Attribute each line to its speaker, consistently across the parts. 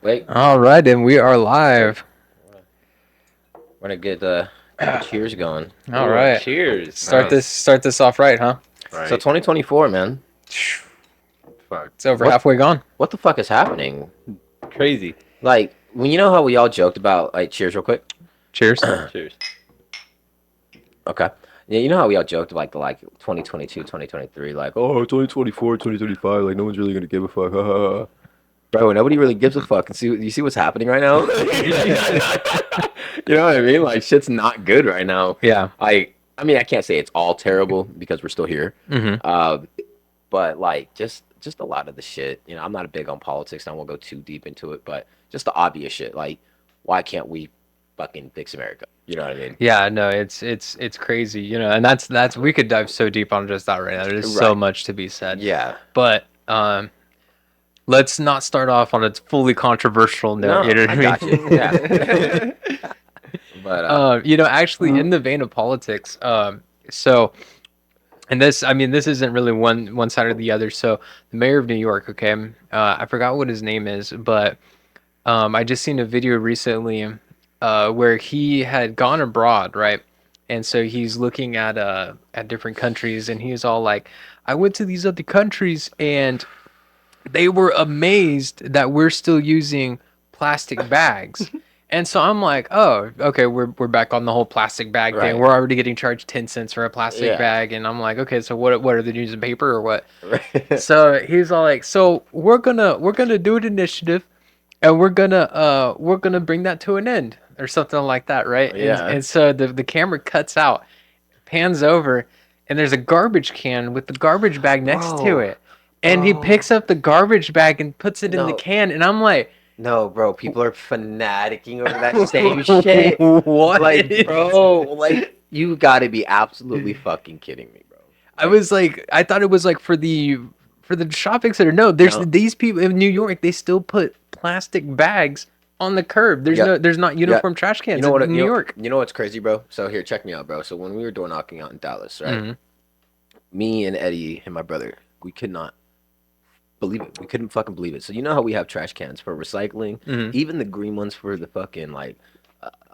Speaker 1: Wait,
Speaker 2: All right, and we are live.
Speaker 1: we're gonna get the cheers going.
Speaker 2: All
Speaker 3: Ooh,
Speaker 2: right,
Speaker 3: cheers.
Speaker 2: start
Speaker 3: Nice.
Speaker 2: this off right, huh?
Speaker 1: So
Speaker 3: Right.
Speaker 1: 2024, man.
Speaker 3: Fuck.
Speaker 2: It's over
Speaker 1: What
Speaker 2: halfway gone.
Speaker 1: what the fuck is happening?
Speaker 3: Crazy.
Speaker 1: Like, when you know how we all joked about like cheers real quick?
Speaker 2: Cheers.
Speaker 3: Cheers.
Speaker 1: Okay. Yeah, you know how we all joked like the 2022, 2023, like, oh, 2024, 2025, like no one's really gonna give a fuck. Bro, nobody really gives a fuck. And you see what's happening right now? You know what I mean? Like shit's not good right now.
Speaker 2: Yeah.
Speaker 1: I mean, I can't say it's all terrible because we're still here.
Speaker 2: Mm-hmm.
Speaker 1: But like just a lot of the shit. You know, I'm not a big on politics, and I won't go too deep into it, but just the obvious shit. Like, why can't we fucking fix America? You know what I mean?
Speaker 2: Yeah. No, it's crazy, and that's we could dive so deep on just that right now. There's so
Speaker 1: Right.
Speaker 2: much to be said.
Speaker 1: Yeah.
Speaker 2: But let's not start off on a fully controversial note.
Speaker 1: No,
Speaker 2: You know what
Speaker 1: I
Speaker 2: I mean?
Speaker 1: got you. Yeah. But
Speaker 2: Actually, in the vein of politics, so. And this isn't really one side or the other. So the mayor of New York, okay, I forgot what his name is, but I just seen a video recently where he had gone abroad, right? And so he's looking at different countries, and he's all like, "I went to these other countries, and they were amazed that we're still using plastic bags." And so I'm like, oh, okay, we're back on the whole plastic bag
Speaker 1: Right.
Speaker 2: thing. We're already getting charged 10 cents for a plastic
Speaker 1: Yeah.
Speaker 2: bag. And I'm like, okay, so what are they using, paper or what?
Speaker 1: Right.
Speaker 2: So he's all like, so we're gonna do an initiative, and we're gonna bring that to an end or something like that, right?
Speaker 1: Yeah.
Speaker 2: And so the camera cuts out, pans over, and there's a garbage can with the garbage bag next to
Speaker 1: Bro.
Speaker 2: it. And he
Speaker 1: Bro.
Speaker 2: picks up the garbage bag and puts it in the
Speaker 1: No.
Speaker 2: can, and I'm like,
Speaker 1: No, bro, people are fanaticking over that same shit.
Speaker 2: what?
Speaker 1: Like, bro, like you gotta be absolutely fucking kidding me, bro.
Speaker 2: I was like, I thought it was like for the shopping center. No, there's
Speaker 1: No.
Speaker 2: these people in New York. They still put plastic bags on the curb.
Speaker 1: Yeah.
Speaker 2: There's not uniform trash cans
Speaker 1: You know what?
Speaker 2: in New York.
Speaker 1: You know what's crazy, bro? So here, check me out, bro. So when we were door knocking out in Dallas, right?
Speaker 2: Mhm.
Speaker 1: Me and Eddie and my brother, we could not believe it. We couldn't fucking believe it. So you know how we have trash cans for recycling,
Speaker 2: Mhm.
Speaker 1: even the green ones for the fucking like,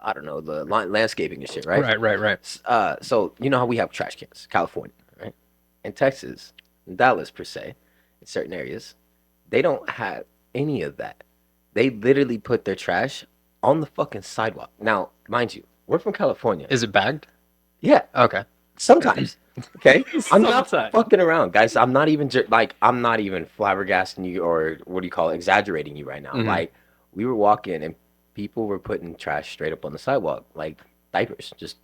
Speaker 1: I don't know, the landscaping and shit, right?
Speaker 2: Right.
Speaker 1: So you know how we have trash cans, California, right? In Texas, in Dallas per se, in certain areas, they don't have any of that. They literally put their trash on the fucking sidewalk. Now, mind you, we're from California.
Speaker 2: Is it bagged?
Speaker 1: Yeah,
Speaker 2: Okay.
Speaker 1: sometimes. Okay, I'm not
Speaker 3: Sometimes.
Speaker 1: fucking around, guys. I'm not even I'm not even flabbergasting you or what do you call it, exaggerating you right now.
Speaker 2: Mhm.
Speaker 1: Like we were walking and people were putting trash straight up on the sidewalk, like diapers, just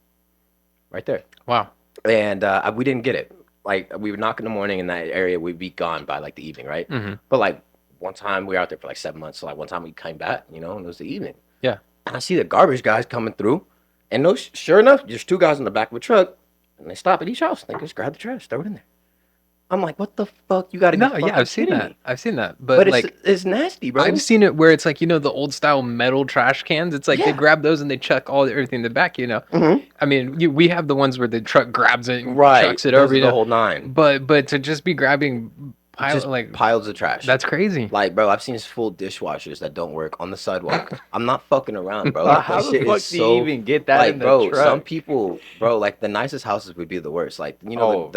Speaker 1: right there.
Speaker 2: Wow.
Speaker 1: And we didn't get it. Like we would knock in the morning in that area, we'd be gone by like the evening, right?
Speaker 2: Mhm.
Speaker 1: But like one time we were out there for like 7 months. So like one time we came back, and it was the evening.
Speaker 2: Yeah.
Speaker 1: And I see the garbage guys coming through, and no, sure enough, there's two guys in the back of a truck, and they stop at each house. They just grab the trash, throw it in there. I'm like, what the fuck? You gotta be
Speaker 2: No,
Speaker 1: fucking
Speaker 2: yeah, I've seen
Speaker 1: kidding
Speaker 2: that.
Speaker 1: me.
Speaker 2: I've seen that.
Speaker 1: But
Speaker 2: But like,
Speaker 1: it's nasty, bro.
Speaker 2: I've seen it where it's like, the old style metal trash cans. It's like they
Speaker 1: Yeah.
Speaker 2: grab those and they chuck everything in the back.
Speaker 1: Mhm.
Speaker 2: I mean, we have the ones where the truck grabs it and
Speaker 1: Right.
Speaker 2: chucks it
Speaker 1: Those
Speaker 2: over.
Speaker 1: are the whole nine.
Speaker 2: But to just be grabbing
Speaker 1: Just piles of trash.
Speaker 2: that's crazy.
Speaker 1: Like, bro, I've seen full dishwashers that don't work on the sidewalk. I'm not fucking around, bro.
Speaker 3: Bro,
Speaker 1: Like,
Speaker 3: how
Speaker 1: that
Speaker 3: the
Speaker 1: shit
Speaker 3: fuck
Speaker 1: is
Speaker 3: do you
Speaker 1: so
Speaker 3: even get that
Speaker 1: like,
Speaker 3: in the
Speaker 1: bro.
Speaker 3: truck?
Speaker 1: Some people, bro, like the nicest houses would be the worst. Like, the old,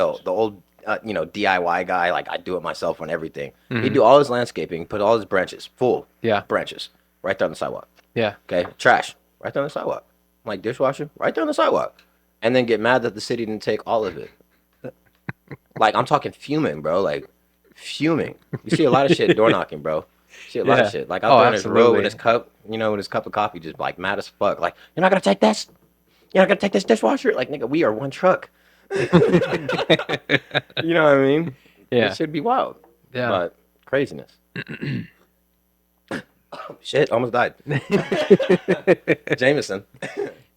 Speaker 1: DIY guy. Like, I do it myself on everything. He
Speaker 2: Mhm.
Speaker 1: do all his landscaping, put all his branches, full
Speaker 2: Yeah.
Speaker 1: branches, right there on the sidewalk.
Speaker 2: Yeah.
Speaker 1: Okay, trash, right there on the sidewalk. Like dishwasher, right there on the sidewalk, and then get mad that the city didn't take all of it. Like, I'm talking fuming, bro. Like, fuming. You see a lot of shit door knocking, bro. You see a lot of
Speaker 2: Yeah.
Speaker 1: shit. Like out
Speaker 2: Oh,
Speaker 1: there in his row with
Speaker 2: absolutely.
Speaker 1: his cup, with his cup of coffee, just like mad as fuck. Like, you're not gonna take this? You're not gonna take this dishwasher? Like, nigga, we are one truck. You know what I mean?
Speaker 2: Yeah.
Speaker 1: It should be wild.
Speaker 2: Yeah.
Speaker 1: But craziness. Oh, shit, almost died. Jameson.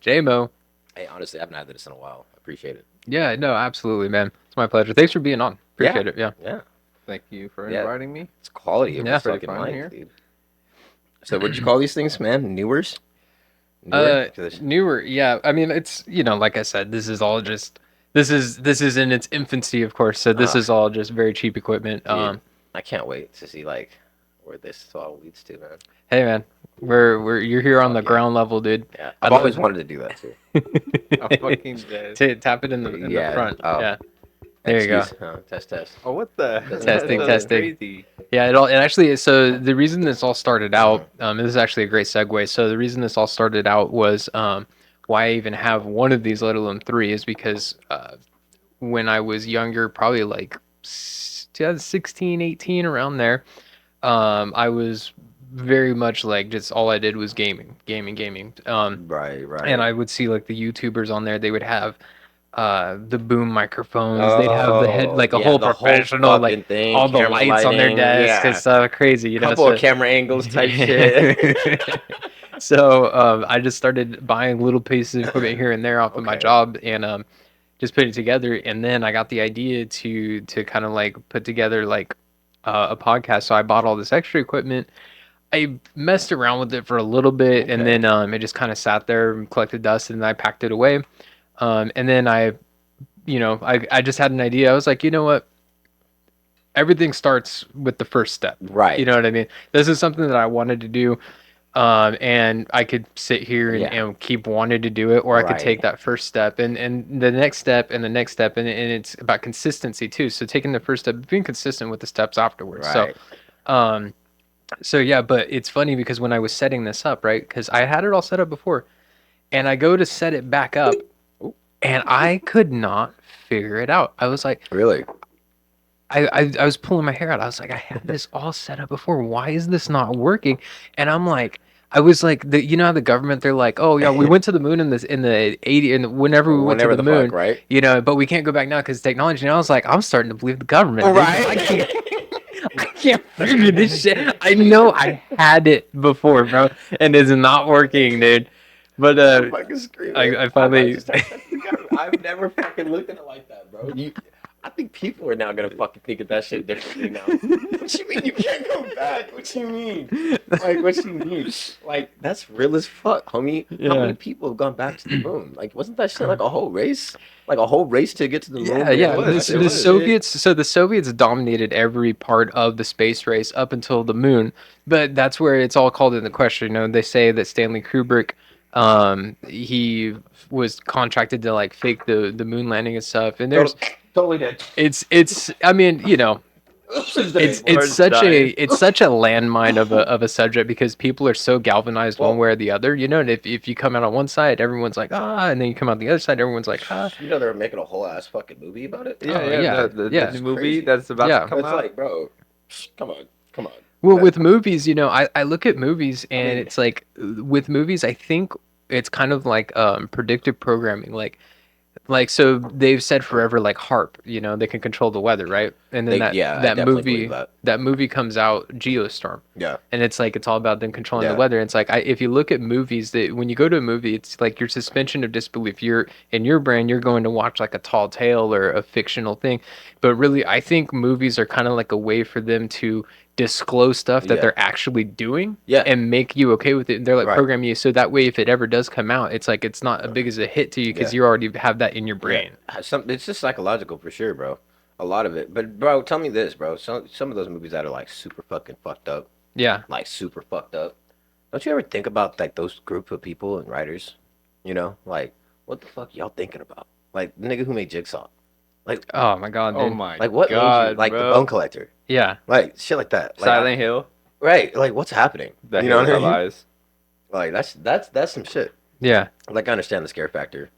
Speaker 2: J-Mo.
Speaker 1: Hey, honestly, I haven't had this in a while. I appreciate it.
Speaker 2: Yeah, no, absolutely, man. It's my pleasure. Thanks for being on. Appreciate it. Yeah.
Speaker 1: Yeah.
Speaker 3: Thank you for
Speaker 1: Yeah.
Speaker 3: inviting me.
Speaker 1: It's quality of
Speaker 2: Yeah.
Speaker 1: the
Speaker 3: Pretty
Speaker 1: fucking
Speaker 3: fun
Speaker 1: mic,
Speaker 3: here.
Speaker 1: dude. So what'd you call these things, man? Newers?
Speaker 2: Newer. Yeah. I mean, it's, like I said, this is all just this is in its infancy, of course. So this is all just very cheap equipment.
Speaker 1: Dude, I can't wait to see like where this all leads to, man.
Speaker 2: Hey man, you're here on the
Speaker 1: Okay.
Speaker 2: ground level, dude.
Speaker 1: Yeah,
Speaker 2: I'd
Speaker 1: I've always
Speaker 2: love-
Speaker 1: wanted to do that too.
Speaker 3: I'm fucking dead.
Speaker 2: Tap it in the
Speaker 1: Yeah.
Speaker 2: front.
Speaker 1: Oh.
Speaker 2: Yeah. There you go.
Speaker 1: Test.
Speaker 3: Oh, what the?
Speaker 2: Testing,
Speaker 3: That's
Speaker 2: testing.
Speaker 3: crazy.
Speaker 2: Yeah, it actually, so the reason this all started out, and this is actually a great segue. So the reason this all started out was why I even have one of these, let alone three, is because when I was younger, probably like 2016, 18, around there, I was very much like just all I did was gaming.
Speaker 1: Right.
Speaker 2: And I would see like the YouTubers on there, they would have the boom microphones, they'd have the head, like a
Speaker 1: yeah,
Speaker 2: whole
Speaker 1: the whole
Speaker 2: professional, like
Speaker 1: fucking thing,
Speaker 2: all the
Speaker 1: camera
Speaker 2: lights on their
Speaker 1: lighting,
Speaker 2: desk.
Speaker 1: yeah.
Speaker 2: It's crazy, you know.
Speaker 1: Couple
Speaker 2: So
Speaker 1: of camera angles type shit.
Speaker 2: so I just started buying little pieces of equipment here and there off of my
Speaker 1: Okay.
Speaker 2: job, and just put it together. And then I got the idea to kind of like put together like a podcast. So I bought all this extra equipment. I messed around with it for a little bit, and
Speaker 1: Okay.
Speaker 2: then it just kind of sat there and collected dust, and then I packed it away. And then I just had an idea. I was like, you know what? Everything starts with the first step.
Speaker 1: Right.
Speaker 2: You know what I mean? This is something that I wanted to do. And I could sit here and,
Speaker 1: Yeah.
Speaker 2: and keep wanting to do it, or I could
Speaker 1: Right.
Speaker 2: take that first step and the next step and the next step. And it's about consistency too. So taking the first step, being consistent with the steps afterwards.
Speaker 1: Right.
Speaker 2: Um, so yeah, but it's funny because when I was setting this up, right? Because I had it all set up before, and I go to set it back up, and I could not figure it out. I was like,
Speaker 1: Really?
Speaker 2: I was pulling my hair out. I was like, I had this all set up before. Why is this not working? And I'm like, I was like, you know how the government, they're like, oh yeah, we went to the moon in the 80, and whenever we went to
Speaker 1: Whenever
Speaker 2: the
Speaker 1: the fuck,
Speaker 2: moon,
Speaker 1: right?
Speaker 2: you know, but we can't go back now because technology. And I was like, I'm starting to believe the government, dude.
Speaker 1: Right.
Speaker 2: I can't figure this shit. I know I had it before, bro, and it's not working, dude. But
Speaker 1: I'm fucking screaming.
Speaker 2: I finally-
Speaker 1: might just start testing the government. I've never fucking looked at it like that, bro. I think people are now gonna fucking think of that shit differently now. What you mean you can't go back? What you mean? Like, what you mean? Like, that's real as fuck, homie. How
Speaker 2: Yeah.
Speaker 1: many people have gone back to the moon? Like, wasn't that shit like a whole race? Like a whole race to get to the moon?
Speaker 2: Yeah,
Speaker 1: It
Speaker 2: yeah.
Speaker 1: was.
Speaker 2: The Soviets, so the Soviets dominated every part of the space race up until the moon, but that's where it's all called into question. You know, they say that Stanley Kubrick, he was contracted to like fake the moon landing and stuff, and there's
Speaker 1: Totally did.
Speaker 2: it's I mean, you know, it's such a landmine of a subject because people are so galvanized one way or the other, you know. And if you come out on one side, everyone's like and then you come out the other side, everyone's like
Speaker 1: You know they're making a whole ass fucking movie about it.
Speaker 3: Yeah,
Speaker 2: Oh,
Speaker 3: yeah.
Speaker 2: yeah,
Speaker 3: The
Speaker 2: yeah.
Speaker 3: new movie
Speaker 1: Crazy.
Speaker 3: that's about
Speaker 2: Yeah.
Speaker 3: to come
Speaker 1: It's
Speaker 3: out.
Speaker 1: like, bro, come on.
Speaker 2: Well, with movies, you know, I look at movies and
Speaker 1: mean-
Speaker 2: it's like with movies, I think it's kind of like predictive programming, like so they've said forever like HARP, you know, they can control the weather, right? And then
Speaker 1: I
Speaker 2: that
Speaker 1: definitely
Speaker 2: movie
Speaker 1: believe that.
Speaker 2: that movie comes out, Geostorm.
Speaker 1: Yeah.
Speaker 2: And it's like it's all about them controlling the
Speaker 1: Yeah.
Speaker 2: weather. It's like if you look at movies, that when you go to a movie, it's like your suspension of disbelief. You're in your brain, you're going to watch like a tall tale or a fictional thing, but really, I think movies are kind of like a way for them to disclose stuff that
Speaker 1: Yeah.
Speaker 2: they're actually doing,
Speaker 1: Yeah.
Speaker 2: and make you okay with it. They're like
Speaker 1: Right.
Speaker 2: program you so that way, if it ever does come out, it's like it's not as big as a hit to you because
Speaker 1: Yeah.
Speaker 2: you already have that in your brain.
Speaker 1: It's just psychological for sure, bro. A lot of it. But bro, tell me this, bro. Some of those movies that are like super fucking fucked up,
Speaker 2: Yeah.
Speaker 1: like super fucked up. Don't you ever think about like those group of people and writers? You know, like what the fuck y'all thinking about? Like the nigga who made Jigsaw. Like
Speaker 2: Oh my god,
Speaker 3: Oh
Speaker 2: dude.
Speaker 3: my
Speaker 1: like what made you
Speaker 3: god,
Speaker 1: like the
Speaker 3: bro.
Speaker 1: Bone Collector?
Speaker 2: Yeah.
Speaker 1: Like shit like that. Like,
Speaker 3: Silent Hill.
Speaker 1: right. Like what's happening?
Speaker 3: The
Speaker 1: you know
Speaker 3: Hills
Speaker 1: what I
Speaker 3: Have
Speaker 1: mean?
Speaker 3: Eyes.
Speaker 1: Like that's some shit.
Speaker 2: Yeah.
Speaker 1: Like I understand the scare factor,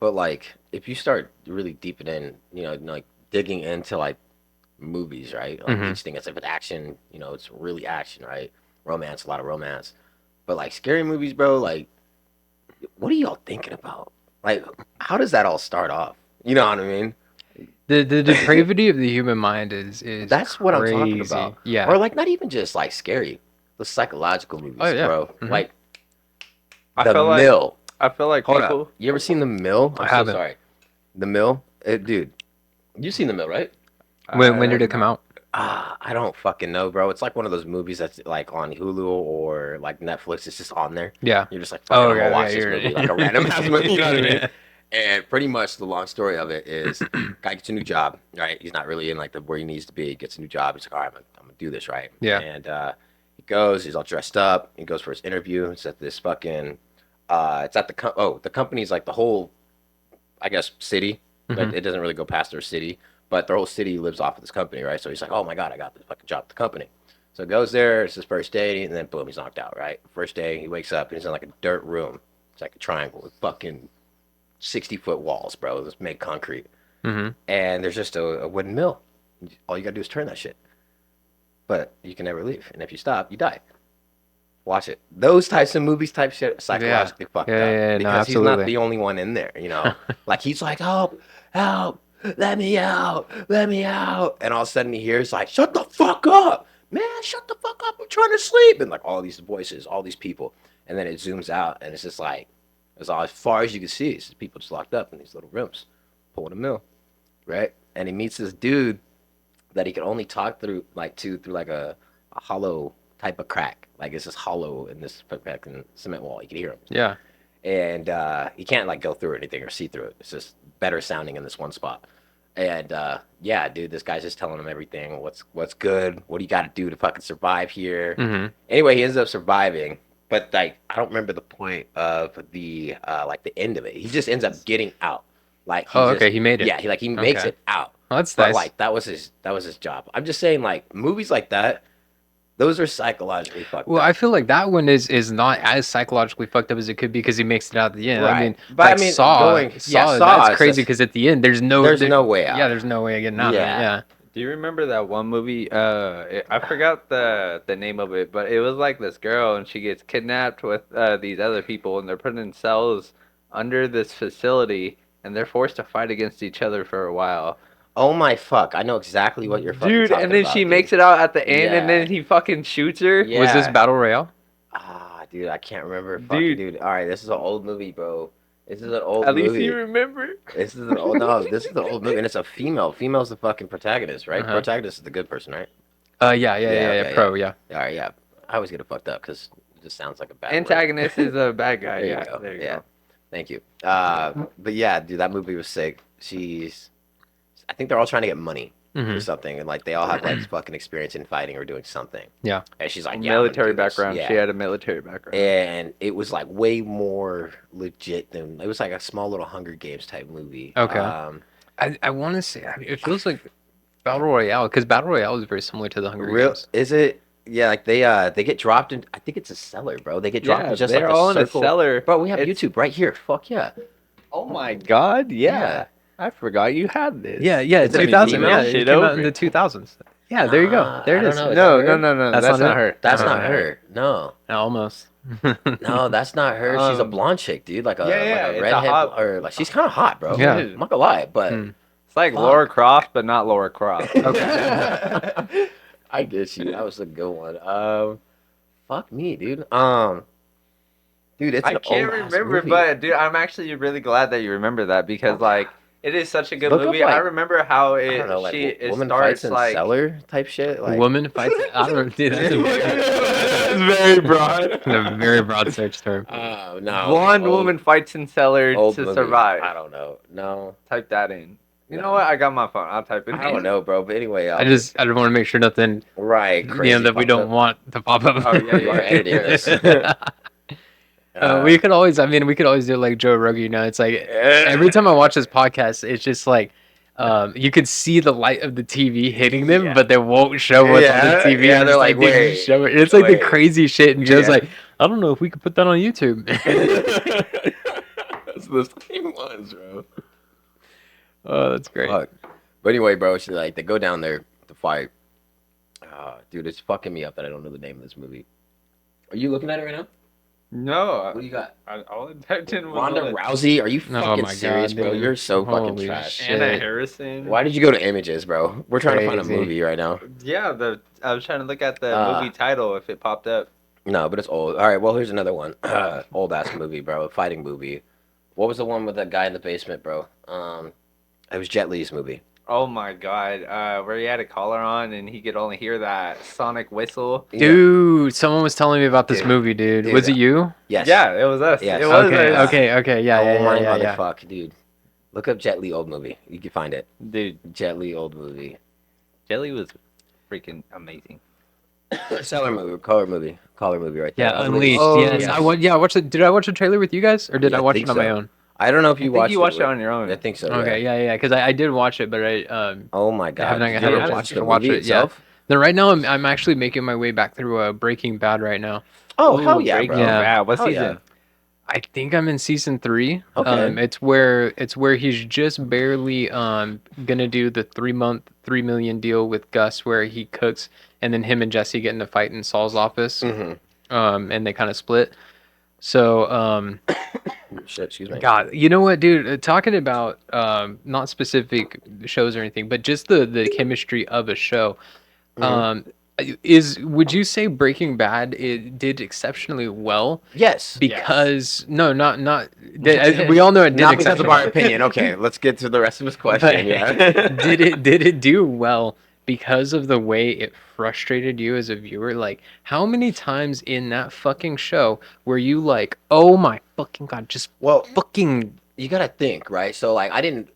Speaker 1: but like if you start really deeping in, you know, like digging into like movies, right? Like
Speaker 2: Mhm.
Speaker 1: each thing, it's like with action, you know, it's really action, right? Romance, a lot of romance, but like scary movies, bro. Like, what are y'all thinking about? Like, how does that all start off? You know what I mean?
Speaker 2: The depravity of the human mind is
Speaker 1: That's what I'm talking
Speaker 2: crazy.
Speaker 1: about.
Speaker 2: Yeah.
Speaker 1: Or like not even just like scary, the psychological movies,
Speaker 2: Oh, yeah.
Speaker 1: bro.
Speaker 2: Mhm.
Speaker 1: Like
Speaker 3: I
Speaker 1: The
Speaker 3: feel like
Speaker 1: Mill. Hold
Speaker 3: people.
Speaker 1: up. You ever seen The Mill? I'm
Speaker 2: I
Speaker 1: so
Speaker 2: haven't.
Speaker 1: sorry. The Mill, dude. You seen The Mill, right?
Speaker 2: When did it come out?
Speaker 1: I don't fucking know, bro. It's like one of those movies that's like on Hulu or like Netflix. It's just on there.
Speaker 2: Yeah.
Speaker 1: You're just like, fucking, I'm gonna watch this
Speaker 2: you're-
Speaker 1: movie, like a random ass movie. You know what I mean? And pretty much the long story of it is, guy gets a new job, right? He's not really in like where he needs to be. He gets a new job. He's like, all right, I'm gonna do this, right?
Speaker 2: Yeah.
Speaker 1: And goes. He's all dressed up. He goes for his interview. It's at this fucking. It's at the company's like the whole, I guess, city. But
Speaker 2: Mhm.
Speaker 1: it doesn't really go past their city. But their whole city lives off of this company, right? So he's like, oh my god, I got this fucking job at the company. So he goes there. It's his first day, and then boom, he's knocked out. Right, first day, he wakes up and he's in like a dirt room. It's like a triangle with fucking 60-foot walls, bro. It's made concrete,
Speaker 2: Mhm.
Speaker 1: and there's just a wooden mill. All you gotta do is turn that shit. But you can never leave, and if you stop, you die. Watch it. Those types of movies, type shit, psychologically fucked
Speaker 2: Yeah,
Speaker 1: up
Speaker 2: yeah, no,
Speaker 1: because he's not
Speaker 2: absolutely.
Speaker 1: the only one in there. You know, like he's like, help, help, let me out, let me out, and all of a sudden he hears like, shut the fuck up, man, shut the fuck up, I'm trying to sleep, and like all these voices, all these people, and then it zooms out, and it's just like, as far as you can see, it's just people just locked up in these little rooms, pulling a mill, right? And he meets this dude that he could only talk through through like a hollow type of crack. Like it's just hollow in this fucking cement wall. You can hear him.
Speaker 2: Yeah.
Speaker 1: And he can't like go through anything or see through it. It's just better sounding in this one spot. And yeah, dude, this guy's just telling him everything. What's good? What do you got to do to fucking survive here?
Speaker 2: Mhm.
Speaker 1: Anyway, he ends up surviving. But like, I don't remember the point of the like the end of it. He just ends up getting out. Like
Speaker 2: Oh, okay, he made it.
Speaker 1: Yeah, he makes
Speaker 2: Okay.
Speaker 1: it out.
Speaker 2: Well, that's
Speaker 1: But
Speaker 2: nice.
Speaker 1: like that was his job. I'm just saying like movies like that, those are psychologically fucked
Speaker 2: Well,
Speaker 1: up.
Speaker 2: I feel like that one is not as psychologically fucked up as it could be because he makes it out at the end. I
Speaker 1: Right.
Speaker 2: mean,
Speaker 1: But
Speaker 2: like
Speaker 1: I mean,
Speaker 2: Saw,
Speaker 1: Saw
Speaker 2: that's
Speaker 1: is
Speaker 2: crazy
Speaker 1: just-
Speaker 2: because at the end there's no
Speaker 1: way out.
Speaker 2: Yeah, there's no way of getting out of it.
Speaker 1: Yeah.
Speaker 2: Yeah.
Speaker 3: Do you remember that one movie? I forgot the name of it, but it was like this girl and she gets kidnapped with these other people and they're put in cells under this facility and they're forced to fight against each other for a while.
Speaker 1: Oh my fuck! I know exactly what you're fucking
Speaker 3: Dude,
Speaker 1: talking
Speaker 3: and then
Speaker 1: about,
Speaker 3: she
Speaker 1: dude.
Speaker 3: makes it out at the end and
Speaker 1: Yeah.
Speaker 3: then he fucking shoots her.
Speaker 1: Yeah.
Speaker 2: Was this Battle Royale?
Speaker 1: Ah, dude, I can't remember. Fucking,
Speaker 3: Dude.
Speaker 1: dude. All right, this is an old movie, bro. This is an old
Speaker 3: At
Speaker 1: movie.
Speaker 3: least you remember.
Speaker 1: This is an old no. This is an old movie, and it's a female. Female's the fucking protagonist, right?
Speaker 2: Uh-huh.
Speaker 1: Protagonist is the good person, right?
Speaker 2: Yeah,
Speaker 1: okay,
Speaker 2: Pro, yeah.
Speaker 1: All right, yeah. I always get it fucked up because it just sounds like a bad word.
Speaker 3: Antagonist is a bad guy.
Speaker 1: There you
Speaker 3: Yeah,
Speaker 1: go.
Speaker 3: there you
Speaker 1: Yeah.
Speaker 3: go.
Speaker 1: Thank you. But yeah, dude, that movie was sick. I think they're all trying to get money for
Speaker 2: Mhm.
Speaker 1: something, and like they all have like fucking experience in fighting or doing something.
Speaker 2: Yeah.
Speaker 1: And she's like, yeah, I'm gonna
Speaker 3: Military
Speaker 1: do this.
Speaker 3: background.
Speaker 1: Yeah.
Speaker 3: She had a military background.
Speaker 1: And it was like way more legit than it was like a small little Hunger Games type movie.
Speaker 2: Okay. I want to say it feels like Battle Royale because Battle Royale is very similar to the Hunger
Speaker 1: Real
Speaker 2: Games.
Speaker 1: is it? Yeah, like they get dropped in. I think it's a cellar, bro. They get dropped
Speaker 3: Yeah,
Speaker 1: in just
Speaker 3: they're
Speaker 1: like a
Speaker 3: all in a
Speaker 1: circle.
Speaker 3: cellar.
Speaker 1: Bro, we have
Speaker 3: It's-
Speaker 1: YouTube right here. Fuck yeah.
Speaker 3: Oh my god, yeah.
Speaker 1: Yeah.
Speaker 3: I forgot you had this.
Speaker 2: Yeah,
Speaker 1: Is it a
Speaker 2: 2000.
Speaker 1: female?
Speaker 2: Yeah, it
Speaker 3: Shit
Speaker 2: came out
Speaker 3: over
Speaker 2: in the
Speaker 3: it.
Speaker 2: 2000s. Yeah, there you go.
Speaker 1: Nah,
Speaker 2: There
Speaker 1: I
Speaker 2: it
Speaker 1: don't
Speaker 2: is.
Speaker 1: know. Is
Speaker 3: No,
Speaker 1: that
Speaker 3: no,
Speaker 1: her?
Speaker 3: no, no.
Speaker 2: That's
Speaker 3: That's
Speaker 2: not
Speaker 3: not
Speaker 2: her?
Speaker 3: her.
Speaker 1: That's
Speaker 2: Uh-huh.
Speaker 1: not her. No.
Speaker 2: Almost.
Speaker 1: No, that's not her. She's a blonde chick, dude. Like a,
Speaker 3: Yeah, yeah,
Speaker 1: like a
Speaker 3: it's a
Speaker 1: redhead,
Speaker 3: hot-
Speaker 1: or like she's kind of hot, bro.
Speaker 2: Yeah.
Speaker 1: I'm not gonna lie, but
Speaker 2: Hmm.
Speaker 3: It's like
Speaker 1: Fuck.
Speaker 3: Laura Croft, but not Laura Croft.
Speaker 1: I get you. That was a good one. Fuck me, dude. Dude, it's
Speaker 3: I
Speaker 1: an
Speaker 3: can't
Speaker 1: old-ass
Speaker 3: remember,
Speaker 1: movie.
Speaker 3: but dude, I'm actually really glad that you remember that because like it is such a good
Speaker 1: Look up,
Speaker 3: movie. I
Speaker 1: like-
Speaker 3: remember how
Speaker 1: I
Speaker 3: it
Speaker 1: don't know, like
Speaker 3: it
Speaker 1: woman
Speaker 3: starts
Speaker 1: fights in
Speaker 3: like
Speaker 1: cellar type shit. Like
Speaker 2: Woman fights. I don't. Dude, that's
Speaker 3: It's very broad.
Speaker 2: a very broad search term.
Speaker 1: oh no,
Speaker 3: Blonde
Speaker 1: old-
Speaker 3: woman fights in cellar
Speaker 1: old
Speaker 3: to
Speaker 1: movie.
Speaker 3: survive.
Speaker 1: I don't know. No,
Speaker 3: Type that in. You
Speaker 1: No.
Speaker 3: know what? I got my phone. I'll type it in.
Speaker 1: I don't know, bro. But anyway,
Speaker 2: I just want to make sure nothing
Speaker 1: right, crazy
Speaker 2: that we
Speaker 1: pops
Speaker 2: don't
Speaker 1: up.
Speaker 2: want to pop up.
Speaker 3: Oh, yeah,
Speaker 1: You are editing this.
Speaker 2: We could always. I mean, we could always do like Joe Rogan. You know, it's like every time I watch this podcast, it's just like. You could see the light of the TV hitting them,
Speaker 1: Yeah.
Speaker 2: but they won't show what's
Speaker 1: Yeah,
Speaker 2: on the TV.
Speaker 1: yeah,
Speaker 2: It's
Speaker 1: they're like,
Speaker 2: they
Speaker 1: wait,
Speaker 2: show it. It's like
Speaker 1: wait.
Speaker 2: the crazy shit, and Joe's
Speaker 1: Yeah.
Speaker 2: like, I don't know if we could put that on YouTube.
Speaker 1: That's the same ones, bro.
Speaker 2: Oh, that's great.
Speaker 1: Fuck. But anyway, bro, she like they go down there to fight. Dude, it's fucking me up that I don't know the name of this movie. Are you looking at it right now?
Speaker 3: No,
Speaker 1: What do you got?
Speaker 3: all I typed in was
Speaker 1: Ronda Rousey? Are you
Speaker 2: Oh
Speaker 1: fucking
Speaker 2: my
Speaker 1: serious,
Speaker 2: God,
Speaker 1: bro?
Speaker 2: dude.
Speaker 1: You're so fucking
Speaker 2: Holy
Speaker 1: trash.
Speaker 2: shit.
Speaker 3: Anna Harrison.
Speaker 1: Why did you go to images, bro? We're trying to find a
Speaker 2: Crazy.
Speaker 1: movie right now.
Speaker 3: Yeah, I was trying to look at the
Speaker 1: Uh,
Speaker 3: movie title if it popped up.
Speaker 1: No, but it's old. All right, well, here's another one. Old ass movie, bro. A fighting movie. What was the one with that guy in the basement, bro? It was Jet Li's movie.
Speaker 3: Oh my god, where he had a collar on and he could only hear that sonic whistle.
Speaker 2: Dude, someone was telling me about this
Speaker 1: Dude.
Speaker 2: movie, dude.
Speaker 1: Dude.
Speaker 2: Was it you?
Speaker 1: Yes.
Speaker 3: Yeah, it was us.
Speaker 1: Yes.
Speaker 3: It was
Speaker 2: Okay,
Speaker 3: us.
Speaker 2: okay, yeah,
Speaker 1: Oh my
Speaker 2: yeah.
Speaker 1: motherfuck, dude. Look up Jet Li old movie. You can find it.
Speaker 3: Dude,
Speaker 1: Jet Li old movie.
Speaker 3: Jelly was freaking amazing.
Speaker 1: Color movie right there.
Speaker 2: Yeah,
Speaker 1: That was really.
Speaker 2: Unleashed.
Speaker 3: Oh,
Speaker 2: Yes,
Speaker 1: Yes.
Speaker 2: Yeah, I watched it. Did I watch the trailer with you guys, or did I
Speaker 1: I
Speaker 2: watch
Speaker 1: think
Speaker 2: it on my
Speaker 1: so.
Speaker 2: own?
Speaker 1: I don't know if
Speaker 3: I
Speaker 1: you
Speaker 3: think you
Speaker 1: watched
Speaker 3: watched it
Speaker 1: it.
Speaker 3: on your own.
Speaker 1: I think so.
Speaker 2: Okay,
Speaker 1: Yeah.
Speaker 2: yeah, because I did watch it, but
Speaker 1: Oh my God!
Speaker 2: I
Speaker 1: Did you
Speaker 2: haven't
Speaker 1: ever
Speaker 2: had a
Speaker 1: watch
Speaker 2: chance
Speaker 1: the
Speaker 2: to watch
Speaker 1: movie
Speaker 2: it. Yeah.
Speaker 1: itself?
Speaker 2: Then right now I'm actually making my way back through Breaking Bad right now.
Speaker 1: Oh hell
Speaker 3: Ooh,
Speaker 1: yeah,
Speaker 3: Breaking
Speaker 1: bro!
Speaker 2: Yeah.
Speaker 3: Bad. What
Speaker 1: Hell yeah.
Speaker 3: season?
Speaker 2: I think I'm in season 3.
Speaker 1: Okay.
Speaker 2: It's where he's just barely gonna do the 3-month, 3 million deal with Gus, where he cooks, and then him and Jesse get in a fight in Saul's office,
Speaker 1: Mm-hmm.
Speaker 2: and they kind of split. So
Speaker 1: Shit. Excuse me.
Speaker 2: God, you know what, dude? Talking about not specific shows or anything, but just the chemistry of a show.
Speaker 1: Mm-hmm.
Speaker 2: Um, is would you say Breaking Bad it did exceptionally well?
Speaker 1: Yes.
Speaker 2: Because no, not we all know it did
Speaker 1: Not because of
Speaker 2: exceptionally
Speaker 1: our
Speaker 2: well.
Speaker 1: opinion. Okay, let's get to the rest of his
Speaker 2: But
Speaker 1: question. Yeah.
Speaker 2: did it do well because of the way it frustrated you as a viewer? Like, how many times in that fucking show were you like, "Oh my fucking God, just
Speaker 1: Well,
Speaker 2: fucking
Speaker 1: you gotta think, right? So like,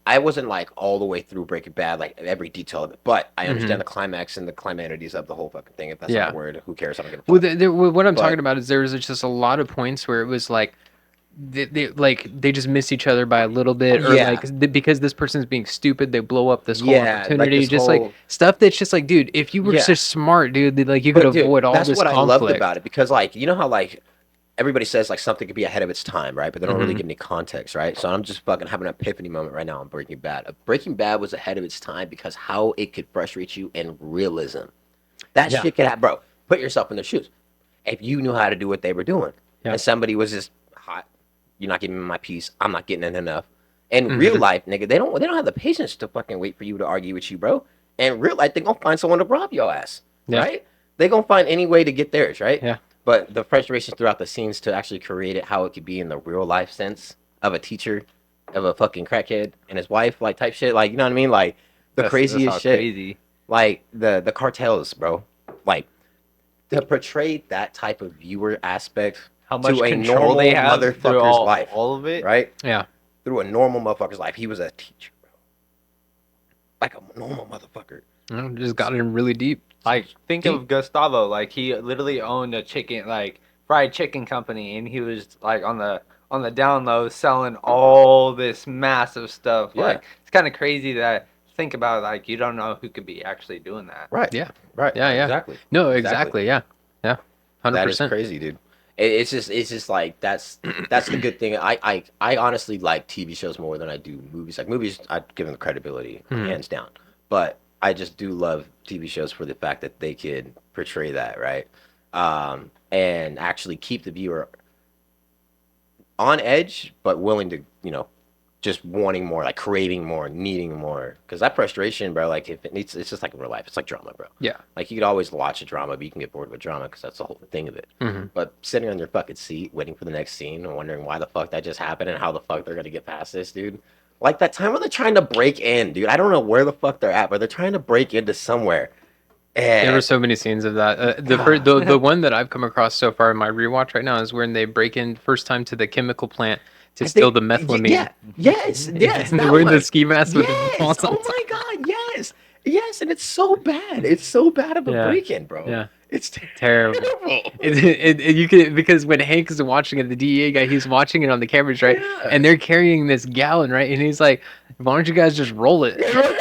Speaker 1: I wasn't like all the way through Breaking Bad, like every detail of it, but I
Speaker 2: hmm
Speaker 1: understand the climax and the climanities of the whole fucking thing. If that's not a
Speaker 2: yeah."
Speaker 1: word, who cares? I don't give a
Speaker 2: Well,
Speaker 1: fuck.
Speaker 2: what I'm talking
Speaker 1: But
Speaker 2: about is there was just a lot of points where it was like they just miss each other by a little bit, or like
Speaker 1: yeah,
Speaker 2: because this person's being stupid, they blow up this whole
Speaker 1: yeah, like
Speaker 2: opportunity.
Speaker 1: this
Speaker 2: Just like
Speaker 1: whole
Speaker 2: stuff that's just like, dude, if you were
Speaker 1: yeah.
Speaker 2: just smart, dude, like you could
Speaker 1: But dude,
Speaker 2: avoid all
Speaker 1: that's
Speaker 2: this
Speaker 1: what I loved about
Speaker 2: conflict.
Speaker 1: it because like you know how like everybody says like something could be ahead of its time, right? But they don't really
Speaker 2: hmm
Speaker 1: give any context, right? So I'm just fucking having an epiphany moment right now on Breaking Bad. Breaking Bad was ahead of its time because how it could frustrate you in realism. That
Speaker 2: Yeah,
Speaker 1: shit could have, bro. Put yourself in their shoes. If you knew how to do what they were doing,
Speaker 2: yeah,
Speaker 1: and somebody was just hot, you're not giving me my piece. I'm not getting it enough. In real
Speaker 2: hmm
Speaker 1: life, nigga, they don't have the patience to fucking wait for you to argue with you, bro. In real life, they gonna find someone to rob your ass,
Speaker 2: yeah,
Speaker 1: right? They gonna find any way to get theirs, right?
Speaker 2: yeah.
Speaker 1: But the frustrations throughout the scenes to actually create it how it could be in the real life sense of a teacher, of a fucking crackhead and his wife, like type shit, like you know what I mean, like the
Speaker 3: That's
Speaker 1: craziest
Speaker 3: all
Speaker 1: shit,
Speaker 3: crazy.
Speaker 1: like the cartels, bro, like to portray that type of viewer aspect
Speaker 3: How much
Speaker 1: to a
Speaker 3: control they
Speaker 1: normal
Speaker 3: have through
Speaker 1: motherfucker's life,
Speaker 3: all of it.
Speaker 1: right?
Speaker 2: Yeah.
Speaker 1: Through a normal motherfucker's life. He was a teacher, bro. Like a normal motherfucker.
Speaker 2: Just got in really deep.
Speaker 3: Like think
Speaker 1: Deep.
Speaker 3: of Gustavo. Like he literally owned a chicken, like fried chicken company, and he was like on the down low selling all this massive stuff.
Speaker 1: Yeah.
Speaker 3: Like it's kind of crazy that think about it, like you don't know who could be actually doing that.
Speaker 1: Right.
Speaker 2: Yeah,
Speaker 1: Right.
Speaker 2: yeah, yeah.
Speaker 1: Exactly.
Speaker 2: No,
Speaker 1: Exactly.
Speaker 2: exactly. Yeah, yeah, hundred
Speaker 1: That is
Speaker 2: percent.
Speaker 1: crazy, dude. It's just like that's the good thing. I honestly like TV shows more than I do movies. Like movies, I give them the credibility
Speaker 2: Mhm.
Speaker 1: hands down. But I just do love TV shows for the fact that they can portray that, right? And actually keep the viewer on edge, but willing to, just wanting more, like craving more, needing more. Because that frustration, bro, like if it needs, it's just like in real life. It's like drama, bro.
Speaker 2: Yeah.
Speaker 1: Like you could always watch a drama, but you can get bored with drama because that's the whole thing of it.
Speaker 2: hmm
Speaker 1: But sitting on your fucking seat, waiting for the next scene, and wondering why the fuck that just happened and how the fuck they're gonna get past this, dude. Like that time when they're trying to break in, dude. I don't know where the fuck they're at, but they're trying to break into somewhere.
Speaker 2: There were
Speaker 1: And
Speaker 2: so many scenes of that.
Speaker 1: God,
Speaker 2: The one that I've come across so far in my rewatch right now is when they break in first time to the chemical plant to
Speaker 1: I
Speaker 2: steal
Speaker 1: think,
Speaker 2: the methylamine.
Speaker 1: yeah, yes, yes,
Speaker 2: And they're
Speaker 1: that
Speaker 2: wearing the
Speaker 1: one.
Speaker 2: ski mask with the
Speaker 1: Yes.
Speaker 2: balls on
Speaker 1: Oh
Speaker 2: top.
Speaker 1: my God, yes, yes, and it's so bad. It's so bad of a
Speaker 2: Yeah,
Speaker 1: break-in, bro.
Speaker 2: yeah,
Speaker 1: It's
Speaker 2: terrible.
Speaker 1: terrible.
Speaker 2: You could, because when Hank is watching it, the DEA guy, he's watching it on the cameras, right?
Speaker 1: Yeah.
Speaker 2: And they're carrying this gallon, right? And he's like, "Why don't you guys just roll it?"
Speaker 1: Right.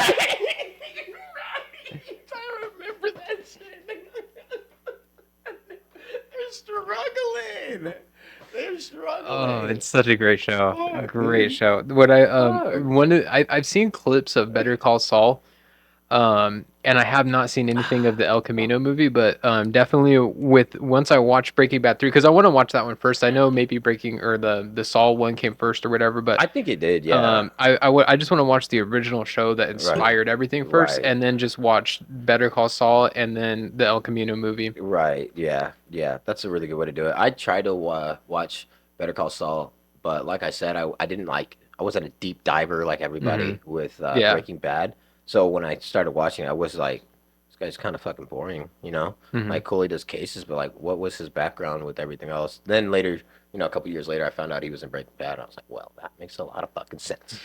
Speaker 1: I remember that shit. They're struggling. They're
Speaker 2: Oh,
Speaker 1: struggling.
Speaker 2: it's such a great show. A
Speaker 1: Fuck,
Speaker 2: great
Speaker 1: dude.
Speaker 2: show. What I
Speaker 1: Fuck.
Speaker 2: I've seen clips of Better Call Saul. And I have not seen anything of the El Camino movie, but definitely with once I watch Breaking Bad 3, because I want to watch that one first. I know maybe Breaking or the Saul one came first or whatever, but
Speaker 1: I think it did, yeah.
Speaker 2: I just want to watch the original show that
Speaker 1: Right.
Speaker 2: inspired everything first,
Speaker 1: Right.
Speaker 2: and then just watch Better Call Saul and then the El Camino movie.
Speaker 1: Right. Yeah. Yeah. That's a really good way to do it. I tried to watch Better Call Saul, but like I said, I didn't like. I wasn't a deep diver like
Speaker 2: hmm
Speaker 1: everybody with
Speaker 2: Yeah.
Speaker 1: Breaking Bad. So when I started watching, I was like, this guy's kind of fucking boring, you know?
Speaker 2: hmm
Speaker 1: Like, cool, he does cases, but like, what was his background with everything else? Then later, a couple years later, I found out he was in Breaking Bad. And I was like, well, that makes a lot of fucking sense.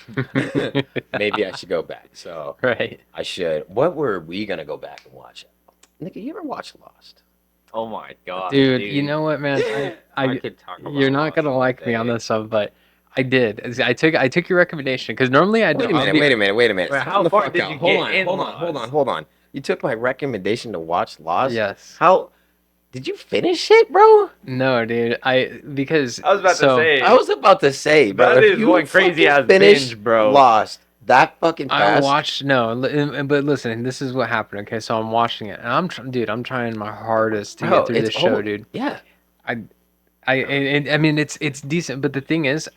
Speaker 1: Maybe I should go back. So
Speaker 2: Right.
Speaker 1: I should. What were we gonna go back and watch? Nigga, you ever watch Lost?
Speaker 3: Oh my god,
Speaker 2: Dude, you know what, man? I
Speaker 3: could talk about
Speaker 2: you're not
Speaker 3: Lost
Speaker 2: gonna
Speaker 3: all
Speaker 2: like me on
Speaker 3: day.
Speaker 2: this stuff, but I did. I took your recommendation because normally I
Speaker 1: Wait a
Speaker 2: don't. I'll
Speaker 1: minute,
Speaker 2: be-
Speaker 1: wait a minute, wait a minute.
Speaker 3: Wait,
Speaker 1: Time
Speaker 3: how
Speaker 1: the
Speaker 3: far
Speaker 1: fuck
Speaker 3: did
Speaker 1: out.
Speaker 3: you
Speaker 1: Hold
Speaker 3: get
Speaker 1: on,
Speaker 3: in
Speaker 1: hold on, hold on,
Speaker 3: Lost?
Speaker 1: hold on. You took my recommendation to watch Lost?
Speaker 2: Yes.
Speaker 1: How did you finish it, bro?
Speaker 2: No, dude. Because
Speaker 3: I was about to say
Speaker 1: I was about to say, bro,
Speaker 3: that
Speaker 1: if
Speaker 3: is
Speaker 1: you
Speaker 3: one crazy
Speaker 1: fucking
Speaker 3: ass
Speaker 1: finish
Speaker 3: binge, bro.
Speaker 1: Lost that fucking
Speaker 2: I
Speaker 1: fast.
Speaker 2: watched but listen, this is what happened. Okay, so I'm watching it, and I'm trying my hardest to
Speaker 1: Bro,
Speaker 2: get through
Speaker 1: it's
Speaker 2: this show,
Speaker 1: almost,
Speaker 2: dude.
Speaker 1: yeah.
Speaker 2: I mean, it's decent, but the thing is,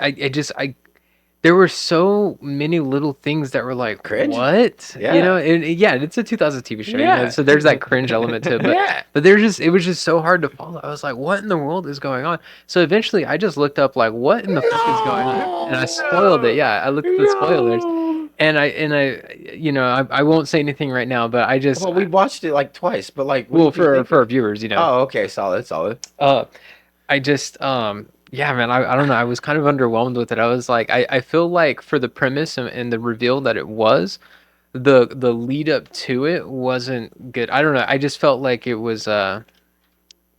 Speaker 2: there were so many little things that were like,
Speaker 1: Cringe?
Speaker 2: what?
Speaker 1: Yeah.
Speaker 2: You know, yeah, it's a 2000 TV show, you know,
Speaker 1: Yeah.
Speaker 2: so there's that cringe element to it, but
Speaker 1: Yeah.
Speaker 2: it was just so hard to follow. I was like, what in the world is going on? So eventually I just looked up like, what in the fuck is going on? And I spoiled it. Yeah, I looked at the spoilers,
Speaker 1: No.
Speaker 2: you know, I won't say anything right now, but
Speaker 1: Well, we watched it like twice, but like, what
Speaker 2: well,
Speaker 1: did you think?
Speaker 2: for our viewers, you know.
Speaker 1: Oh, okay, solid, solid.
Speaker 2: I just yeah, man, I don't know. I was kind of underwhelmed with it. I was like, I feel like for the premise and the reveal that it was, the lead up to it wasn't good. I don't know. I just felt like it was I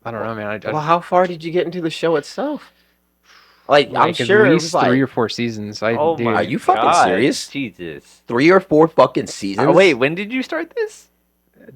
Speaker 2: don't know, man.
Speaker 1: Well, how far did you get into the show itself? Like, I'm
Speaker 2: Like at
Speaker 1: sure it
Speaker 2: least
Speaker 1: was like,
Speaker 2: 3 or 4 seasons.
Speaker 3: Oh
Speaker 2: Dude,
Speaker 3: my
Speaker 1: Are you fucking
Speaker 3: god,
Speaker 1: serious?
Speaker 3: Jesus.
Speaker 1: 3 or 4 fucking seasons.
Speaker 3: Wait, when did you start this?
Speaker 2: it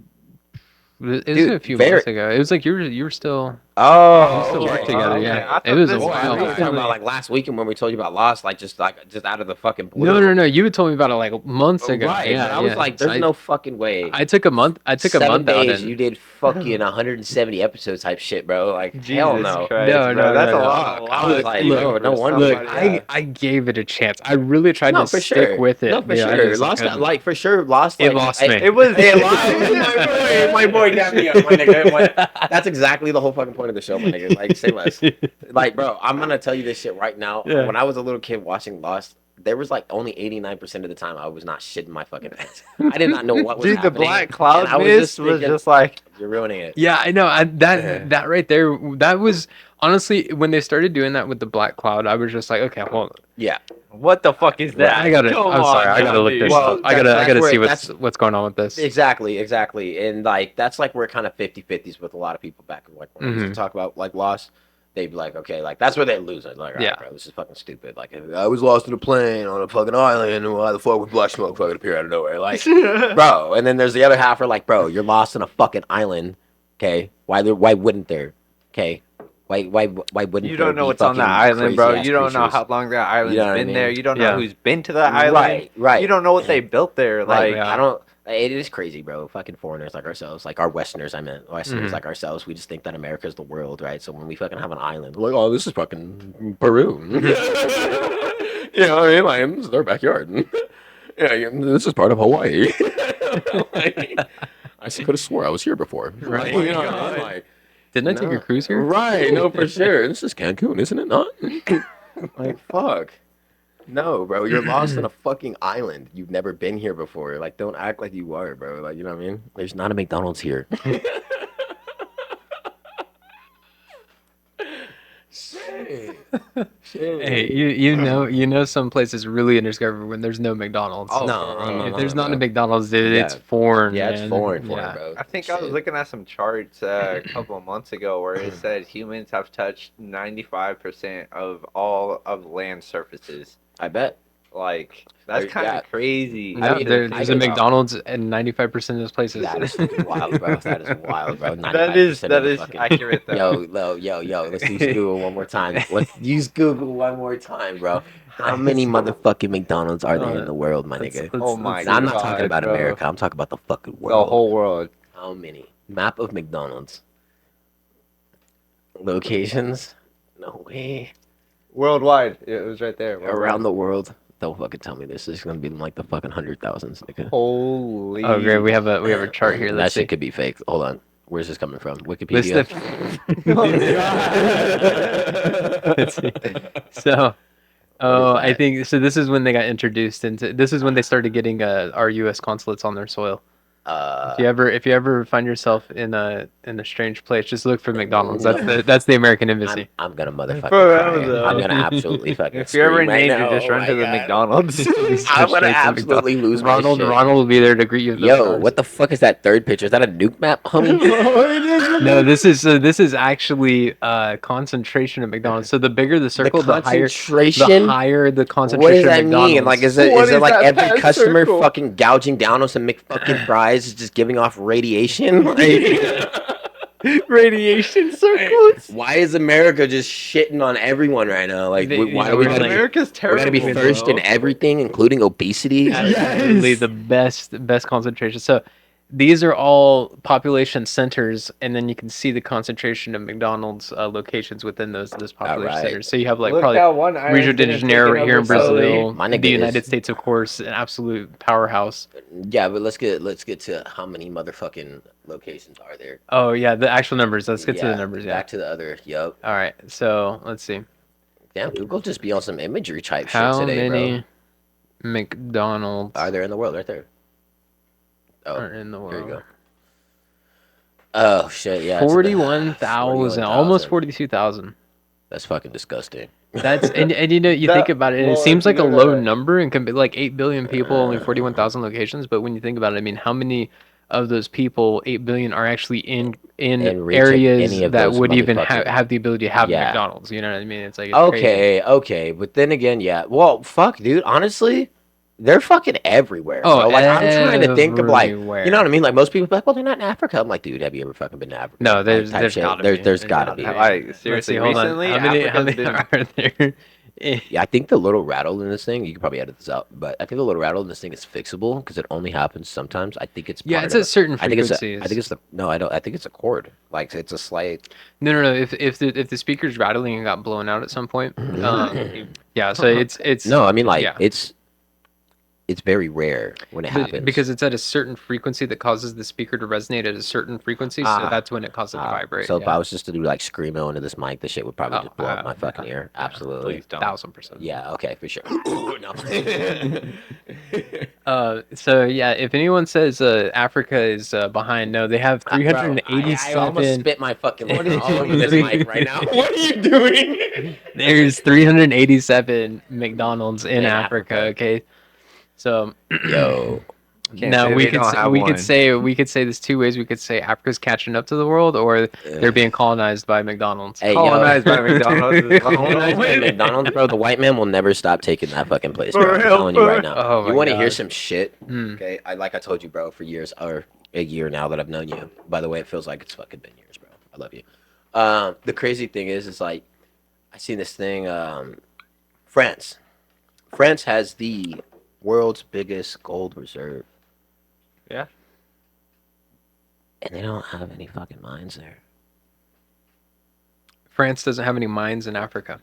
Speaker 2: was
Speaker 1: Dude,
Speaker 2: a few
Speaker 1: very-
Speaker 2: months ago. It was like you were still.
Speaker 1: Oh,
Speaker 2: We still
Speaker 1: okay.
Speaker 2: work together,
Speaker 3: okay.
Speaker 2: yeah.
Speaker 3: I thought
Speaker 2: It was a
Speaker 3: this
Speaker 1: Oh,
Speaker 3: was
Speaker 1: I
Speaker 2: while
Speaker 1: thought you were
Speaker 2: back.
Speaker 1: talking about like last weekend when we told you about Lost, like just out of the fucking blue.
Speaker 2: No. You had told me about it like months ago.
Speaker 1: Right.
Speaker 2: Yeah,
Speaker 1: and I was
Speaker 2: yeah.
Speaker 1: like,
Speaker 2: So
Speaker 1: there's no fucking way.
Speaker 2: I took a month. I took a
Speaker 1: 7
Speaker 2: month out
Speaker 1: days,
Speaker 2: and
Speaker 1: you did fucking 170 episodes type shit, bro. Like, hell
Speaker 3: Jesus
Speaker 1: no.
Speaker 3: Christ,
Speaker 2: No,
Speaker 3: bro. That's
Speaker 2: no.
Speaker 3: a lot.
Speaker 1: Fuck. I was like,
Speaker 2: look,
Speaker 1: bro, no wonder.
Speaker 2: Look,
Speaker 3: somebody
Speaker 2: I gave it a chance. I really tried
Speaker 1: No,
Speaker 2: to
Speaker 1: for
Speaker 2: stick
Speaker 1: sure.
Speaker 2: with it.
Speaker 1: No, for
Speaker 2: dude. I
Speaker 1: sure.
Speaker 2: just
Speaker 1: Lost,
Speaker 2: couldn't.
Speaker 1: like, for sure, Lost.
Speaker 2: It
Speaker 1: Like,
Speaker 2: lost me.
Speaker 3: It was
Speaker 1: It lost. My boy got me up, my nigga. That's exactly the whole fucking point of the show, my nigga. Like, say less. Like, bro, I'm gonna tell you this shit right now.
Speaker 2: Yeah.
Speaker 1: When I was a little kid watching Lost, there was like only 89% of the time I was not shitting my fucking pants. I did not know what was
Speaker 3: Dude, the
Speaker 1: happening.
Speaker 3: black cloud
Speaker 1: and I was
Speaker 3: mist
Speaker 1: just
Speaker 3: was
Speaker 1: thinking,
Speaker 3: just like,
Speaker 1: You're ruining it.
Speaker 2: Yeah, I know.
Speaker 1: Yeah.
Speaker 2: That right there. That was honestly when they started doing that with the black cloud. I was just like, okay, well,
Speaker 1: Yeah.
Speaker 3: what the fuck is that?
Speaker 2: I gotta.
Speaker 3: Come
Speaker 2: I'm sorry.
Speaker 3: on
Speaker 2: I gotta
Speaker 3: now,
Speaker 2: look
Speaker 3: dude.
Speaker 2: this
Speaker 1: Well,
Speaker 2: up. I gotta
Speaker 1: that's where-
Speaker 2: see
Speaker 1: that's-
Speaker 2: what's going on with this.
Speaker 1: Exactly. And like that's like we're kind of 50-50s with a lot of people back in like when we used to talk about like Lost. They'd be like, okay, like that's where they lose it. Like, all right,
Speaker 2: Yeah.
Speaker 1: bro, this is fucking stupid. Like, if I was lost in a plane on a fucking island, and why the fuck would black smoke fucking appear out of nowhere? Like, bro. And then there's the other half are like, bro, you're lost in a fucking island. Okay, why wouldn't there? Okay, why wouldn't
Speaker 3: You
Speaker 1: there
Speaker 3: don't know
Speaker 1: be
Speaker 3: what's on that
Speaker 1: fucking
Speaker 3: island, bro.
Speaker 1: crazy-ass
Speaker 3: You don't know
Speaker 1: creatures?
Speaker 3: how long that island's
Speaker 1: You know what I
Speaker 3: been
Speaker 1: mean?
Speaker 3: there. You don't
Speaker 2: Yeah.
Speaker 3: know who's been to that island.
Speaker 1: Right.
Speaker 3: You don't know what they built there.
Speaker 1: Like,
Speaker 3: Like,
Speaker 2: yeah.
Speaker 1: I don't. It is crazy, bro. Fucking foreigners like ourselves, like our Westerners. I meant Westerners
Speaker 2: Mhm.
Speaker 1: like ourselves. We just think that America is the world, right? So when we fucking have an island, we're like, oh, this is fucking Peru. You know what I mean? Like, this is their backyard. This is part of Hawaii. Like, I could have swore I was here before.
Speaker 2: Right.
Speaker 1: You know what I mean? Like,
Speaker 2: Didn't I take
Speaker 1: no.
Speaker 2: a cruise here?
Speaker 1: Right. No, for sure. This is Cancun, isn't it not? Like, fuck. No, bro, you're lost on a fucking island. You've never been here before. Like, don't act like you are, bro. Like, you know what I mean? There's not a McDonald's here. Shit.
Speaker 2: Hey, you know some places really undiscovered when there's no McDonald's.
Speaker 1: Oh, no,
Speaker 2: If there's not a
Speaker 1: bro.
Speaker 2: McDonald's, dude, it's
Speaker 1: Yeah.
Speaker 2: foreign.
Speaker 1: Yeah, it's
Speaker 2: man.
Speaker 1: foreign,
Speaker 2: Yeah.
Speaker 1: bro.
Speaker 3: I think I was
Speaker 1: Shit.
Speaker 3: looking at some charts a couple of months ago where it said humans have touched 95% of all of land surfaces.
Speaker 1: I bet.
Speaker 3: Like, that's kind of
Speaker 1: yeah.
Speaker 3: crazy.
Speaker 2: Yeah,
Speaker 1: mean,
Speaker 2: there's a
Speaker 1: can-
Speaker 2: McDonald's in 95% of those places.
Speaker 1: That is fucking wild, bro. That is wild, bro.
Speaker 3: That is
Speaker 1: 95% of the fucking-
Speaker 3: accurate though.
Speaker 1: Yo. Let's use Google one more time. Let's use Google one more time, bro. How many motherfucking McDonald's are there in the world, my nigga?
Speaker 3: Oh my
Speaker 1: Now, I'm not
Speaker 3: God,
Speaker 1: talking about
Speaker 3: bro.
Speaker 1: America. I'm talking about the fucking
Speaker 3: The
Speaker 1: world.
Speaker 3: whole world.
Speaker 1: How many? Map of McDonald's. Locations? No way.
Speaker 3: Worldwide. It was right there.
Speaker 1: Around the world. Don't fucking tell me this is gonna be like the fucking 100,000s, nigga.
Speaker 3: Holy.
Speaker 2: Oh, great. We have a chart here.
Speaker 1: That
Speaker 2: Let's see.
Speaker 1: shit could be fake. Hold on. Where's this coming from?
Speaker 2: List
Speaker 1: Wikipedia.
Speaker 2: Let's see. So, I think so. This is when they got introduced into. This is when they started getting our U.S. consulates on their soil. If you ever find yourself in a strange place, just look for McDonald's.
Speaker 1: No.
Speaker 2: That's the American embassy.
Speaker 1: I'm gonna motherfucking
Speaker 3: For real,
Speaker 1: cry.
Speaker 3: though.
Speaker 1: I'm gonna absolutely fucking
Speaker 3: If you're ever
Speaker 1: scream
Speaker 3: in
Speaker 1: right
Speaker 3: danger,
Speaker 1: now.
Speaker 3: just
Speaker 1: Oh
Speaker 3: run
Speaker 1: my
Speaker 3: to the
Speaker 1: God.
Speaker 3: McDonald's.
Speaker 1: I'm gonna absolutely lose my
Speaker 2: Ronald.
Speaker 1: shit.
Speaker 2: Ronald will be there to greet you with those
Speaker 1: Yo,
Speaker 2: stars.
Speaker 1: what the fuck is that third picture? Is that a nuke map, homie?
Speaker 2: No, this is actually concentration at McDonald's. So the bigger the circle, the
Speaker 1: concentration?
Speaker 2: higher the
Speaker 1: What
Speaker 2: concentration
Speaker 1: does that
Speaker 2: of McDonald's.
Speaker 1: mean? Like, is
Speaker 3: What
Speaker 1: it
Speaker 3: is
Speaker 1: like
Speaker 3: that
Speaker 1: every
Speaker 3: fast
Speaker 1: customer
Speaker 3: circle?
Speaker 1: fucking gouging down on some McFucking fries, is just giving off radiation? Like,
Speaker 3: Radiation circles.
Speaker 1: why is America just shitting on everyone right now? Like,
Speaker 2: They-
Speaker 1: why
Speaker 2: yeah,
Speaker 1: do we
Speaker 2: we're
Speaker 1: gotta
Speaker 2: like-
Speaker 1: be,
Speaker 3: America's
Speaker 1: we
Speaker 3: terrible.
Speaker 1: gotta be first in
Speaker 3: bro.
Speaker 1: everything, including obesity?
Speaker 2: Absolutely the best concentration. So these are all population centers, and then you can see the concentration of McDonald's locations within those population
Speaker 1: Alright.
Speaker 2: centers. So you have like
Speaker 3: Look
Speaker 2: probably
Speaker 3: how one island's
Speaker 2: Rio de
Speaker 3: getting
Speaker 2: Janeiro
Speaker 3: taken
Speaker 2: right here in
Speaker 3: over slowly.
Speaker 2: Brazil,
Speaker 1: My nigga
Speaker 2: the United
Speaker 1: is-
Speaker 2: States, of course, an absolute powerhouse.
Speaker 1: Yeah, but let's get to how many motherfucking locations are there.
Speaker 2: Oh yeah, the actual numbers. Let's get to the
Speaker 1: Yeah,
Speaker 2: numbers. Yeah.
Speaker 1: Back to the other. Yup.
Speaker 2: All right. So let's see.
Speaker 1: Damn, Google just be on some imagery type
Speaker 2: How
Speaker 1: shit today,
Speaker 2: many McDonald's
Speaker 1: bro. Are there in the world? Right there. Oh,
Speaker 2: are in the
Speaker 1: here
Speaker 2: world?
Speaker 1: you go. Oh shit, yeah. it's in the-
Speaker 2: 41,000, almost 42,000.
Speaker 1: That's fucking disgusting.
Speaker 2: That's and you know you
Speaker 3: That-
Speaker 2: think about it, and
Speaker 3: well,
Speaker 2: it seems like a
Speaker 3: no, no,
Speaker 2: low
Speaker 3: no.
Speaker 2: number and can be like 8 billion people, only 41,000 locations. But when you think about it, I mean, how many of those people, 8 billion, are actually in
Speaker 1: In reach of
Speaker 2: areas
Speaker 1: any of
Speaker 2: that
Speaker 1: those
Speaker 2: would even
Speaker 1: motherfucking-
Speaker 2: have the ability to have
Speaker 1: Yeah.
Speaker 2: McDonald's? You know what I mean? It's like it's crazy.
Speaker 1: Okay, but then again, yeah. Well, fuck, dude. Honestly, they're fucking everywhere.
Speaker 2: Oh,
Speaker 1: bro. Like I'm trying to think of like,
Speaker 2: everywhere.
Speaker 1: you know what I mean? Like most people be like, well, they're not in Africa. I'm like, dude, have you ever fucking been to Africa?
Speaker 2: No,
Speaker 1: Like,
Speaker 2: there's
Speaker 1: type shit.
Speaker 2: gotta
Speaker 1: There's
Speaker 2: be.
Speaker 1: there's
Speaker 2: There's
Speaker 1: gotta
Speaker 2: gotta
Speaker 1: be.
Speaker 2: be.
Speaker 3: Like
Speaker 2: Let's
Speaker 3: seriously,
Speaker 2: see, hold on.
Speaker 3: recently
Speaker 2: How many
Speaker 3: Africa's been
Speaker 2: are there?
Speaker 1: Yeah, I think the little rattle in this thing, you could probably edit this out, but I think the little rattle in this thing is fixable because it only happens sometimes. I think it's
Speaker 2: Yeah,
Speaker 1: part
Speaker 2: it's
Speaker 1: of
Speaker 2: at certain
Speaker 1: I think it's
Speaker 2: frequencies.
Speaker 1: I think it's the no, I don't. I think it's a chord. Like it's a slight.
Speaker 2: No. If the speaker's rattling and got blown out at some point, yeah. So it's
Speaker 1: No, I mean like
Speaker 2: yeah.
Speaker 1: it's very rare when it happens
Speaker 2: Because it's at a certain frequency that causes the speaker to resonate at a certain frequency, so
Speaker 1: Ah.
Speaker 2: that's when it causes it to vibrate.
Speaker 1: So if
Speaker 2: yeah.
Speaker 1: I was just to do like screamo into this mic, the shit would probably
Speaker 2: Oh,
Speaker 1: just blow up my fucking ear. Absolutely.
Speaker 3: Please don't.
Speaker 2: 1000%.
Speaker 1: Yeah. Okay. For sure.
Speaker 2: So yeah, if anyone says Africa is behind, no, they have
Speaker 1: Bro, I almost
Speaker 2: 387.
Speaker 1: spit my fucking water all over this mic right now. What are you doing?
Speaker 2: There's 387 McDonald's in
Speaker 1: In
Speaker 2: Africa.
Speaker 1: Africa.
Speaker 2: Okay, so
Speaker 1: Yo.
Speaker 3: Can't
Speaker 2: now
Speaker 3: say
Speaker 2: we
Speaker 3: they
Speaker 2: could
Speaker 3: don't
Speaker 2: say,
Speaker 3: have
Speaker 2: we
Speaker 3: one.
Speaker 2: could say we could say this two ways. We could say Africa's catching up to the world, or they're being colonized by McDonald's.
Speaker 1: Hey, yo.
Speaker 3: Colonized by McDonald's. is
Speaker 1: Colonized by McDonald's, bro. The white man will never stop taking that fucking place,
Speaker 3: For
Speaker 1: bro. I'm
Speaker 3: real,
Speaker 1: telling you
Speaker 3: for
Speaker 1: right
Speaker 3: real.
Speaker 1: now.
Speaker 2: Oh my
Speaker 1: You want to hear
Speaker 2: God.
Speaker 1: some shit?
Speaker 2: Hmm.
Speaker 1: Okay, like I told you, bro, for years or a year now that I've known you. By the way, it feels like it's fucking been years, bro. I love you. The crazy thing is like I seen this thing. France has the world's biggest gold reserve.
Speaker 3: Yeah.
Speaker 1: And they don't have any fucking mines there.
Speaker 2: France doesn't have any mines in Africa,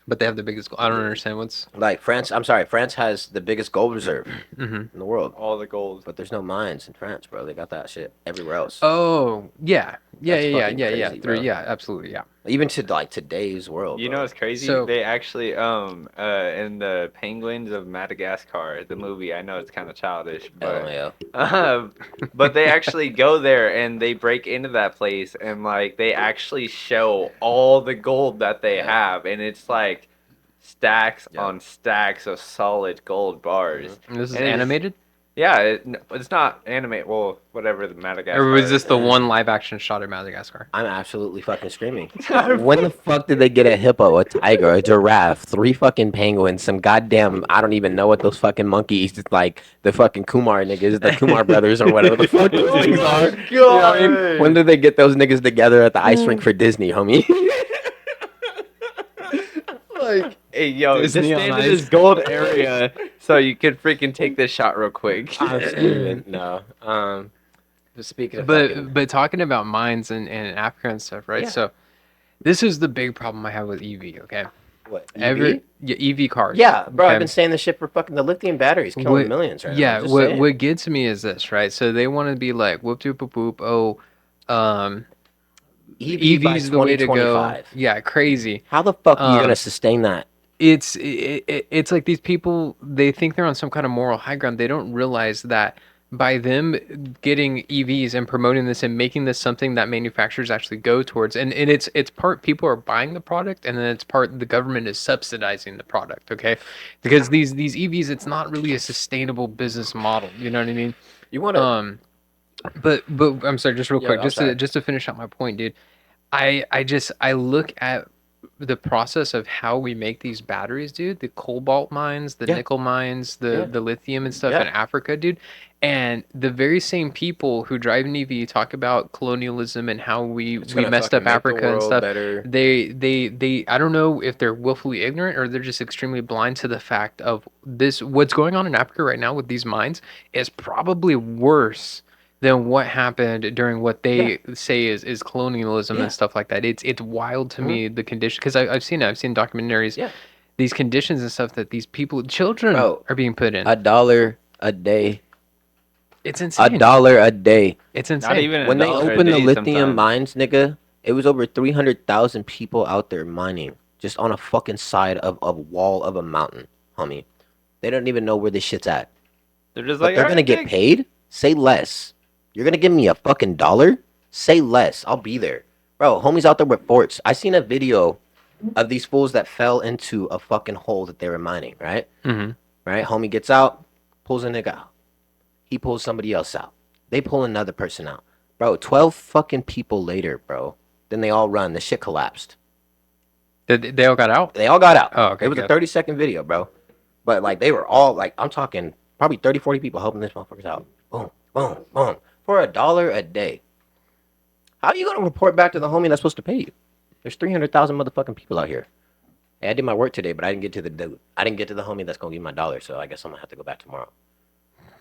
Speaker 2: but they have the biggest. I don't understand what's.
Speaker 1: Like France has the biggest gold reserve
Speaker 2: Mhm.
Speaker 1: in the world.
Speaker 3: All the gold.
Speaker 1: But there's no mines in France, bro. They got that shit everywhere else.
Speaker 2: Oh yeah,
Speaker 1: That's fucking crazy,
Speaker 2: yeah.
Speaker 1: bro.
Speaker 2: Yeah, absolutely, yeah.
Speaker 1: Even to like today's world.
Speaker 3: You
Speaker 1: bro.
Speaker 3: know what's crazy?
Speaker 2: So-
Speaker 3: They actually in the Penguins of Madagascar, the movie. I know it's kind of childish, but
Speaker 1: LMAO.
Speaker 3: but they actually go there and they break into that place and like they actually show all the gold that they
Speaker 1: Yeah.
Speaker 3: have, and it's like stacks
Speaker 1: Yeah.
Speaker 3: on stacks of solid gold bars.
Speaker 2: And this is
Speaker 3: And it's-
Speaker 2: animated,
Speaker 3: Yeah, it's not animate. Well, whatever the Madagascar.
Speaker 2: or was this
Speaker 3: is.
Speaker 2: the one live action shot of Madagascar?
Speaker 1: I'm absolutely fucking screaming. When the fuck did they get a hippo, a tiger, a giraffe, 3 fucking penguins, some goddamn, I don't even know what those fucking monkeys, it's like the fucking Kumar niggas, the Kumar brothers or whatever the fuck those things are. You know what I mean? When did they get those niggas together at the ice rink for Disney, homie? Like,
Speaker 3: Hey yo, just
Speaker 2: Disney on
Speaker 3: stand in
Speaker 2: Ice.
Speaker 3: this gold area so you could freaking take this shot real quick.
Speaker 1: I'm screaming. No. Just speaking of fucking,
Speaker 2: But talking about mines and Africa and stuff, right?
Speaker 1: Yeah.
Speaker 2: So this is the big problem I have with EV. Okay,
Speaker 1: what?
Speaker 2: Every
Speaker 1: EV?
Speaker 2: EV cars.
Speaker 1: Yeah, bro,
Speaker 2: okay?
Speaker 1: I've been saying this shit for fucking the lithium batteries killing
Speaker 2: What-
Speaker 1: millions right now.
Speaker 2: Yeah,
Speaker 1: I'm just
Speaker 2: what
Speaker 1: saying.
Speaker 2: what gets me is this, right? So they want to be like whoop doop boop boop. Oh,
Speaker 1: EV by
Speaker 2: EV's the way to go.
Speaker 1: 2025.
Speaker 2: Yeah, crazy.
Speaker 1: How the fuck are you
Speaker 2: Um,
Speaker 1: gonna sustain that?
Speaker 2: It's like these people, they think they're on some kind of moral high ground. They don't realize that by them getting EVs and promoting this and making this something that manufacturers actually go towards. And it's part people are buying the product, and then it's part the government is subsidizing the product, okay? Because these EVs, it's not really a sustainable business model, you know what I mean?
Speaker 1: You want to?
Speaker 2: Um but I'm sorry, just real
Speaker 1: Yeah,
Speaker 2: quick,
Speaker 1: I'm sorry.
Speaker 2: just to finish out my point, dude. I look at the process of how we make these batteries, dude. The cobalt mines, the
Speaker 1: Yeah,
Speaker 2: nickel mines,
Speaker 1: yeah,
Speaker 2: the lithium and stuff in
Speaker 1: yeah.
Speaker 2: Africa, dude. And the very same people who drive an EV talk about colonialism and how
Speaker 1: It's
Speaker 2: we
Speaker 1: gonna
Speaker 2: messed
Speaker 1: fucking
Speaker 2: up
Speaker 1: make the
Speaker 2: Africa and
Speaker 1: world
Speaker 2: stuff.
Speaker 1: better.
Speaker 2: They I don't know if they're willfully ignorant or they're just extremely blind to the fact of this what's going on in Africa right now with these mines is probably worse than what happened during what
Speaker 1: Yeah,
Speaker 2: they say is colonialism and
Speaker 1: yeah,
Speaker 2: stuff like that. It's wild to
Speaker 1: hmm
Speaker 2: me the condition because I've seen it. I've seen documentaries,
Speaker 1: yeah,
Speaker 2: these conditions and stuff that these people, children,
Speaker 1: bro.
Speaker 2: are being put in.
Speaker 1: $1 a day.
Speaker 2: It's
Speaker 1: A
Speaker 2: insane.
Speaker 1: dollar a day.
Speaker 2: It's
Speaker 3: Not
Speaker 2: insane.
Speaker 3: even a
Speaker 1: When they
Speaker 3: dollar a
Speaker 1: opened the
Speaker 3: day
Speaker 1: lithium
Speaker 3: sometimes.
Speaker 1: mines, nigga, it was over 300,000 people out there mining just on a fucking side of a wall of a mountain, homie. They don't even know where this shit's at.
Speaker 3: They're just
Speaker 1: But
Speaker 3: like,
Speaker 1: they're
Speaker 3: all
Speaker 1: gonna
Speaker 3: right,
Speaker 1: get
Speaker 3: dig.
Speaker 1: paid? Say less. You're gonna give me a fucking dollar? Say less. I'll be there. Bro, homies out there with forts. I seen a video of these fools that fell into a fucking hole that they were mining, right?
Speaker 2: Hmm.
Speaker 1: Right? Homie gets out, pulls a nigga out. He pulls somebody else out. They pull another person out. Bro, 12 fucking people later, bro. Then they all run. The shit collapsed.
Speaker 2: They all got out.
Speaker 1: They all got out.
Speaker 2: Oh,
Speaker 1: It
Speaker 2: okay,
Speaker 1: was a
Speaker 2: good.
Speaker 1: 30-second video, bro. But like they were all like, I'm talking probably 30, 40 people helping this motherfuckers out. Boom, boom, boom. For $1 a day. How are you gonna report back to the homie that's supposed to pay you? There's 300,000 motherfucking people out here. Hey, I did my work today, but I didn't get to the dude. I didn't get to the homie that's gonna give me my dollar, so I guess I'm gonna have to go back tomorrow.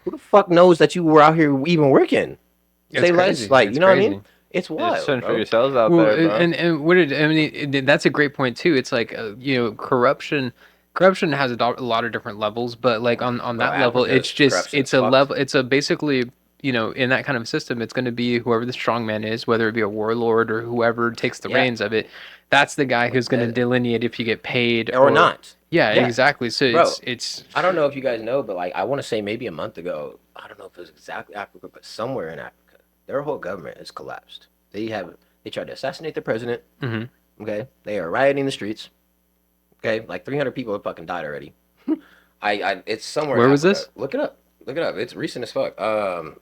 Speaker 1: Who the fuck knows that you were out here even working?
Speaker 2: It's
Speaker 1: Say less,
Speaker 2: crazy.
Speaker 1: like
Speaker 2: It's
Speaker 1: you know what I mean?
Speaker 2: crazy.
Speaker 1: It's
Speaker 3: You're just
Speaker 1: wild,
Speaker 3: fend for
Speaker 1: bro.
Speaker 3: yourselves out
Speaker 2: Well,
Speaker 3: there, bro.
Speaker 2: and what did I mean? That's a great point too. It's like corruption. Corruption has a lot of different levels, but like on
Speaker 1: Bro,
Speaker 2: that level,
Speaker 1: Africa
Speaker 2: it's just
Speaker 1: corruption's
Speaker 2: it's a
Speaker 1: fucked.
Speaker 2: level. It's a basically in that kind of system, it's going to be whoever the strong man is, whether it be a warlord or whoever takes the
Speaker 1: Yeah,
Speaker 2: reins of it. That's the guy who's going to delineate if you get paid
Speaker 1: or
Speaker 2: or
Speaker 1: not.
Speaker 2: yeah,
Speaker 1: Yeah,
Speaker 2: exactly. So
Speaker 1: bro.
Speaker 2: it's
Speaker 1: I don't know if you guys know, but like I want to say maybe a month ago. I don't know if it was exactly Africa, but somewhere in Africa, their whole government has collapsed. They tried to assassinate the president.
Speaker 2: hmm
Speaker 1: Okay, they are rioting the streets. Okay, like 300 people have fucking died already. It's somewhere in
Speaker 2: Where was
Speaker 1: Africa.
Speaker 2: this?
Speaker 1: Look it up. Look it up. It's recent as fuck.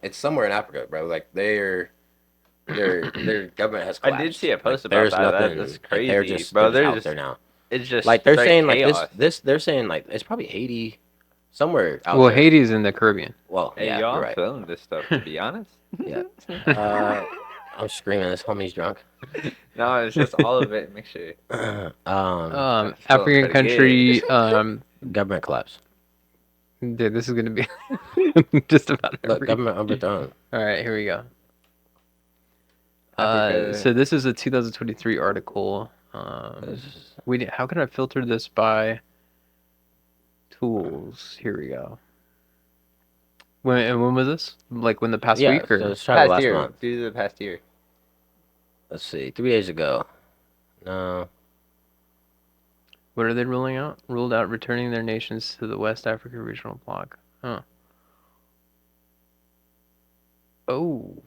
Speaker 1: It's somewhere in Africa, bro. Like their government has
Speaker 3: I did
Speaker 1: collapsed.
Speaker 3: see a post
Speaker 1: Like
Speaker 3: about
Speaker 1: there's
Speaker 3: that.
Speaker 1: nothing.
Speaker 3: That's
Speaker 1: Like they're
Speaker 3: crazy,
Speaker 1: they're
Speaker 3: bro.
Speaker 1: just out there now.
Speaker 3: It's just
Speaker 1: Like they're
Speaker 3: straight
Speaker 1: saying like
Speaker 3: chaos.
Speaker 1: this they're saying like it's probably Haiti somewhere out
Speaker 2: Well,
Speaker 1: there.
Speaker 2: Haiti's in the Caribbean.
Speaker 1: Well,
Speaker 3: Hey,
Speaker 1: yeah,
Speaker 3: y'all,
Speaker 1: you're
Speaker 3: I'm
Speaker 1: right.
Speaker 3: feeling this stuff. To be honest.
Speaker 1: Yeah. Uh, I'm screaming. This homie's drunk.
Speaker 3: No, it's just all of it. Make sure. I'm feeling
Speaker 2: African
Speaker 3: pretty good.
Speaker 2: country.
Speaker 1: Government collapse.
Speaker 2: Dude, this is gonna be just about
Speaker 1: Look,
Speaker 2: every.
Speaker 1: government overthrown.
Speaker 2: All right, here we go.
Speaker 3: Africa.
Speaker 2: So this is a 2023 article. How can I filter this by tools? Here we go. When was this? Like when the past
Speaker 1: Yeah,
Speaker 2: week
Speaker 1: so
Speaker 2: or
Speaker 1: let's try the
Speaker 3: Past
Speaker 1: last
Speaker 3: year.
Speaker 1: month.
Speaker 3: Due to the past year.
Speaker 1: Let's see, 3 days ago. No,
Speaker 2: what are they ruling out? Ruled out returning their nations to the West Africa regional bloc. Huh. Oh,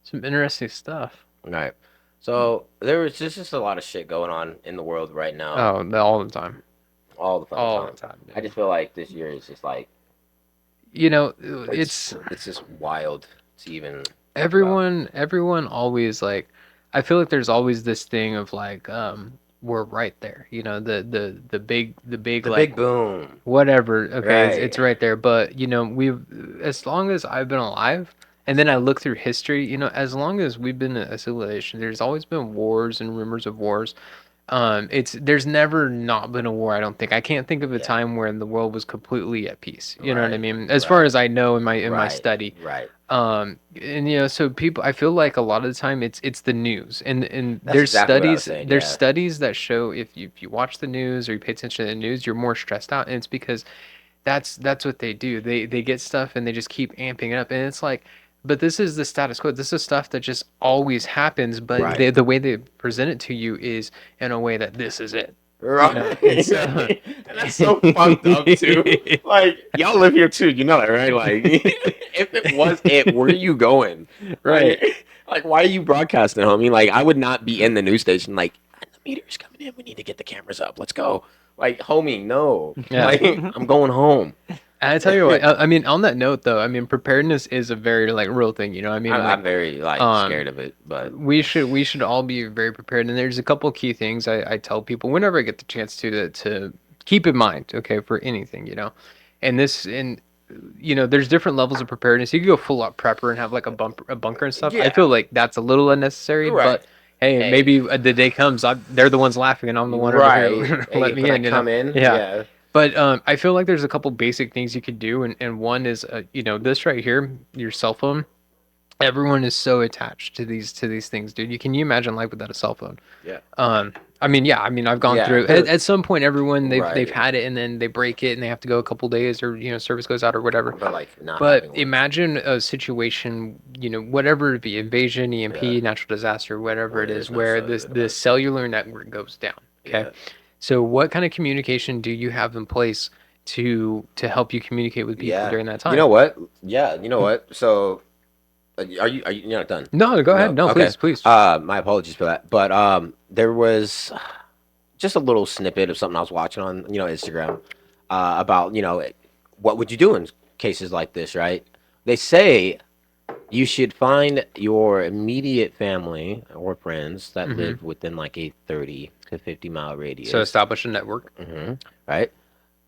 Speaker 2: some interesting stuff.
Speaker 1: right. So there was just a lot of shit going on in the world right now,
Speaker 2: Oh, all the time.
Speaker 1: all the fucking
Speaker 2: All the
Speaker 1: time.
Speaker 2: time.
Speaker 1: I just feel like this year is just like
Speaker 2: You know,
Speaker 1: it's just wild to even talk about.
Speaker 2: everyone always like I feel like there's always this thing of like we're right there. The big
Speaker 1: The
Speaker 2: like
Speaker 1: big boom,
Speaker 2: whatever. Okay, it's
Speaker 1: right?
Speaker 2: right there. But we've as long as I've been alive, and then I look through history. As long as we've been a civilization, there's always been wars and rumors of wars. There's never not been a war. I don't think I can't think of a
Speaker 1: Yeah,
Speaker 2: time when the world was completely at peace. You know what I
Speaker 1: right,
Speaker 2: mean? As far
Speaker 1: right,
Speaker 2: as I know in my
Speaker 1: right,
Speaker 2: study.
Speaker 1: right.
Speaker 2: And so people, I feel like a lot of the time it's the news, and
Speaker 1: That's exactly what I was saying.
Speaker 2: there's
Speaker 1: Yeah,
Speaker 2: studies that show if you watch the news or you pay attention to the news, you're more stressed out, and it's because that's what they do. They get stuff and they just keep amping it up, and it's like, but this is the status quo. This is stuff that just always happens, but
Speaker 1: right.
Speaker 2: the way they present it to you is in a way that this is it.
Speaker 1: Right.
Speaker 2: It's,
Speaker 1: And that's so fucked up too. Like y'all live here too, you know that, right? Like if it was it, where are you going?
Speaker 2: Right.
Speaker 1: Like why are you broadcasting, homie? Like I would not be in the news station like the meteor's coming in. We need to get the cameras up. Let's go. Like, homie, no.
Speaker 2: Yeah.
Speaker 1: Like I'm going home.
Speaker 2: And I tell you what, I mean, on that note though, I mean, preparedness is a very like real thing, you know. I mean,
Speaker 1: I'm
Speaker 2: like,
Speaker 1: very like
Speaker 2: um,
Speaker 1: scared of it, but
Speaker 2: we should all be very prepared. And there's a couple key things I tell people whenever I get the chance to keep in mind, okay, for anything, you know. And this and you know, there's different levels of preparedness. You can go full out prepper and have like a bunker and stuff. I
Speaker 1: yeah,
Speaker 2: feel like that's a little unnecessary,
Speaker 1: right.
Speaker 2: but hey,
Speaker 1: Hey,
Speaker 2: maybe the day comes, they're the ones laughing and I'm the one over
Speaker 1: right.
Speaker 2: here.
Speaker 1: Hey,
Speaker 2: Let me
Speaker 1: can I
Speaker 2: in, you know.
Speaker 1: come in?
Speaker 2: Yeah.
Speaker 1: Yeah.
Speaker 2: But I feel like there's a couple basic things you could do, and one is you know, this right here, your cell phone. Everyone is so attached to these things, dude. Can you imagine life without a cell phone?
Speaker 1: Yeah.
Speaker 2: I mean, yeah, I mean, I've gone
Speaker 1: Yeah.
Speaker 2: through at some point. Everyone they've
Speaker 1: Right.
Speaker 2: had it, and then they break it, and they have to go a couple days, or you know, service goes out or whatever.
Speaker 1: But like not
Speaker 2: But
Speaker 1: having one.
Speaker 2: imagine a situation, you know, whatever it be, invasion, EMP,
Speaker 1: Yeah.
Speaker 2: natural disaster, whatever
Speaker 1: Where
Speaker 2: it is,
Speaker 1: there's no
Speaker 2: where
Speaker 1: cellular
Speaker 2: the
Speaker 1: device.
Speaker 2: cellular network goes down. Okay,
Speaker 1: Yeah.
Speaker 2: so what kind of communication do you have in place to help you communicate with people
Speaker 1: Yeah.
Speaker 2: during that
Speaker 1: You
Speaker 2: time?
Speaker 1: know what? Yeah, you know what? So are you you're not done?
Speaker 2: No, go ahead.
Speaker 1: No.
Speaker 2: No,
Speaker 1: Okay.
Speaker 2: please, please.
Speaker 1: My apologies for that. But there was just a little snippet of something I was watching on, Instagram, about, what would you do in cases like this, right? They say you should find your immediate family or friends that
Speaker 2: Hmm.
Speaker 1: live within like a 30 to 50-mile
Speaker 2: So
Speaker 1: radius.
Speaker 2: establish a network.
Speaker 1: Right?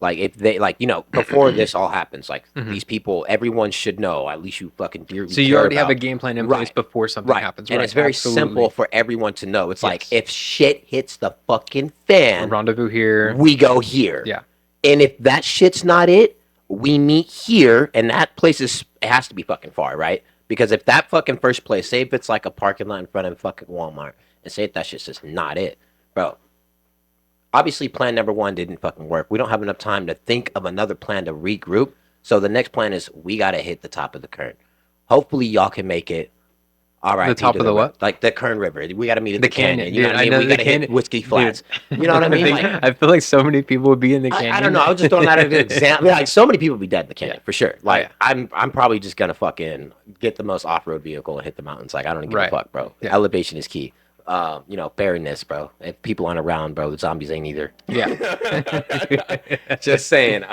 Speaker 1: Like if they like, before this all happens, like
Speaker 2: Hmm.
Speaker 1: these people, everyone should know. At least you fucking dearly
Speaker 2: So you
Speaker 1: care
Speaker 2: already have a
Speaker 1: about.
Speaker 2: game plan in place
Speaker 1: Right.
Speaker 2: before something
Speaker 1: Right.
Speaker 2: happens,
Speaker 1: And
Speaker 2: right?
Speaker 1: it's very
Speaker 2: Absolutely.
Speaker 1: simple for everyone to know. It's like
Speaker 2: Yes.
Speaker 1: if shit hits the fucking fan,
Speaker 2: Rendezvous here.
Speaker 1: we go here.
Speaker 2: Yeah.
Speaker 1: And if that shit's not it, we meet here, and that place it has to be fucking far, right? Because if that fucking first place, say if it's like a parking lot in front of fucking Walmart, and say if that shit's just not it, bro. Obviously, plan number one didn't fucking work. We don't have enough time to think of another plan to regroup. So the next plan is we gotta hit the top of the Kern. Hopefully, y'all can make it. All right,
Speaker 2: The top of the what?
Speaker 1: Like the Kern River. We gotta meet at
Speaker 2: The
Speaker 1: the canyon.
Speaker 2: canyon,
Speaker 1: You know
Speaker 2: dude.
Speaker 1: what I
Speaker 2: I
Speaker 1: mean?
Speaker 2: know
Speaker 1: We
Speaker 2: the
Speaker 1: gotta hit
Speaker 2: canyon,
Speaker 1: Whiskey
Speaker 2: dude.
Speaker 1: Flats. You know what I mean?
Speaker 2: think-
Speaker 1: Like,
Speaker 2: I feel like so many people would be in the canyon.
Speaker 1: I don't know. I was just throwing that as an example. Like so many people would be dead in the canyon
Speaker 2: Yeah.
Speaker 1: for sure. Like
Speaker 2: yeah.
Speaker 1: I'm probably just gonna fucking get the most off road vehicle and hit the mountains. Like I don't give
Speaker 2: Right.
Speaker 1: a fuck, bro.
Speaker 2: Yeah.
Speaker 1: Elevation is key. Barrenness, bro. If people aren't around, bro, the zombies ain't either.
Speaker 2: Yeah.
Speaker 1: Just saying.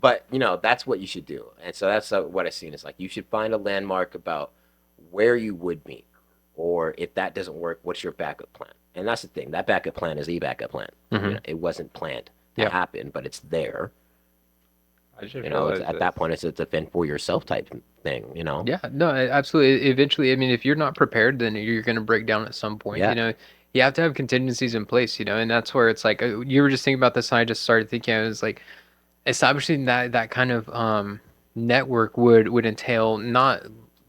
Speaker 1: But that's what you should do. And so that's what I've seen is like you should find a landmark about where you would meet, or if that doesn't work, what's your backup plan? And that's the thing. That backup plan is the backup plan.
Speaker 2: Mhm.
Speaker 1: It wasn't planned to
Speaker 2: Yeah.
Speaker 1: happen, but it's there.
Speaker 3: I just
Speaker 1: It's,
Speaker 3: realized
Speaker 1: at that point, it's a defend for yourself type thing.
Speaker 2: Yeah, no, absolutely. Eventually, I mean, if you're not prepared, then you're going to break down at some point.
Speaker 1: Yeah.
Speaker 2: You know, you have to have contingencies in place, you know, and that's where it's like you were just thinking about this, and I just started thinking, I was like, establishing that kind of network would entail not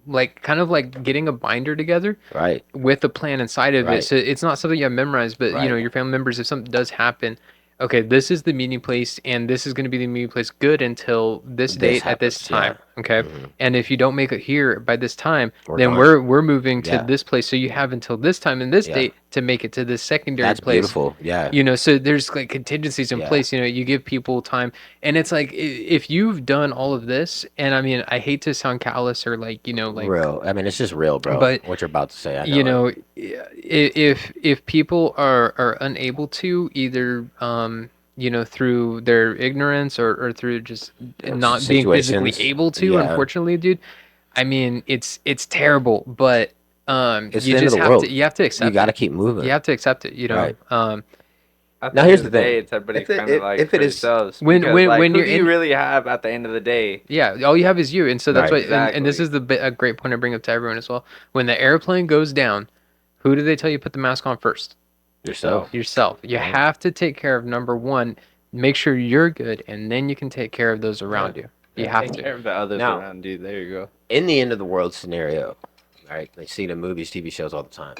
Speaker 2: like kind of like getting a binder together
Speaker 1: Right.
Speaker 2: with a plan inside of it.
Speaker 1: Right.
Speaker 2: So it's not something you have memorized, but
Speaker 1: Right.
Speaker 2: your family members, if something does happen, okay, this is the meeting place, and this is going to be the meeting place good until this date at this
Speaker 1: happens, yeah.
Speaker 2: time. Okay,
Speaker 1: Mhm.
Speaker 2: and if you don't make it here by this time,
Speaker 1: We're
Speaker 2: then
Speaker 1: gone.
Speaker 2: we're moving to
Speaker 1: Yeah.
Speaker 2: this place. So you have until this time and this
Speaker 1: Yeah.
Speaker 2: date to make it to this secondary
Speaker 1: That's
Speaker 2: place.
Speaker 1: beautiful. Yeah.
Speaker 2: So there's like contingencies in
Speaker 1: Yeah.
Speaker 2: place. You give people time, and it's like if you've done all of this, and I mean, I hate to sound callous or like
Speaker 1: Real. I mean, it's just real, bro.
Speaker 2: But,
Speaker 1: What you're about to say, I know.
Speaker 2: if people are unable to either through their ignorance or through just not being physically
Speaker 1: Situations.
Speaker 2: able to,
Speaker 1: Yeah.
Speaker 2: unfortunately, dude, I mean it's terrible, but
Speaker 1: It's
Speaker 2: you
Speaker 1: the end of
Speaker 2: just
Speaker 1: the
Speaker 2: have
Speaker 1: world.
Speaker 2: to accept
Speaker 1: You got to
Speaker 2: it.
Speaker 1: keep moving.
Speaker 2: You have to accept it,
Speaker 1: Right.
Speaker 3: at
Speaker 1: Now,
Speaker 3: the
Speaker 1: here's
Speaker 3: end of
Speaker 1: the
Speaker 3: the day,
Speaker 1: thing.
Speaker 3: it's everybody
Speaker 1: If it-
Speaker 3: kind of like
Speaker 1: if
Speaker 3: for
Speaker 1: it is-
Speaker 3: themselves.
Speaker 2: when-
Speaker 3: Because,
Speaker 2: when-
Speaker 3: like,
Speaker 2: when
Speaker 3: who
Speaker 2: you're
Speaker 3: do you
Speaker 2: in-
Speaker 3: really have at the end of the day?
Speaker 2: Yeah, all you have is you, and so that's
Speaker 1: Right.
Speaker 2: why. And this is a great point to bring up to everyone as well. When the airplane goes down, who do they tell you put the mask on first?
Speaker 1: Yourself.
Speaker 2: Yourself. You
Speaker 1: Right.
Speaker 2: have to take care of number one. Make sure you're good, and then you can take care of those around you. You have
Speaker 3: Take
Speaker 2: to.
Speaker 3: care of the others
Speaker 1: Now-
Speaker 3: around you. There you go.
Speaker 1: In the end of the world scenario, right? They see it in movies, TV shows all the time.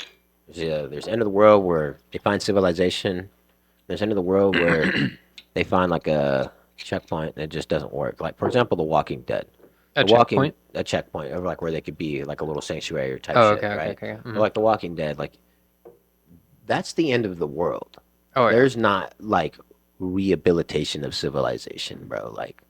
Speaker 1: There's end of the world where they find civilization. There's end of the world where they find like a checkpoint that just doesn't work. Like for example, The Walking Dead.
Speaker 2: A
Speaker 1: The Walking,
Speaker 2: checkpoint.
Speaker 1: a checkpoint, or like where they could be like a little sanctuary or type
Speaker 2: Oh,
Speaker 1: shit,
Speaker 2: okay,
Speaker 1: right?
Speaker 2: okay.
Speaker 1: Or like The Walking Dead, like that's the end of the world.
Speaker 2: Oh yeah.
Speaker 1: there's not like rehabilitation of civilization, bro. Like,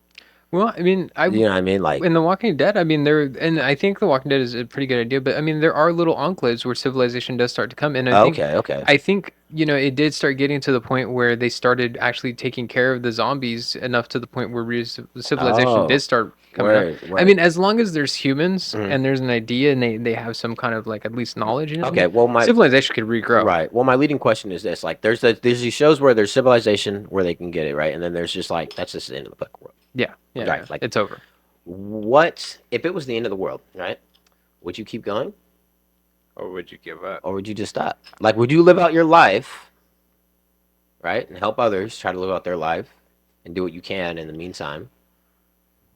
Speaker 2: Well, I mean,
Speaker 1: you know what I mean? Like,
Speaker 2: in The Walking Dead, I mean, and I think The Walking Dead is a pretty good idea, but I mean, there are little enclaves where civilization does start to come, and
Speaker 1: okay, okay.
Speaker 2: I think, it did start getting to the point where they started actually taking care of the zombies enough to the point where civilization did
Speaker 1: Oh,
Speaker 2: start coming up.
Speaker 1: word,
Speaker 2: I
Speaker 1: word.
Speaker 2: mean, as long as there's humans
Speaker 1: Mhm.
Speaker 2: and there's an idea and they have some kind of like at least knowledge,
Speaker 1: Okay, well,
Speaker 2: civilization could regrow.
Speaker 1: right. Well, my leading question is this: like, there's these shows where there's civilization where they can get it right, and then there's just like that's just the end of the book,
Speaker 2: Yeah, yeah, yeah.
Speaker 1: right? Like,
Speaker 2: It's over.
Speaker 1: what if it was the end of the world, right? Would you keep going,
Speaker 3: Or would you give up?
Speaker 1: or would you just stop? Like, would you live out your life, right, and help others try to live out their life and do what you can in the meantime,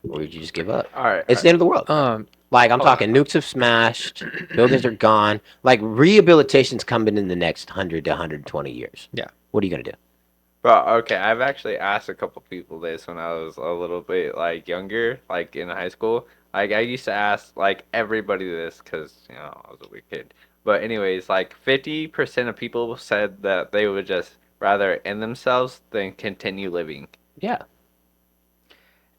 Speaker 1: or would you just give up?
Speaker 3: All right.
Speaker 1: It's the end of the world.
Speaker 2: Um,
Speaker 1: Like, I'm
Speaker 3: Hold
Speaker 1: talking nukes have smashed, buildings are gone. Like, rehabilitation's coming in the next 100 to 120 years.
Speaker 2: Yeah.
Speaker 1: What are you gonna do?
Speaker 3: But okay, I've actually asked a couple people this when I was a little bit like younger, like in high school. Like I used to ask like everybody this because I was a weird kid. But anyways, like 50% of people said that they would just rather end themselves than continue living.
Speaker 1: Yeah,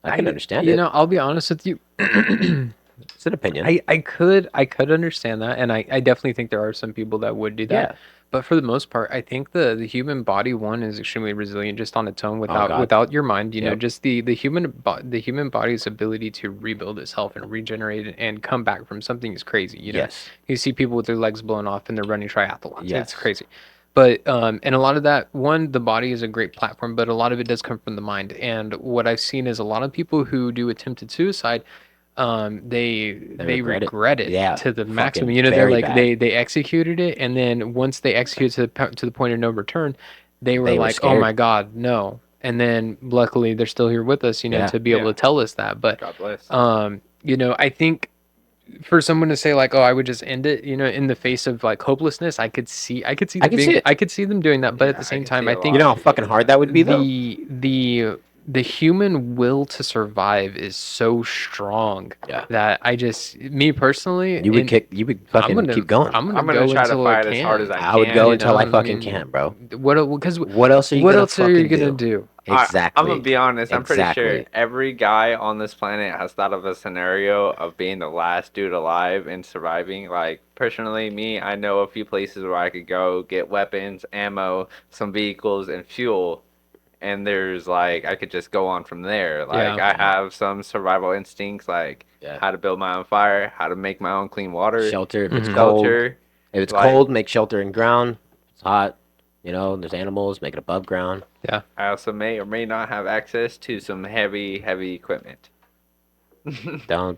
Speaker 1: I can understand it.
Speaker 2: I'll be honest with you.
Speaker 1: It's an opinion.
Speaker 2: I could understand that, and I definitely think there are some people that would do that.
Speaker 1: Yeah.
Speaker 2: But for the most part, I think the human body one is extremely resilient just on its own
Speaker 1: Oh
Speaker 2: without
Speaker 1: God.
Speaker 2: without your mind.
Speaker 1: Yep.
Speaker 2: Just the human body's ability to rebuild itself and regenerate and come back from something is crazy.
Speaker 1: Yes.
Speaker 2: You see people with their legs blown off and they're running triathlons.
Speaker 1: Yes.
Speaker 2: It's crazy. But and a lot of that, one, the body is a great platform, but a lot of it does come from the mind. And what I've seen is a lot of people who do attempted suicide, they regret it
Speaker 1: Yeah.
Speaker 2: to the
Speaker 1: Fucking
Speaker 2: maximum. They're
Speaker 1: very
Speaker 2: like
Speaker 1: bad.
Speaker 2: they executed it, and then once they execute to the point of no return, they were
Speaker 1: They were
Speaker 2: like, oh
Speaker 1: scared.
Speaker 2: my God, no. And then luckily they're still here with us,
Speaker 1: Yeah.
Speaker 2: to be able
Speaker 3: Yeah.
Speaker 2: to tell us that. But
Speaker 3: God bless.
Speaker 2: I think for someone to say like, "Oh, I would just end it," in the face of like hopelessness,
Speaker 1: I can see it.
Speaker 2: I could see them doing that. But at
Speaker 3: Yeah,
Speaker 2: the
Speaker 3: I
Speaker 2: same
Speaker 3: can
Speaker 2: time,
Speaker 3: see
Speaker 2: I
Speaker 3: a lot
Speaker 2: think
Speaker 1: You know how
Speaker 3: of people
Speaker 1: fucking
Speaker 3: doing
Speaker 1: hard
Speaker 3: that.
Speaker 1: that would be, though.
Speaker 2: the human will to survive is so strong
Speaker 1: Yeah.
Speaker 2: that me personally,
Speaker 1: You would fucking keep going.
Speaker 2: I'm
Speaker 3: I'm
Speaker 2: gonna
Speaker 3: gonna
Speaker 2: go
Speaker 3: try to
Speaker 2: until
Speaker 3: fight as hard as I
Speaker 1: I would
Speaker 3: can.
Speaker 1: go
Speaker 2: you
Speaker 1: until
Speaker 2: know,
Speaker 1: I
Speaker 2: I
Speaker 1: fucking
Speaker 2: mean,
Speaker 1: can't, bro.
Speaker 2: because
Speaker 1: What else are you
Speaker 2: what
Speaker 1: gonna
Speaker 2: else are you
Speaker 1: fucking
Speaker 2: gonna
Speaker 1: do?
Speaker 2: do?
Speaker 1: Exactly.
Speaker 3: I'm gonna be honest. I'm pretty sure
Speaker 1: Exactly.
Speaker 3: every guy on this planet has thought of a scenario of being the last dude alive and surviving. Like personally, me, I know a few places where I could go get weapons, ammo, some vehicles, and fuel. And there's like I could just go on from there. Like
Speaker 2: Yeah.
Speaker 3: I have some survival instincts, like
Speaker 1: Yeah.
Speaker 3: how to build my own fire, how to make my own clean water,
Speaker 1: Shelter if it's
Speaker 2: Mhm.
Speaker 1: cold.
Speaker 3: shelter.
Speaker 1: If it's
Speaker 3: Like
Speaker 1: cold, make shelter in ground. If it's hot, there's animals, make it above ground.
Speaker 3: I also may or may not have access to some heavy, heavy equipment.
Speaker 1: Don't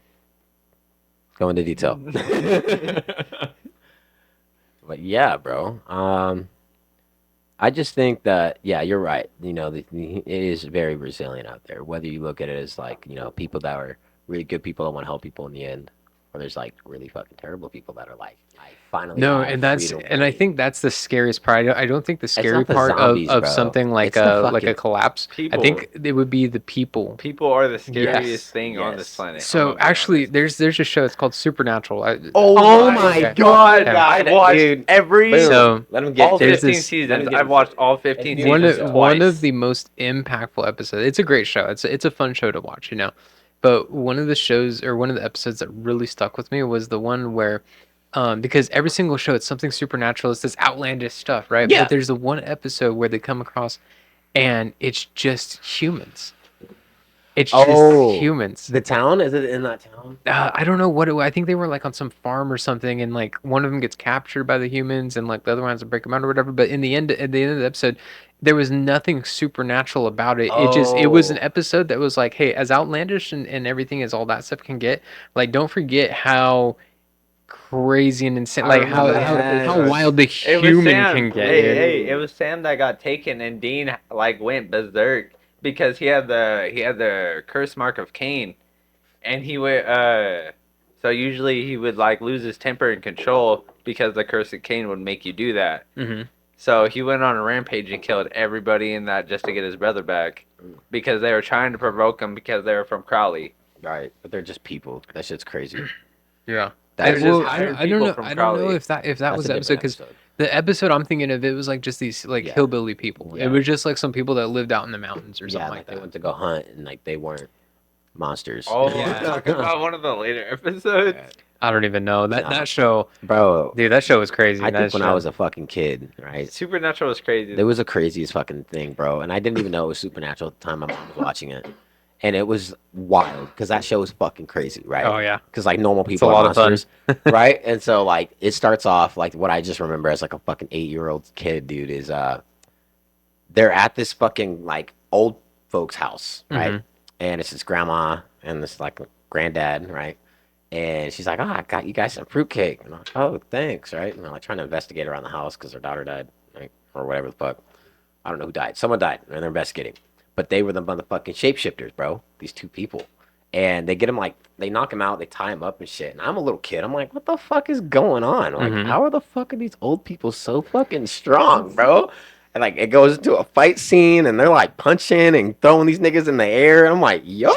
Speaker 1: go into detail. But yeah, bro. I just think that yeah, you're right. It is very resilient out there. Whether you look at it as like people that are really good people that want to help people in the end, or there's like really fucking terrible people that are like, I finally
Speaker 2: No,
Speaker 1: have
Speaker 2: and
Speaker 1: freedom.
Speaker 2: I think that's the scariest part. I don't think the scary
Speaker 1: not the
Speaker 2: part
Speaker 1: zombies,
Speaker 2: of
Speaker 1: bro.
Speaker 2: something like
Speaker 1: It's the
Speaker 2: a
Speaker 1: fucking
Speaker 2: collapse. I
Speaker 3: people.
Speaker 2: think it would be the people.
Speaker 3: People are the scariest
Speaker 2: Yes.
Speaker 3: thing on this
Speaker 1: Yes.
Speaker 3: planet. I'm
Speaker 2: So
Speaker 3: gonna be
Speaker 2: actually,
Speaker 3: honest.
Speaker 2: there's a show. It's called Supernatural.
Speaker 1: Oh my
Speaker 2: Okay.
Speaker 1: God!
Speaker 2: Okay.
Speaker 3: I watched
Speaker 1: Dude,
Speaker 3: every
Speaker 1: boom.
Speaker 2: So,
Speaker 1: Let him get
Speaker 3: all
Speaker 1: to it.
Speaker 2: there's
Speaker 3: 15
Speaker 2: this-
Speaker 3: seasons.
Speaker 1: let me get
Speaker 3: I've
Speaker 1: into
Speaker 3: watched
Speaker 1: it.
Speaker 3: all 15
Speaker 1: Let's get
Speaker 3: seasons
Speaker 1: into it.
Speaker 3: twice.
Speaker 2: one of the most impactful episodes. It's a great show. It's a fun show to watch. But one of the shows or one of the episodes that really stuck with me was the one where, because every single show it's something supernatural. It's this outlandish stuff, right?
Speaker 1: Yeah.
Speaker 2: But there's the one episode where they come across, and it's just humans. It's just humans.
Speaker 1: The town? Is it in that town?
Speaker 2: I don't know what I think they were like on some farm or something, and like one of them gets captured by the humans, and like the other one has to break them out or whatever. But in the end, at the end of the episode, there was nothing supernatural about it. It was an
Speaker 1: Oh.
Speaker 2: episode that was like, hey, as outlandish and everything as all that stuff can get, like don't forget how crazy and insane,
Speaker 3: I
Speaker 2: like
Speaker 3: remember
Speaker 2: how
Speaker 3: that
Speaker 2: how
Speaker 3: episode.
Speaker 2: wild the
Speaker 3: It was
Speaker 2: human
Speaker 3: Sam.
Speaker 2: can get.
Speaker 3: Hey,
Speaker 2: Dude.
Speaker 3: hey, it was Sam that got taken, and Dean like went berserk because he had the curse mark of Cain, and he went. So usually he would like lose his temper and control because the curse of Cain would make you do that.
Speaker 2: Mhm.
Speaker 3: So he went on a rampage and killed everybody in that just to get his brother back because they were trying to provoke him because they were from Crowley.
Speaker 1: Right, but they're just people. That shit's crazy.
Speaker 2: Yeah.
Speaker 1: That
Speaker 3: It's
Speaker 1: is
Speaker 3: just
Speaker 2: I
Speaker 3: hired
Speaker 2: don't know.
Speaker 3: people from
Speaker 2: I don't know
Speaker 3: Crowley.
Speaker 2: if that
Speaker 1: that's
Speaker 2: was
Speaker 1: a
Speaker 2: the episode,
Speaker 1: different
Speaker 2: because
Speaker 1: episode.
Speaker 2: the episode I'm thinking of, it was like just these like
Speaker 1: Yeah.
Speaker 2: hillbilly people.
Speaker 1: Yeah.
Speaker 2: It was just like some people that lived out in the mountains or
Speaker 1: Yeah,
Speaker 2: something
Speaker 1: like
Speaker 2: like
Speaker 1: they
Speaker 2: that.
Speaker 1: went to go hunt and like they weren't monsters.
Speaker 3: Oh,
Speaker 2: Yeah.
Speaker 3: talking about one of the later episodes.
Speaker 2: I don't even know
Speaker 1: No.
Speaker 2: that show,
Speaker 1: Bro,
Speaker 2: dude. That show was crazy.
Speaker 1: I
Speaker 2: That
Speaker 1: think when I
Speaker 2: show.
Speaker 1: was a fucking kid, right?
Speaker 3: Supernatural was crazy.
Speaker 1: There was the craziest fucking thing, bro. And I didn't even know it was supernatural at the time my mom was watching it. And it was wild because that show is fucking crazy, right?
Speaker 2: Oh yeah,
Speaker 1: Because like normal
Speaker 2: it's a
Speaker 1: people are
Speaker 2: lot of fun.
Speaker 1: monsters, right? And so like it starts off like what I just remember as like a fucking 8-year-old kid, dude, is they're at this fucking like old folks' house, right?
Speaker 2: Mhm.
Speaker 1: And it's his grandma and this like granddad, right? And she's like, "Oh, I got you guys some fruitcake." And I'm like, "Oh, thanks," right? And I'm like trying to investigate around the house because her daughter died, like, or whatever the fuck. I don't know who died. Someone died, and they're investigating. But they were the motherfucking shapeshifters, bro. These two people, and they get him like they knock him out, they tie him up and shit. And I'm a little kid. I'm like, "What the fuck is going on? Like,
Speaker 2: Mhm.
Speaker 1: how are the fuck are these old people so fucking strong, bro?" And like it goes into a fight scene, and they're like punching and throwing these niggas in the air. And I'm like, "Yo,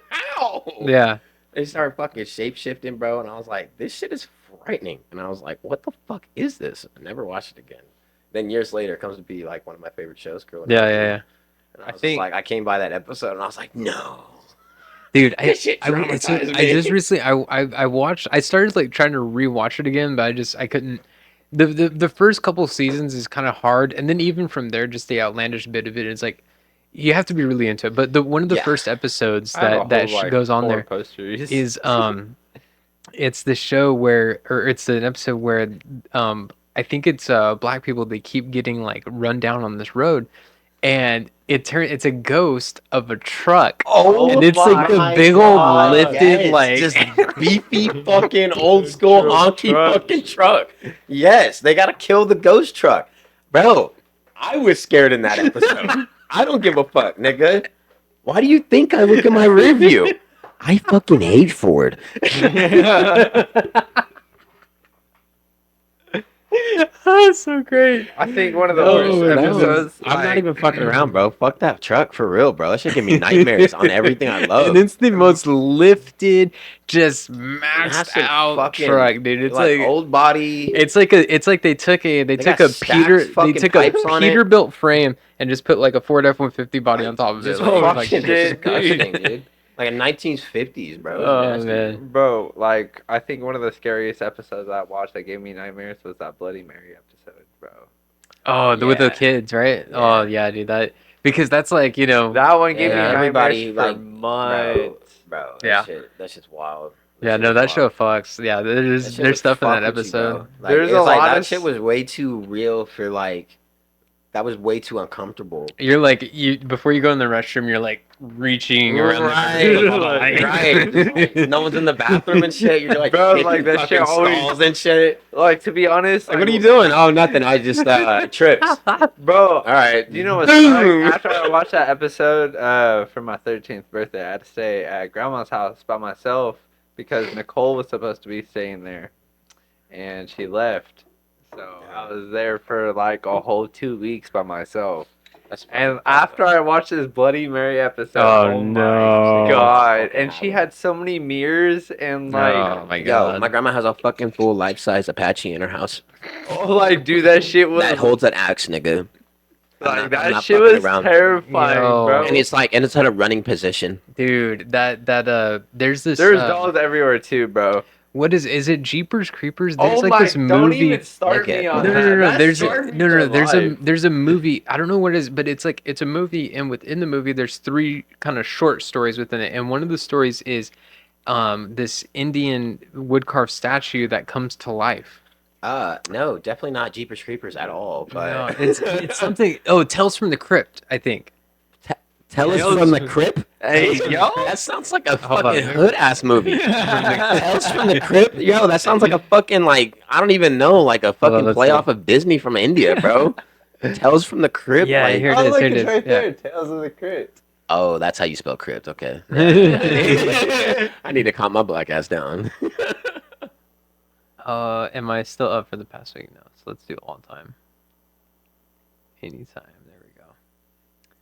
Speaker 1: how?"
Speaker 2: Yeah.
Speaker 1: They started fucking shape shifting, bro, and I was like, this shit is frightening. And I was like, what the fuck is this? I never watched it again. Then years later, it comes to be like one of my favorite shows growing
Speaker 2: Yeah,
Speaker 1: up.
Speaker 2: yeah, yeah.
Speaker 1: And
Speaker 3: I
Speaker 1: I was
Speaker 3: think-
Speaker 1: just like, I came by that episode, and I was like, no.
Speaker 2: Dude,
Speaker 1: This shit
Speaker 2: I
Speaker 1: traumatized
Speaker 2: I just
Speaker 1: me.
Speaker 2: recently I watched, I started like trying to rewatch it again, but I couldn't. The first couple seasons is kind of hard, and then even from there, just the outlandish bit of it is like you have to be really into it. But the one of the
Speaker 1: Yeah.
Speaker 2: first episodes
Speaker 3: I have a
Speaker 2: that
Speaker 3: whole, like,
Speaker 2: goes on
Speaker 3: 4
Speaker 2: there
Speaker 3: posters.
Speaker 2: is it's the show where, or it's an episode where I think it's black people, they keep getting like run down on this road, and it's a ghost of a truck.
Speaker 1: Oh,
Speaker 2: And it's like the
Speaker 1: my
Speaker 2: big
Speaker 1: God,
Speaker 2: old lifted
Speaker 1: yes,
Speaker 2: like
Speaker 1: just beefy fucking old school honky
Speaker 3: Truck.
Speaker 1: fucking truck. Yes, they gotta kill the ghost truck, bro. I was scared in that episode. I don't give a fuck, nigga. Why do you think I look at my review? I fucking hate Ford.
Speaker 2: That's so great.
Speaker 3: I think one of the
Speaker 1: No,
Speaker 3: worst
Speaker 1: that
Speaker 3: episodes.
Speaker 1: I'm not
Speaker 3: like-
Speaker 1: even fucking around, bro. Fuck that truck for real, bro. That should give me nightmares on everything I love.
Speaker 2: And it's the most lifted, just maxed
Speaker 1: Massive
Speaker 2: out
Speaker 1: fucking,
Speaker 2: truck, dude. It's like
Speaker 1: old body.
Speaker 2: it's like they took
Speaker 1: got
Speaker 2: a
Speaker 1: stacks fucking pipes on it.
Speaker 2: Peterbilt frame and just put like a Ford F-150 body on top of it.
Speaker 1: Just
Speaker 2: Like,
Speaker 3: fucking
Speaker 2: like,
Speaker 3: shit.
Speaker 1: disgusting, dude. Like a 1950s, bro. It was
Speaker 2: Oh,
Speaker 1: nasty.
Speaker 2: man.
Speaker 3: Bro, like I think one of the scariest episodes I watched that gave me nightmares was that Bloody Mary episode, bro.
Speaker 2: oh, with the
Speaker 1: Yeah.
Speaker 2: kids, right?
Speaker 1: Yeah.
Speaker 2: Oh yeah, dude. That, because that's like, you know,
Speaker 3: That one gave me
Speaker 1: Yeah,
Speaker 3: nightmares
Speaker 1: everybody,
Speaker 3: for
Speaker 1: like,
Speaker 3: months.
Speaker 1: Bro,
Speaker 2: Yeah.
Speaker 1: that shit's wild.
Speaker 2: yeah,
Speaker 1: shit's
Speaker 2: no, that
Speaker 1: wild.
Speaker 2: show fucks. Yeah,
Speaker 1: That
Speaker 2: there's
Speaker 1: shit would
Speaker 2: stuff in
Speaker 1: fuck
Speaker 2: that
Speaker 1: with you, bro.
Speaker 2: episode.
Speaker 1: Like,
Speaker 3: There's
Speaker 1: it's
Speaker 3: a
Speaker 1: like
Speaker 3: lot
Speaker 1: that
Speaker 3: of
Speaker 1: shit was way too real for like. That was way too uncomfortable.
Speaker 2: You're like, you before you go in the restroom, you're like reaching around
Speaker 1: Right,
Speaker 2: the
Speaker 1: right. Like, no one's in the bathroom and shit. You're like,
Speaker 3: Bro,
Speaker 1: kicking
Speaker 3: like, that
Speaker 1: fucking
Speaker 3: shit always-
Speaker 1: stalls and shit.
Speaker 3: Like to be honest,
Speaker 1: Like, what are you doing? Oh, nothing. I just trips.
Speaker 3: bro?
Speaker 1: All right.
Speaker 3: You know what's
Speaker 1: Boom.
Speaker 3: funny? After I watched that episode for my 13th birthday, I had to stay at grandma's house by myself because Nicole was supposed to be staying there, and she left. So I was there for like a whole 2 weeks by myself.
Speaker 1: That's
Speaker 3: And after I watched this Bloody Mary episode,
Speaker 2: Oh,
Speaker 3: oh,
Speaker 2: no.
Speaker 3: my god!
Speaker 1: Fucking
Speaker 3: And she
Speaker 1: hell.
Speaker 3: had so many mirrors and like,
Speaker 2: Oh my
Speaker 1: Yo,
Speaker 2: god.
Speaker 1: my grandma has a fucking full life-size Apache in her house
Speaker 3: oh, like dude, that shit was
Speaker 1: that holds an axe, nigga.
Speaker 3: like
Speaker 1: I'm
Speaker 3: that
Speaker 1: not
Speaker 3: shit
Speaker 1: fucking
Speaker 3: was
Speaker 1: around.
Speaker 3: terrifying,
Speaker 2: Yo.
Speaker 3: bro.
Speaker 1: And it's like, and it's at a running position.
Speaker 2: Dude, there's this
Speaker 3: There's dolls everywhere too, bro.
Speaker 2: what is it Jeepers Creepers? There's
Speaker 3: Oh
Speaker 2: like
Speaker 3: my!
Speaker 2: this
Speaker 3: Don't
Speaker 2: movie.
Speaker 3: even start
Speaker 1: Like it.
Speaker 3: me
Speaker 2: No,
Speaker 3: on
Speaker 2: no,
Speaker 3: that.
Speaker 2: no, no,
Speaker 3: That
Speaker 2: there's
Speaker 3: scarred
Speaker 2: a,
Speaker 3: me
Speaker 2: no, no,
Speaker 3: for
Speaker 2: no,
Speaker 3: life.
Speaker 2: there's a movie. I don't know what it is, but it's like it's a movie, and within the movie, there's 3 kind of short stories within it, and one of the stories is this Indian wood carved statue that comes to life.
Speaker 1: No, definitely not Jeepers Creepers at all.
Speaker 2: No,
Speaker 1: But
Speaker 2: it's something. Oh, Tales from the Crypt, I think.
Speaker 1: Tales
Speaker 3: Tales
Speaker 1: from the
Speaker 3: from-
Speaker 1: Crypt.
Speaker 3: Hey, yo.
Speaker 1: That sounds like a
Speaker 2: Hold on.
Speaker 1: fucking hood ass movie. Tales from the Crypt. Yo, that sounds like a fucking like I don't even know, like a
Speaker 2: Hold on,
Speaker 1: fucking
Speaker 2: let's
Speaker 1: play
Speaker 2: see.
Speaker 1: off of Disney from India, bro. Tales from the Crypt.
Speaker 2: Yeah,
Speaker 1: like,
Speaker 2: here it
Speaker 3: Oh,
Speaker 2: is.
Speaker 3: look,
Speaker 2: Here it
Speaker 3: it's
Speaker 2: is.
Speaker 3: right
Speaker 2: Yeah.
Speaker 3: there. Tales of the Crypt.
Speaker 1: oh, that's how you spell crypt. Okay. I need to calm my black ass down.
Speaker 2: Am I still up for the past week? No, so let's do all time. Anytime. There we go.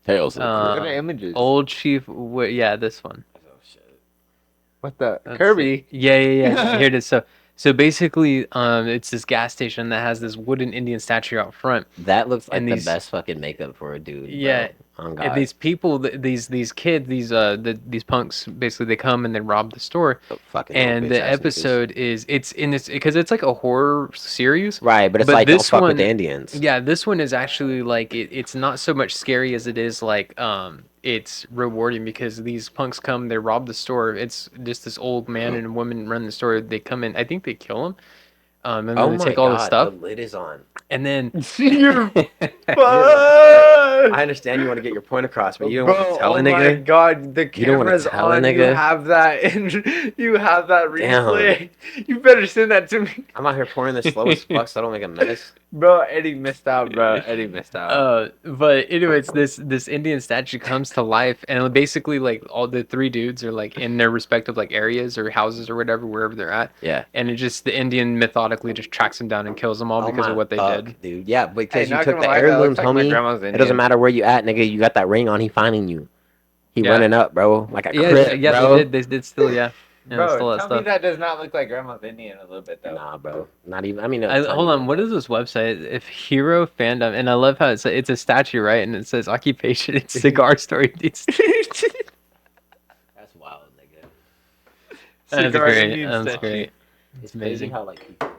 Speaker 1: Tales of the
Speaker 2: Uh,
Speaker 1: Crypt.
Speaker 3: Look at the images.
Speaker 2: Old Chief. Yeah, this one.
Speaker 1: Oh shit.
Speaker 3: What the
Speaker 2: Let's
Speaker 3: Kirby?
Speaker 2: see. Yeah. Here it is. So basically, it's this gas station that has this wooden Indian statue out front,
Speaker 1: That looks like
Speaker 2: and
Speaker 1: the
Speaker 2: these
Speaker 1: best fucking makeup for a dude,
Speaker 2: yeah,
Speaker 1: bro. Oh
Speaker 2: and
Speaker 1: God.
Speaker 2: these people, these kids, these punks, basically they come and they rob the store,
Speaker 1: Oh, fucking little
Speaker 2: and
Speaker 1: bitch
Speaker 2: the
Speaker 1: ass niggas.
Speaker 2: episode is it's in this because it's like a horror series,
Speaker 1: Right, but it's
Speaker 2: but
Speaker 1: like don't
Speaker 2: this
Speaker 1: fuck with the
Speaker 2: one,
Speaker 1: Indians.
Speaker 2: yeah, this one is actually like it's not so much scary as it is like it's rewarding because these punks come, they rob the store. It's just this old man and woman run the store. They come in, I think they kill him, and then
Speaker 1: Oh
Speaker 2: they
Speaker 1: my
Speaker 2: take all the
Speaker 1: God, the
Speaker 2: stuff,
Speaker 1: lid is on.
Speaker 2: and then
Speaker 3: You're
Speaker 1: I understand you want to get your point across, but you don't
Speaker 3: Bro,
Speaker 1: want to tell
Speaker 3: oh
Speaker 1: a
Speaker 3: my
Speaker 1: nigga.
Speaker 3: God, the
Speaker 1: You don't wanna
Speaker 3: camera's
Speaker 1: tell a
Speaker 3: on. You
Speaker 1: nigga?
Speaker 3: have that, and you have that
Speaker 1: Damn.
Speaker 3: replay. You better send that to me,
Speaker 1: I'm out here pouring this slow as fuck so I don't make a mess.
Speaker 3: bro. Eddie missed out, bro. Eddie missed out.
Speaker 2: But anyways, this Indian statue comes to life, and basically like all the three dudes are like in their respective like areas or houses or whatever, wherever they're at,
Speaker 1: Yeah.
Speaker 2: and it just the Indian methodically just tracks them down and kills them all
Speaker 1: Oh
Speaker 2: because
Speaker 1: my
Speaker 2: of what they
Speaker 1: fuck,
Speaker 2: did.
Speaker 1: dude. Yeah, because
Speaker 3: Hey,
Speaker 1: you
Speaker 3: not
Speaker 1: took
Speaker 3: gonna
Speaker 1: the
Speaker 3: lie, that
Speaker 1: heirlooms,
Speaker 3: looks like my
Speaker 1: homie.
Speaker 3: grandma's
Speaker 1: It doesn't
Speaker 3: Indian.
Speaker 1: matter where you at, nigga. You got that ring on. He finding you. He
Speaker 2: Yeah.
Speaker 1: running up, bro, like a
Speaker 2: Yeah,
Speaker 1: crip,
Speaker 2: yeah,
Speaker 1: bro.
Speaker 2: they did still, yeah, they
Speaker 3: Bro,
Speaker 2: stole that
Speaker 3: tell me
Speaker 2: stuff.
Speaker 3: that does not look like grandma's Indian a little bit though.
Speaker 1: Nah, bro. Not even. I mean,
Speaker 2: Hold on, what is this website? If Hero Fandom, and I love how it's a statue, right? And it says occupation, it's cigar story.
Speaker 1: That's wild, nigga.
Speaker 2: That's
Speaker 3: Cigar
Speaker 2: great.
Speaker 3: Indian
Speaker 2: That's
Speaker 3: statue.
Speaker 2: great.
Speaker 1: It's
Speaker 2: amazing.
Speaker 1: crazy how like people,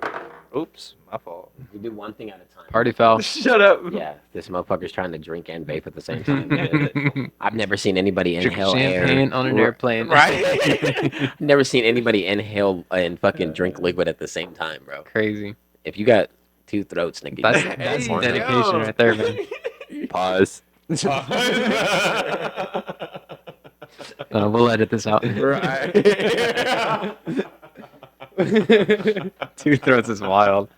Speaker 3: Oops, my fault.
Speaker 1: you do one thing at a time.
Speaker 2: Party foul.
Speaker 3: Shut up.
Speaker 1: Yeah, this motherfucker's trying to drink and vape at the same time. nigga. I've never seen anybody inhale
Speaker 2: Champagne
Speaker 1: air.
Speaker 2: on an airplane.
Speaker 1: Right? Never seen anybody inhale and fucking drink liquid at the same time, bro.
Speaker 2: Crazy.
Speaker 1: If you got two throats, nigga,
Speaker 2: That's
Speaker 1: you
Speaker 2: that's
Speaker 1: porn.
Speaker 2: dedication right there, man.
Speaker 1: Pause.
Speaker 2: We'll edit this out. Two throats is wild.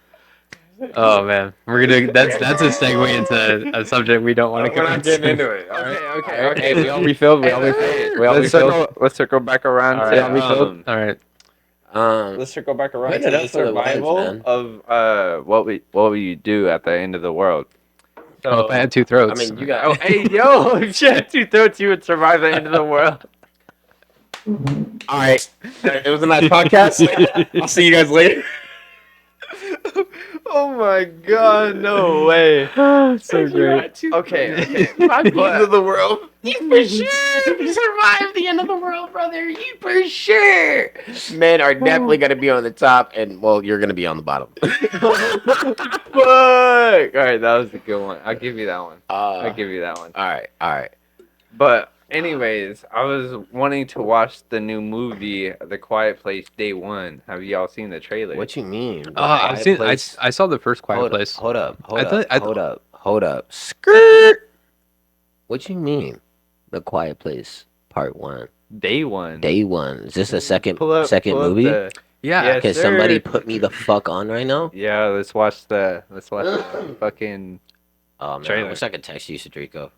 Speaker 2: Oh man, we're gonna that's a segue into a subject we don't want to
Speaker 3: We're
Speaker 2: go
Speaker 3: not getting
Speaker 2: into.
Speaker 3: into it.
Speaker 1: Hey, we all refilled. We all refilled. We all refilled.
Speaker 3: Let's circle back around
Speaker 1: All
Speaker 3: to
Speaker 1: right, refilled.
Speaker 2: All right.
Speaker 3: let's circle back around
Speaker 1: Put
Speaker 3: to
Speaker 1: it
Speaker 3: the
Speaker 1: up for the lens,
Speaker 3: survival
Speaker 1: man.
Speaker 3: of what we do at the end of the world. So,
Speaker 2: Oh, if I had two throats.
Speaker 1: I mean, you got.
Speaker 3: oh, hey, yo, if you had two throats, you would survive the end of the world.
Speaker 1: All right. It was a nice podcast. I'll see you guys later.
Speaker 3: Oh my God, no way.
Speaker 2: so great.
Speaker 3: Okay.
Speaker 1: My end
Speaker 3: But-
Speaker 1: of the world. You for sure survive the end of the world, brother. You for sure. Men are definitely gonna be on the top, and well, you're gonna be on the bottom.
Speaker 3: Fuck. All right, that was a good one. I'll give you that one. I'll give you that one.
Speaker 1: All right, all right.
Speaker 3: But anyways, I was wanting to watch the new movie, The Quiet Place Day One. Have y'all seen the trailer?
Speaker 1: What you mean? The
Speaker 2: I've
Speaker 1: Quiet
Speaker 2: seen.
Speaker 1: Place?
Speaker 2: I saw the first Quiet
Speaker 1: hold
Speaker 2: Place.
Speaker 1: Up, hold up. Hold
Speaker 2: I
Speaker 1: up.
Speaker 2: thought- I
Speaker 1: hold up. Hold up. Skirt. What you mean? The Quiet Place Part 1.
Speaker 3: Day One.
Speaker 1: Day 1. Is this a second
Speaker 3: Pull up
Speaker 1: movie?
Speaker 3: the-
Speaker 2: Yeah.
Speaker 3: Yes,
Speaker 1: Can
Speaker 3: sir.
Speaker 1: somebody put me the fuck on right now?
Speaker 3: Yeah, let's watch the fucking.
Speaker 1: Oh man, I
Speaker 3: Trailer.
Speaker 1: wish I could text you, Cedrico.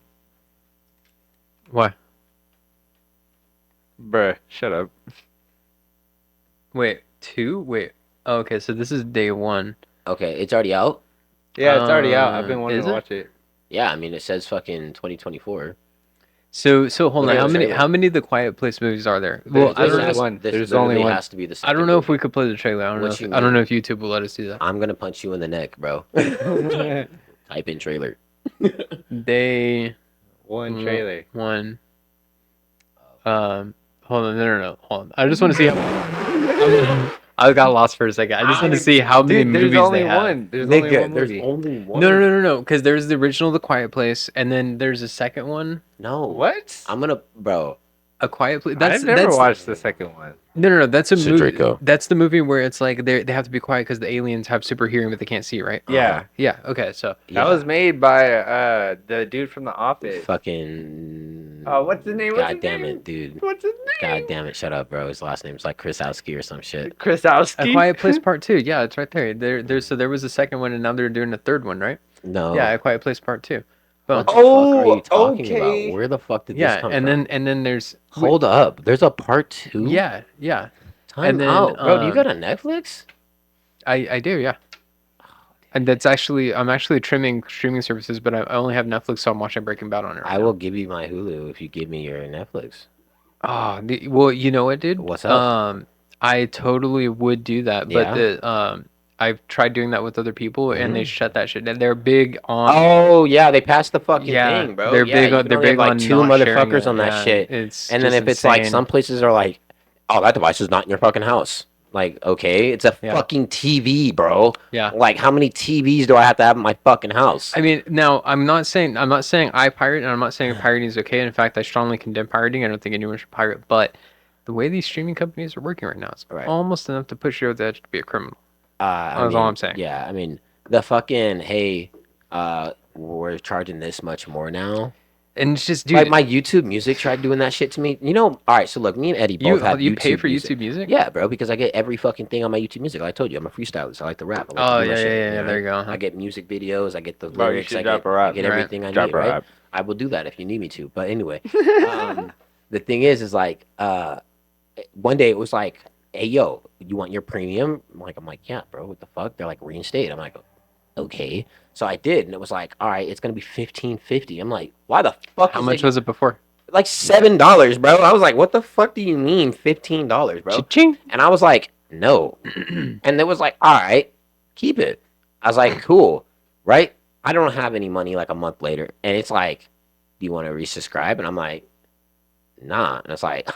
Speaker 2: Why?
Speaker 3: Bruh, shut up.
Speaker 2: Wait. Two. Wait. Oh, okay. So this is day one.
Speaker 1: Okay, it's already out.
Speaker 3: Yeah, it's already out. I've been wanting
Speaker 2: is
Speaker 3: to
Speaker 2: it?
Speaker 3: watch it.
Speaker 1: Yeah, I mean it says fucking 2024.
Speaker 2: So hold
Speaker 1: Look
Speaker 2: on.
Speaker 1: at the trailer.
Speaker 2: How many of the Quiet Place movies are there?
Speaker 3: There's
Speaker 2: Well, I don't
Speaker 3: literally
Speaker 2: know.
Speaker 3: one.
Speaker 1: This
Speaker 3: There's only
Speaker 1: literally
Speaker 3: one.
Speaker 1: has to be the
Speaker 2: I
Speaker 1: second
Speaker 2: don't know if
Speaker 1: movie.
Speaker 2: we could play the trailer. I don't know.
Speaker 1: What you
Speaker 2: I don't
Speaker 1: mean?
Speaker 2: know if YouTube will let us do that.
Speaker 1: I'm gonna punch you in the neck, bro. Type in trailer.
Speaker 2: Day
Speaker 3: One trailer.
Speaker 2: one. Hold on. No. Hold on. I just want to see how. I got lost for a second. I just want to see how many
Speaker 3: Dude, there's
Speaker 2: movies
Speaker 3: only
Speaker 2: they have.
Speaker 3: one. There's only one
Speaker 1: there's
Speaker 3: movie.
Speaker 1: only one.
Speaker 2: No. Because there's the original The Quiet Place, and then there's a second one,
Speaker 1: No.
Speaker 3: What?
Speaker 1: I'm gonna, bro.
Speaker 2: A Quiet Place.
Speaker 3: I've never watched the second one.
Speaker 2: No. That's a movie.
Speaker 1: Cedrico.
Speaker 2: That's the movie where it's like they have to be quiet because the aliens have super hearing, but they can't see, right?
Speaker 3: Yeah.
Speaker 2: Yeah. Okay. So
Speaker 3: That was made by the dude from The Office.
Speaker 1: Fucking.
Speaker 3: What's his name? What's
Speaker 1: God
Speaker 3: his
Speaker 1: damn
Speaker 3: name?
Speaker 1: it, dude.
Speaker 3: What's his name?
Speaker 1: God damn it, shut up, bro. His last name's like Krasowski or some shit.
Speaker 3: Krasowski.
Speaker 2: A Quiet Place Part 2. Yeah, it's right there. There was a second one, and now they're doing a third one, right?
Speaker 1: No.
Speaker 2: Yeah, A Quiet Place Part 2.
Speaker 1: What
Speaker 2: Boom.
Speaker 1: the fuck are you
Speaker 3: Oh,
Speaker 1: talking
Speaker 3: okay.
Speaker 1: about? Where the fuck did this
Speaker 2: Yeah,
Speaker 1: come
Speaker 2: and
Speaker 1: from?
Speaker 2: then there's
Speaker 1: Hold up. There's a part 2?
Speaker 2: yeah.
Speaker 1: Time
Speaker 2: and then,
Speaker 1: out. Bro, do you
Speaker 2: um,
Speaker 1: got a Netflix?
Speaker 2: I do, yeah. And that's actually I'm actually trimming streaming services, but I only have Netflix, so I'm watching Breaking Bad on it. Right
Speaker 1: I
Speaker 2: now.
Speaker 1: will give you my Hulu if you give me your Netflix.
Speaker 2: Well, you know what, dude?
Speaker 1: What's up?
Speaker 2: I totally would do that, but
Speaker 1: Yeah.
Speaker 2: I've tried doing that with other people, and they
Speaker 1: Mhm.
Speaker 2: shut that shit down. They're big on,
Speaker 1: Oh yeah, they passed the fucking
Speaker 2: yeah,
Speaker 1: thing, bro. Yeah, you can
Speaker 2: they're
Speaker 1: only have
Speaker 2: big
Speaker 1: like
Speaker 2: on
Speaker 1: two
Speaker 2: not sharing
Speaker 1: motherfuckers
Speaker 2: it.
Speaker 1: on that
Speaker 2: Yeah,
Speaker 1: shit.
Speaker 2: it's
Speaker 1: And then
Speaker 2: just
Speaker 1: if it's like
Speaker 2: insane.
Speaker 1: some places are like, oh, that device is not in your fucking house. Like, okay, it's a
Speaker 2: Yeah,
Speaker 1: fucking TV, bro.
Speaker 2: yeah.
Speaker 1: Like, how many TVs do I have to have in my fucking house?
Speaker 2: I mean, now I'm not saying I pirate, and I'm not saying pirating is okay. In fact, I strongly condemn pirating. I don't think anyone should pirate. But the way these streaming companies are working right now, it's
Speaker 1: Right.
Speaker 2: almost enough to push you over the edge to be a criminal.
Speaker 1: I
Speaker 2: That's all I'm
Speaker 1: mean,
Speaker 2: saying.
Speaker 1: yeah, I mean, the fucking, hey, we're charging this much more now.
Speaker 2: And it's just,
Speaker 1: Like
Speaker 2: dude,
Speaker 1: my YouTube Music tried doing that shit to me. You know, all right, so look, me and Eddie both have
Speaker 2: you pay
Speaker 1: YouTube
Speaker 2: for
Speaker 1: Music.
Speaker 2: YouTube Music?
Speaker 1: Yeah, bro, because I get every fucking thing on my YouTube Music. Like I told you, I'm a freestylist. I like to rap. I like to
Speaker 2: Oh
Speaker 1: do my
Speaker 2: yeah, yeah,
Speaker 1: shit.
Speaker 2: yeah,
Speaker 1: You
Speaker 2: yeah.
Speaker 1: know,
Speaker 2: There
Speaker 1: right?
Speaker 2: you go.
Speaker 1: I get music videos. I get the
Speaker 3: Bro, you
Speaker 1: lyrics.
Speaker 3: should
Speaker 1: I
Speaker 3: drop
Speaker 1: get
Speaker 3: a
Speaker 1: I
Speaker 3: rap.
Speaker 1: get
Speaker 2: Right.
Speaker 1: everything I
Speaker 3: Drop
Speaker 1: need.
Speaker 3: a
Speaker 1: Right?
Speaker 3: rap.
Speaker 1: I will do that if you need me to. But anyway, the thing is like, one day it was like, hey yo, you want your premium? I'm like, yeah, bro. What the fuck? They're like, reinstate. I'm like, okay. So I did, and it was like, all right, it's gonna be $15.50. I'm like, why the fuck
Speaker 2: How
Speaker 1: is
Speaker 2: much
Speaker 1: it
Speaker 2: was it before?
Speaker 1: like $7, bro? I was like, what the fuck do you mean $15, bro?
Speaker 2: Cha-ching.
Speaker 1: And I was like, no. And it was like, all right, keep it. I was like, cool, right? I don't have any money like a month later, and it's like, do you want to resubscribe? And I'm like, nah. And it's like,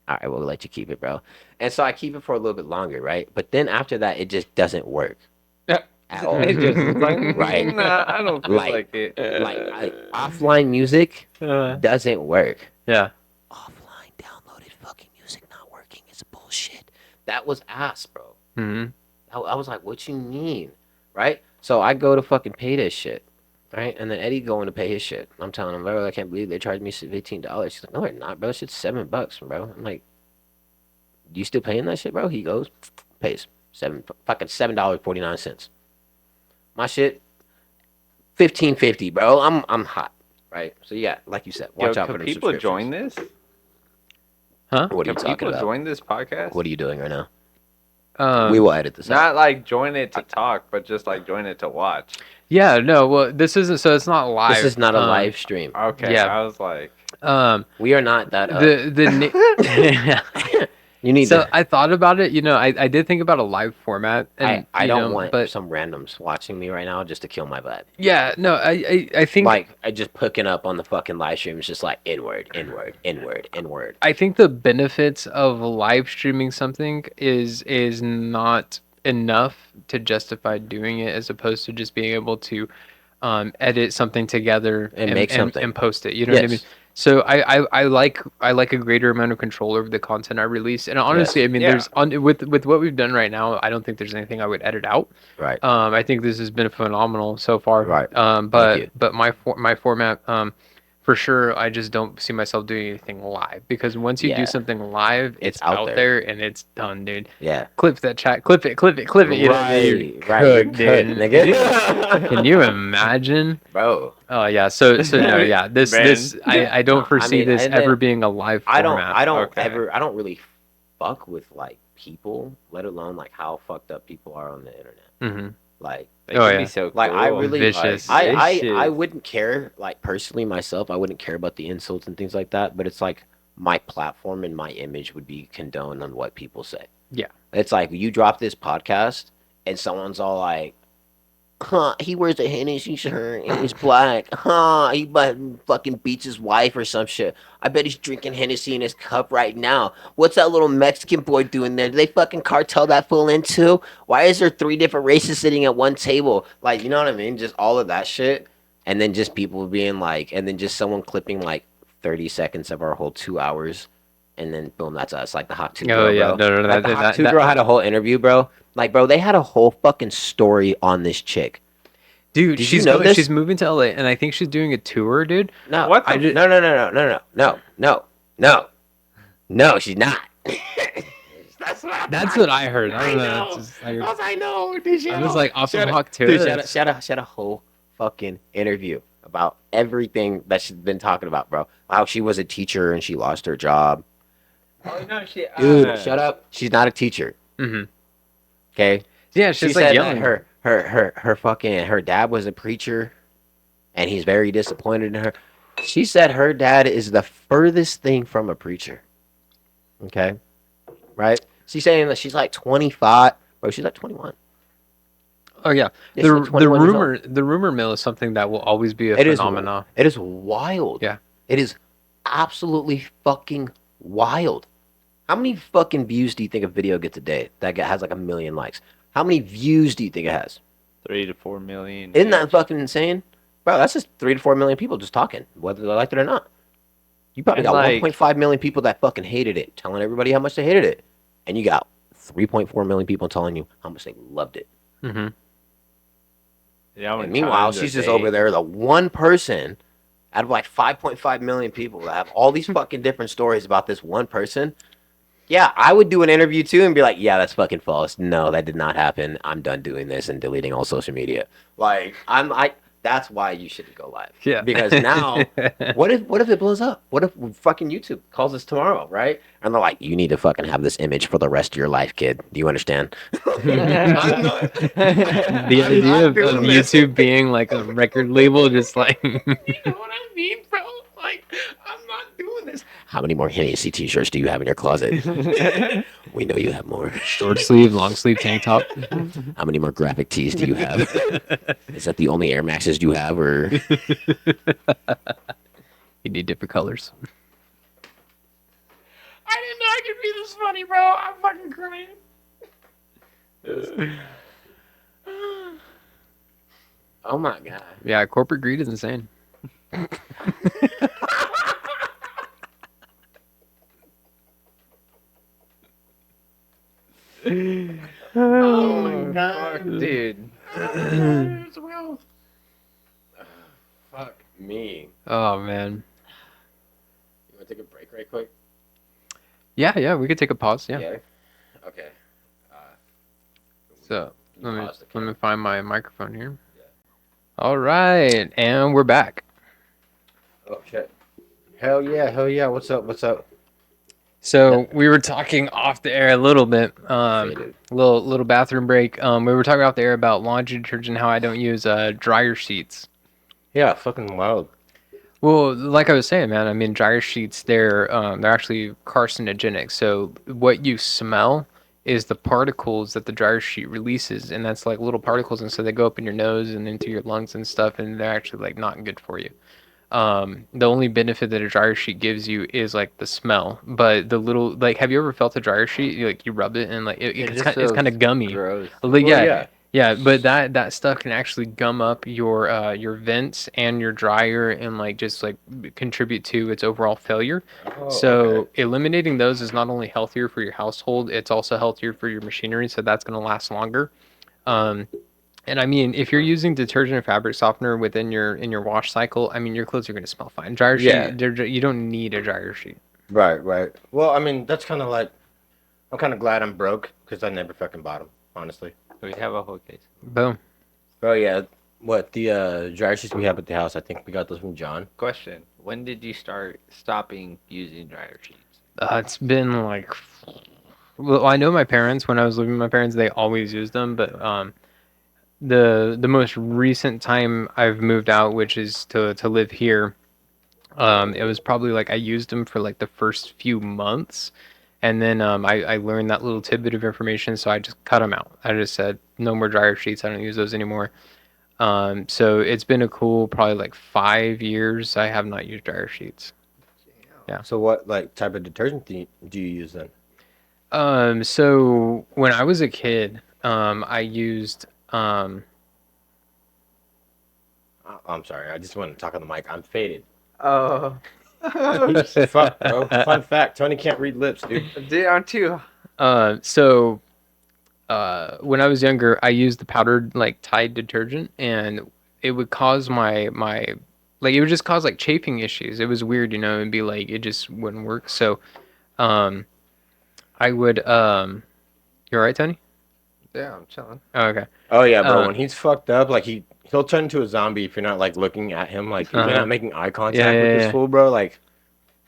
Speaker 1: all right, we'll let you keep it, bro. And so I keep it for a little bit longer, right? But then after that, it just doesn't work
Speaker 3: Yeah.
Speaker 1: at all.
Speaker 3: It just is like,
Speaker 1: Right.
Speaker 3: nah, I don't feel
Speaker 1: Like-
Speaker 3: like it.
Speaker 1: Offline music doesn't work.
Speaker 2: Yeah.
Speaker 1: Offline downloaded fucking music not working. It's bullshit. That was ass, bro.
Speaker 2: Hmm.
Speaker 1: I was like, what you mean? Right? So I go to fucking pay this shit. Right? And then Eddie going to pay his shit. I'm telling him, bro, I can't believe they charged me $15. He's like, no, they're not, bro. That shit's $7, bro. I'm like, you still paying that shit, bro? He goes, pays fucking $7.49. My shit, $15.50, bro. I'm hot. Right? So yeah, like you said, watch
Speaker 3: Yo,
Speaker 1: out for
Speaker 3: can
Speaker 1: the
Speaker 3: people join
Speaker 1: subscriptions.
Speaker 3: this?
Speaker 2: Huh?
Speaker 1: What are you
Speaker 3: Can
Speaker 1: talking
Speaker 3: people
Speaker 1: about?
Speaker 3: join this podcast?
Speaker 1: What are you doing right now?
Speaker 2: Um,
Speaker 1: We will edit this out.
Speaker 3: Not like join it to talk, but just like join it to watch.
Speaker 2: Yeah. No. Well, this isn't. So it's not live.
Speaker 1: This is not a live stream.
Speaker 3: Okay,
Speaker 2: Yeah.
Speaker 3: I was like,
Speaker 1: We are not that up.
Speaker 2: the
Speaker 1: You need
Speaker 2: So
Speaker 1: to.
Speaker 2: I thought about it. You know, I did think about a live format, and
Speaker 1: I
Speaker 2: you
Speaker 1: don't
Speaker 2: know,
Speaker 1: want
Speaker 2: but
Speaker 1: some randoms watching me right now just to kill my vibe.
Speaker 2: yeah, no, I think
Speaker 1: Like I just picking up on the fucking live stream. It's just like inward, inward, inward, inward.
Speaker 2: I think the benefits of live streaming something is not enough to justify doing it, as opposed to just being able to edit something together
Speaker 1: And make something.
Speaker 2: and post it. You know what I mean?
Speaker 1: Yes.
Speaker 2: So I like a greater amount of control over the content I release. And honestly,
Speaker 1: Yes.
Speaker 2: I mean,
Speaker 3: Yeah.
Speaker 2: with what we've done right now, I don't think there's anything I would edit out.
Speaker 1: Right.
Speaker 2: I think this has been phenomenal so far.
Speaker 1: Right.
Speaker 2: But
Speaker 1: you.
Speaker 2: my format, for sure, I just don't see myself doing anything live, because once you
Speaker 1: Yeah.
Speaker 2: do something live,
Speaker 1: It's
Speaker 2: it's
Speaker 1: out
Speaker 2: out
Speaker 1: there.
Speaker 2: there and it's done, dude.
Speaker 1: Yeah.
Speaker 2: Clip that chat, clip it. You know,
Speaker 1: Right.
Speaker 2: you're
Speaker 1: Right. You're
Speaker 2: cooked,
Speaker 1: cooked,
Speaker 2: dude.
Speaker 1: nigga.
Speaker 2: Can you imagine?
Speaker 1: Bro?
Speaker 2: Oh yeah. So no, yeah. This
Speaker 3: Man.
Speaker 2: I don't
Speaker 1: No, I
Speaker 2: foresee
Speaker 1: mean,
Speaker 2: this
Speaker 1: and then
Speaker 2: ever being a live format.
Speaker 1: I don't
Speaker 3: Okay.
Speaker 1: ever. I don't really fuck with like people, let alone like how fucked up people are on the internet.
Speaker 2: Hmm.
Speaker 1: Like
Speaker 3: they
Speaker 2: Oh,
Speaker 3: can
Speaker 2: yeah.
Speaker 3: be so
Speaker 1: Like, I
Speaker 3: cruel.
Speaker 1: really-
Speaker 2: Vicious.
Speaker 1: I wouldn't care, like personally myself, I wouldn't care about the insults and things like that, but it's like my platform and my image would be condoned on what people say.
Speaker 2: Yeah.
Speaker 1: It's like you drop this podcast and someone's all like, huh, he wears a Hennessy shirt and he's black. Huh, he fucking beats his wife or some shit. I bet he's drinking Hennessy in his cup right now. What's that little Mexican boy doing there? Do they fucking cartel that fool in too? Why is there 3 different races sitting at one table? Like, you know what I mean? Just all of that shit. And then just people being like, and then just someone clipping like 30 seconds of our whole 2 hours. And then boom, that's us. Like the Hot 2 Girl,
Speaker 2: Oh yeah.
Speaker 1: bro.
Speaker 2: No.
Speaker 1: Like the Hot 2 Girl had a whole interview, bro. Like, bro, they had a whole fucking story on this chick.
Speaker 2: Dude,
Speaker 1: Did you
Speaker 2: she's
Speaker 1: know this?
Speaker 2: she's moving to LA, and I think she's doing a tour, dude.
Speaker 1: No,
Speaker 3: What the
Speaker 1: I just, no, she's not.
Speaker 2: That's what I heard. I don't know.
Speaker 1: know.
Speaker 2: It's just, I
Speaker 1: I know, dude.
Speaker 2: I was like, off of Hawk too.
Speaker 1: Dude, she had a whole fucking interview about everything that she's been talking about, bro. How she was a teacher and she lost her job.
Speaker 3: Oh no, shit.
Speaker 1: Dude, shut up. She's not a teacher.
Speaker 2: Hmm.
Speaker 1: Okay.
Speaker 2: Yeah,
Speaker 1: She
Speaker 2: she's
Speaker 1: said
Speaker 2: like
Speaker 1: that
Speaker 2: young.
Speaker 1: her fucking her dad was a preacher, and he's very disappointed in her. She said her dad is the furthest thing from a preacher. Okay, right? She's saying that she's like 25, bro. She's like 21.
Speaker 2: Oh yeah,
Speaker 1: Yeah, she's like 21 years old.
Speaker 2: the rumor mill is something that will always be a
Speaker 1: It is.
Speaker 2: phenomenon.
Speaker 1: It is wild.
Speaker 2: Yeah.
Speaker 1: It is absolutely fucking wild. How many fucking views do you think a video gets a day that has like 1 million likes? How many views do you think it has?
Speaker 3: 3 to 4 million.
Speaker 1: Isn't that fucking insane? Bro, that's just 3 to 4 million people just talking, whether they liked it or not. You probably
Speaker 3: And,
Speaker 1: got
Speaker 3: like-
Speaker 1: 1.5 million people that fucking hated it, telling everybody how much they hated it. And you got 3.4 million people telling you how much they loved it.
Speaker 2: Mm-hmm.
Speaker 3: Yeah,
Speaker 1: And meanwhile, she's just over there, the one person out of like 5.5 million people that have all these fucking different stories about this one person. Yeah, I would do an interview too and be like, yeah, that's fucking false. No, that did not happen. I'm done doing this and deleting all social media. Like, that's why you shouldn't go live.
Speaker 2: Yeah.
Speaker 1: Because now, what if it blows up? What if fucking YouTube calls us tomorrow, right? And they're like, you need to fucking have this image for the rest of your life, kid. Do you understand? I'm not-
Speaker 2: The
Speaker 1: I'm
Speaker 2: idea
Speaker 1: not
Speaker 2: of
Speaker 1: doing this.
Speaker 2: YouTube being like a record label, just like
Speaker 1: You know what I mean, bro? Like, I'm not doing this. How many more Hennessy t-shirts do you have in your closet? We know you have more.
Speaker 2: short sleeve, long sleeve tank top.
Speaker 1: How many more graphic tees do you have? Is that the only Air Maxes you have, or
Speaker 2: You need different colors.
Speaker 1: I didn't know I could be this funny, bro. I'm fucking crying. Oh my god.
Speaker 2: Yeah, corporate greed is insane.
Speaker 1: Oh my god,
Speaker 3: dude.
Speaker 1: Fuck me.
Speaker 2: Oh man.
Speaker 1: You want to take a break right quick?
Speaker 2: Yeah, we could take a pause. Yeah.
Speaker 1: Okay.
Speaker 2: So let me
Speaker 1: Pause the
Speaker 2: let me
Speaker 1: camera.
Speaker 2: find my microphone here.
Speaker 1: Yeah.
Speaker 2: All right, and we're back.
Speaker 1: Oh shit. Hell yeah. What's up?
Speaker 2: So we were talking off the air a little bit,
Speaker 1: Faded.
Speaker 2: little bathroom break. We were talking off the air about laundry detergent, how I don't use dryer sheets.
Speaker 1: Yeah, fucking wild.
Speaker 2: Well, like I was saying, man, I mean, dryer sheets, they're actually carcinogenic. So what you smell is the particles that the dryer sheet releases, and that's like little particles, and so they go up in your nose and into your lungs and stuff, and they're actually like not good for you. The only benefit that a dryer sheet gives you is like the smell, but the little like, have you ever felt a dryer sheet? You rub it and like it's kind of gummy.
Speaker 3: Gross.
Speaker 2: Like,
Speaker 1: Well,
Speaker 2: yeah, but that stuff can actually gum up your vents and your dryer and like just like contribute to its overall failure. So eliminating those is not only healthier for your household, it's also healthier for your machinery. So that's going to last longer. And I mean, if you're using detergent or fabric softener within your wash cycle, I mean, your clothes are going to smell fine. Dryer
Speaker 1: Yeah.
Speaker 2: sheet, you don't need a dryer sheet.
Speaker 4: Right. Well, I mean, that's kind of like, I'm kind of glad I'm broke because I never fucking bought them, honestly.
Speaker 3: We have a whole case.
Speaker 2: Boom.
Speaker 4: Oh yeah, what the dryer sheets we have at the house? I think we got those from John.
Speaker 3: Question: when did you start stopping using dryer sheets?
Speaker 2: It's been like, well, I know my parents, when I was living with my parents, they always used them, but the most recent time I've moved out, which is to live here, it was probably like I used them for like the first few months, and then I learned that little tidbit of information, so I just cut them out. I just said no more dryer sheets. I don't use those anymore. So it's been a cool probably like 5 years I have not used dryer sheets. Yeah.
Speaker 4: So what like type of detergent do you use then?
Speaker 2: So when I was a kid, I used
Speaker 4: I'm sorry, I just want to talk on the mic. I'm faded.
Speaker 3: Oh,
Speaker 4: Fuck, bro. Fun fact: Tony can't read lips, dude.
Speaker 3: dude, aren't you?
Speaker 2: So when I was younger, I used the powdered like Tide detergent, and it would cause my like it would just cause like chafing issues. It was weird, and be like it just wouldn't work. So I would you all right, Tony?
Speaker 3: Yeah, I'm chilling.
Speaker 2: Oh, okay.
Speaker 4: Oh yeah, bro.
Speaker 2: Uh,
Speaker 4: When he's fucked up, like he'll turn into a zombie if you're not like looking at him, like if you're
Speaker 2: Uh-huh.
Speaker 4: not making eye contact
Speaker 2: Yeah,
Speaker 4: with
Speaker 2: yeah,
Speaker 4: this
Speaker 2: yeah.
Speaker 4: fool, bro. Like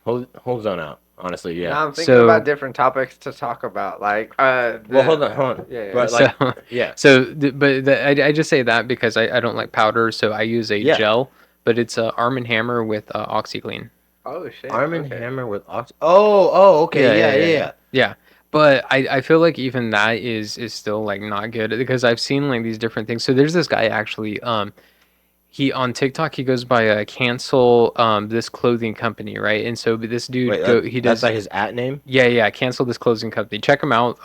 Speaker 4: hold zone out. Honestly, yeah.
Speaker 3: Now I'm thinking
Speaker 2: So-
Speaker 3: about different topics to talk about, like
Speaker 4: Well, hold on.
Speaker 3: Yeah, yeah.
Speaker 4: But like,
Speaker 2: So
Speaker 4: yeah.
Speaker 2: so I just say that because I don't like powder, so I use a
Speaker 4: Yeah.
Speaker 2: gel. but it's Arm and Hammer with OxyClean.
Speaker 3: Oh shit.
Speaker 4: Arm and
Speaker 3: Okay.
Speaker 4: Hammer with ox. Oh, okay, yeah.
Speaker 2: Yeah. But I feel like even that is still like not good because I've seen like these different things. So there's this guy actually, he on TikTok he goes by cancel this clothing company, right? And so this dude
Speaker 4: Wait,
Speaker 2: he
Speaker 4: that's
Speaker 2: does
Speaker 4: like his at name.
Speaker 2: yeah, cancel this clothing company. Check him out.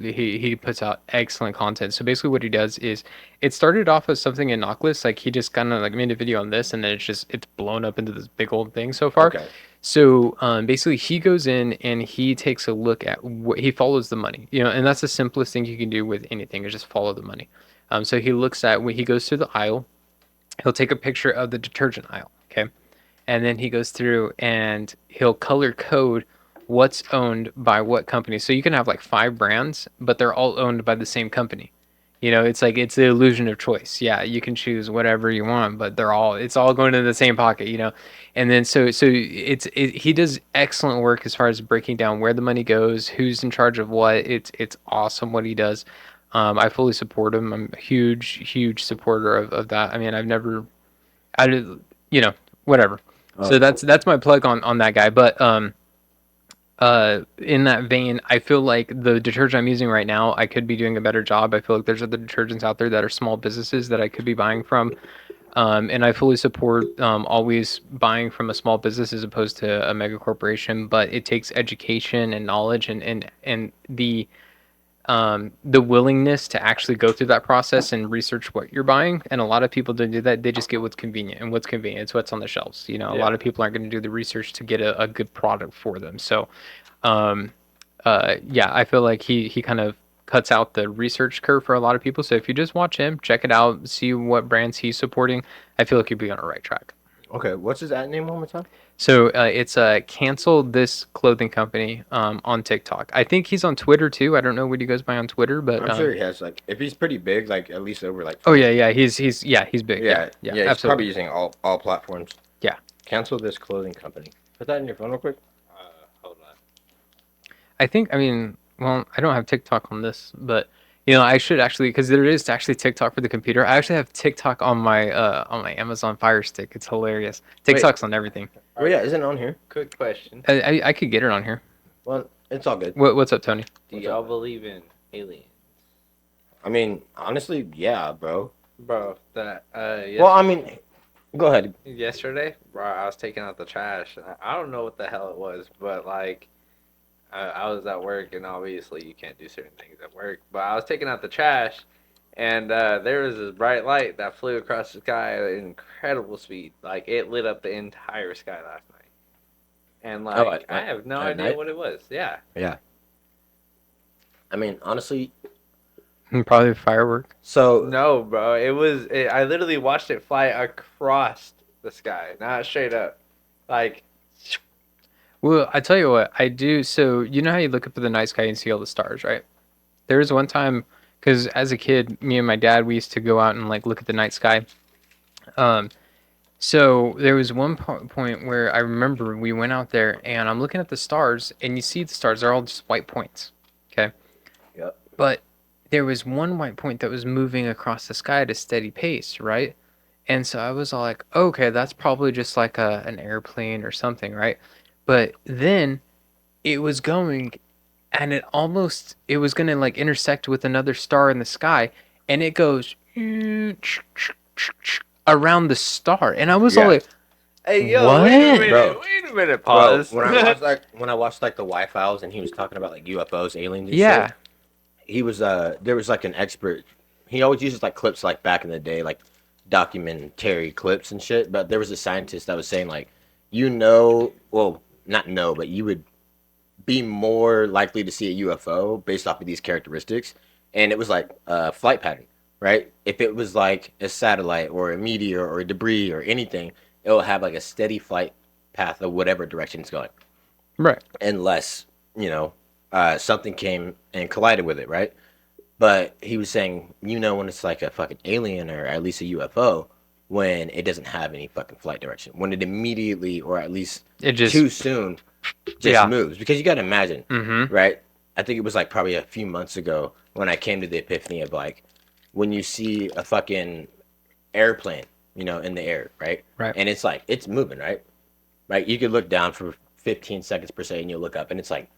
Speaker 2: He puts out excellent content. So basically what he does is it started off as something innocuous, like he just kind of like made a video on this and then it's blown up into this big old thing so far.
Speaker 4: Okay.
Speaker 2: So basically, he goes in and he takes a look at what he follows the money, and that's the simplest thing you can do with anything is just follow the money. So he looks at when he goes through the aisle, he'll take a picture of the detergent aisle, okay, and then he goes through and he'll color code what's owned by what company. So you can have like 5 brands, but they're all owned by the same company. It's like it's the illusion of choice. Yeah, you can choose whatever you want, but it's all going in the same pocket. And then so he does excellent work as far as breaking down where the money goes, who's in charge of what. It's awesome what he does. I fully support him. I'm a huge supporter of that. I mean, I've never, I did, whatever. So that's my plug on that guy. But in that vein, I feel like the detergent I'm using right now, I could be doing a better job. I feel like there's other detergents out there that are small businesses that I could be buying from. And I fully support always buying from a small business as opposed to a mega corporation. But it takes education and knowledge and the willingness to actually go through that process and research what you're buying. And a lot of people don't do that. They just get what's convenient, and what's convenient is what's on the shelves. A lot of people aren't going to do the research to get a good product for them. So, yeah, I feel like he kind of cuts out the research curve for a lot of people. So if you just watch him, check it out, see what brands he's supporting, I feel like you'll be on the right track.
Speaker 4: Okay, what's his at name one more time?
Speaker 2: So it's cancel this clothing company on TikTok. I think he's on Twitter too. I don't know what he goes by on Twitter, but
Speaker 4: I'm sure he has like if he's pretty big, like at least over like.
Speaker 2: oh yeah, he's big.
Speaker 4: Yeah,
Speaker 2: Yeah,
Speaker 4: he's
Speaker 2: absolutely.
Speaker 4: probably using all platforms.
Speaker 2: Yeah.
Speaker 4: Cancel this clothing company. Put that in your phone real quick.
Speaker 3: Hold on.
Speaker 2: I mean, well, I don't have TikTok on this, but I should actually because there is actually TikTok for the computer. I actually have TikTok on my Amazon Fire Stick. It's hilarious. TikTok's on everything.
Speaker 4: Oh yeah, isn't it on here?
Speaker 3: Quick question.
Speaker 2: I could get it on here.
Speaker 4: Well, it's all good.
Speaker 2: What's up, Tony?
Speaker 3: Do
Speaker 4: What's
Speaker 3: y'all
Speaker 4: up?
Speaker 3: believe in aliens?
Speaker 4: I mean, honestly, yeah, bro.
Speaker 3: Bro, that
Speaker 4: Well, I mean, go ahead.
Speaker 3: yesterday, bro, I was taking out the trash. I don't know what the hell it was, but like, I was at work, and obviously you can't do certain things at work. But I was taking out the trash, and there was this bright light that flew across the sky at an incredible speed. Like it lit up the entire sky last night, and like I have no
Speaker 4: at
Speaker 3: idea
Speaker 4: night?
Speaker 3: what it was. Yeah.
Speaker 4: Yeah. I mean, honestly,
Speaker 2: Probably a firework.
Speaker 4: so
Speaker 3: No, bro. I literally watched it fly across the sky, not straight up. Like,
Speaker 2: Well, I tell you what, I do. So you know how you look up at the night sky and see all the stars, right? There was one time, because as a kid, me and my dad, we used to go out and like look at the night sky. Um, so there was one point where I remember we went out there and I'm looking at the stars, and you see the stars, they're all just white points. Okay.
Speaker 4: Yep.
Speaker 2: But there was one white point that was moving across the sky at a steady pace, right? And so I was all like, okay, that's probably just like an airplane or something, right? But then it was going and it was going to like intersect with another star in the sky, and it goes around the star. And I was all
Speaker 4: Yeah.
Speaker 2: like,
Speaker 3: hey, yo,
Speaker 2: What?
Speaker 4: Bro.
Speaker 3: wait a minute,
Speaker 4: bro,
Speaker 3: pause.
Speaker 4: when I watched like the Y-Files and he was talking about like UFOs, aliens, and
Speaker 2: yeah,
Speaker 4: shit, he was there was like an expert. He always uses like clips like back in the day, like documentary clips and shit. But there was a scientist that was saying like, well, not know, but you would be more likely to see a UFO based off of these characteristics. And it was like a flight pattern, right? If it was like a satellite or a meteor or a debris or anything, it will have like a steady flight path of whatever direction it's going,
Speaker 2: right.
Speaker 4: unless, something came and collided with it, right? But he was saying, when it's like a fucking alien or at least a UFO, when it doesn't have any fucking flight direction, when it immediately or at least
Speaker 2: It just
Speaker 4: too soon just
Speaker 2: Yeah.
Speaker 4: moves. Because you got to imagine,
Speaker 2: Mm-hmm.
Speaker 4: right? I think it was like probably a few months ago when I came to the epiphany of like when you see a fucking airplane, in the air, right?
Speaker 2: Right.
Speaker 4: And it's like it's moving, right? Right. You could look down for 15 seconds per se, and you'll look up, and it's like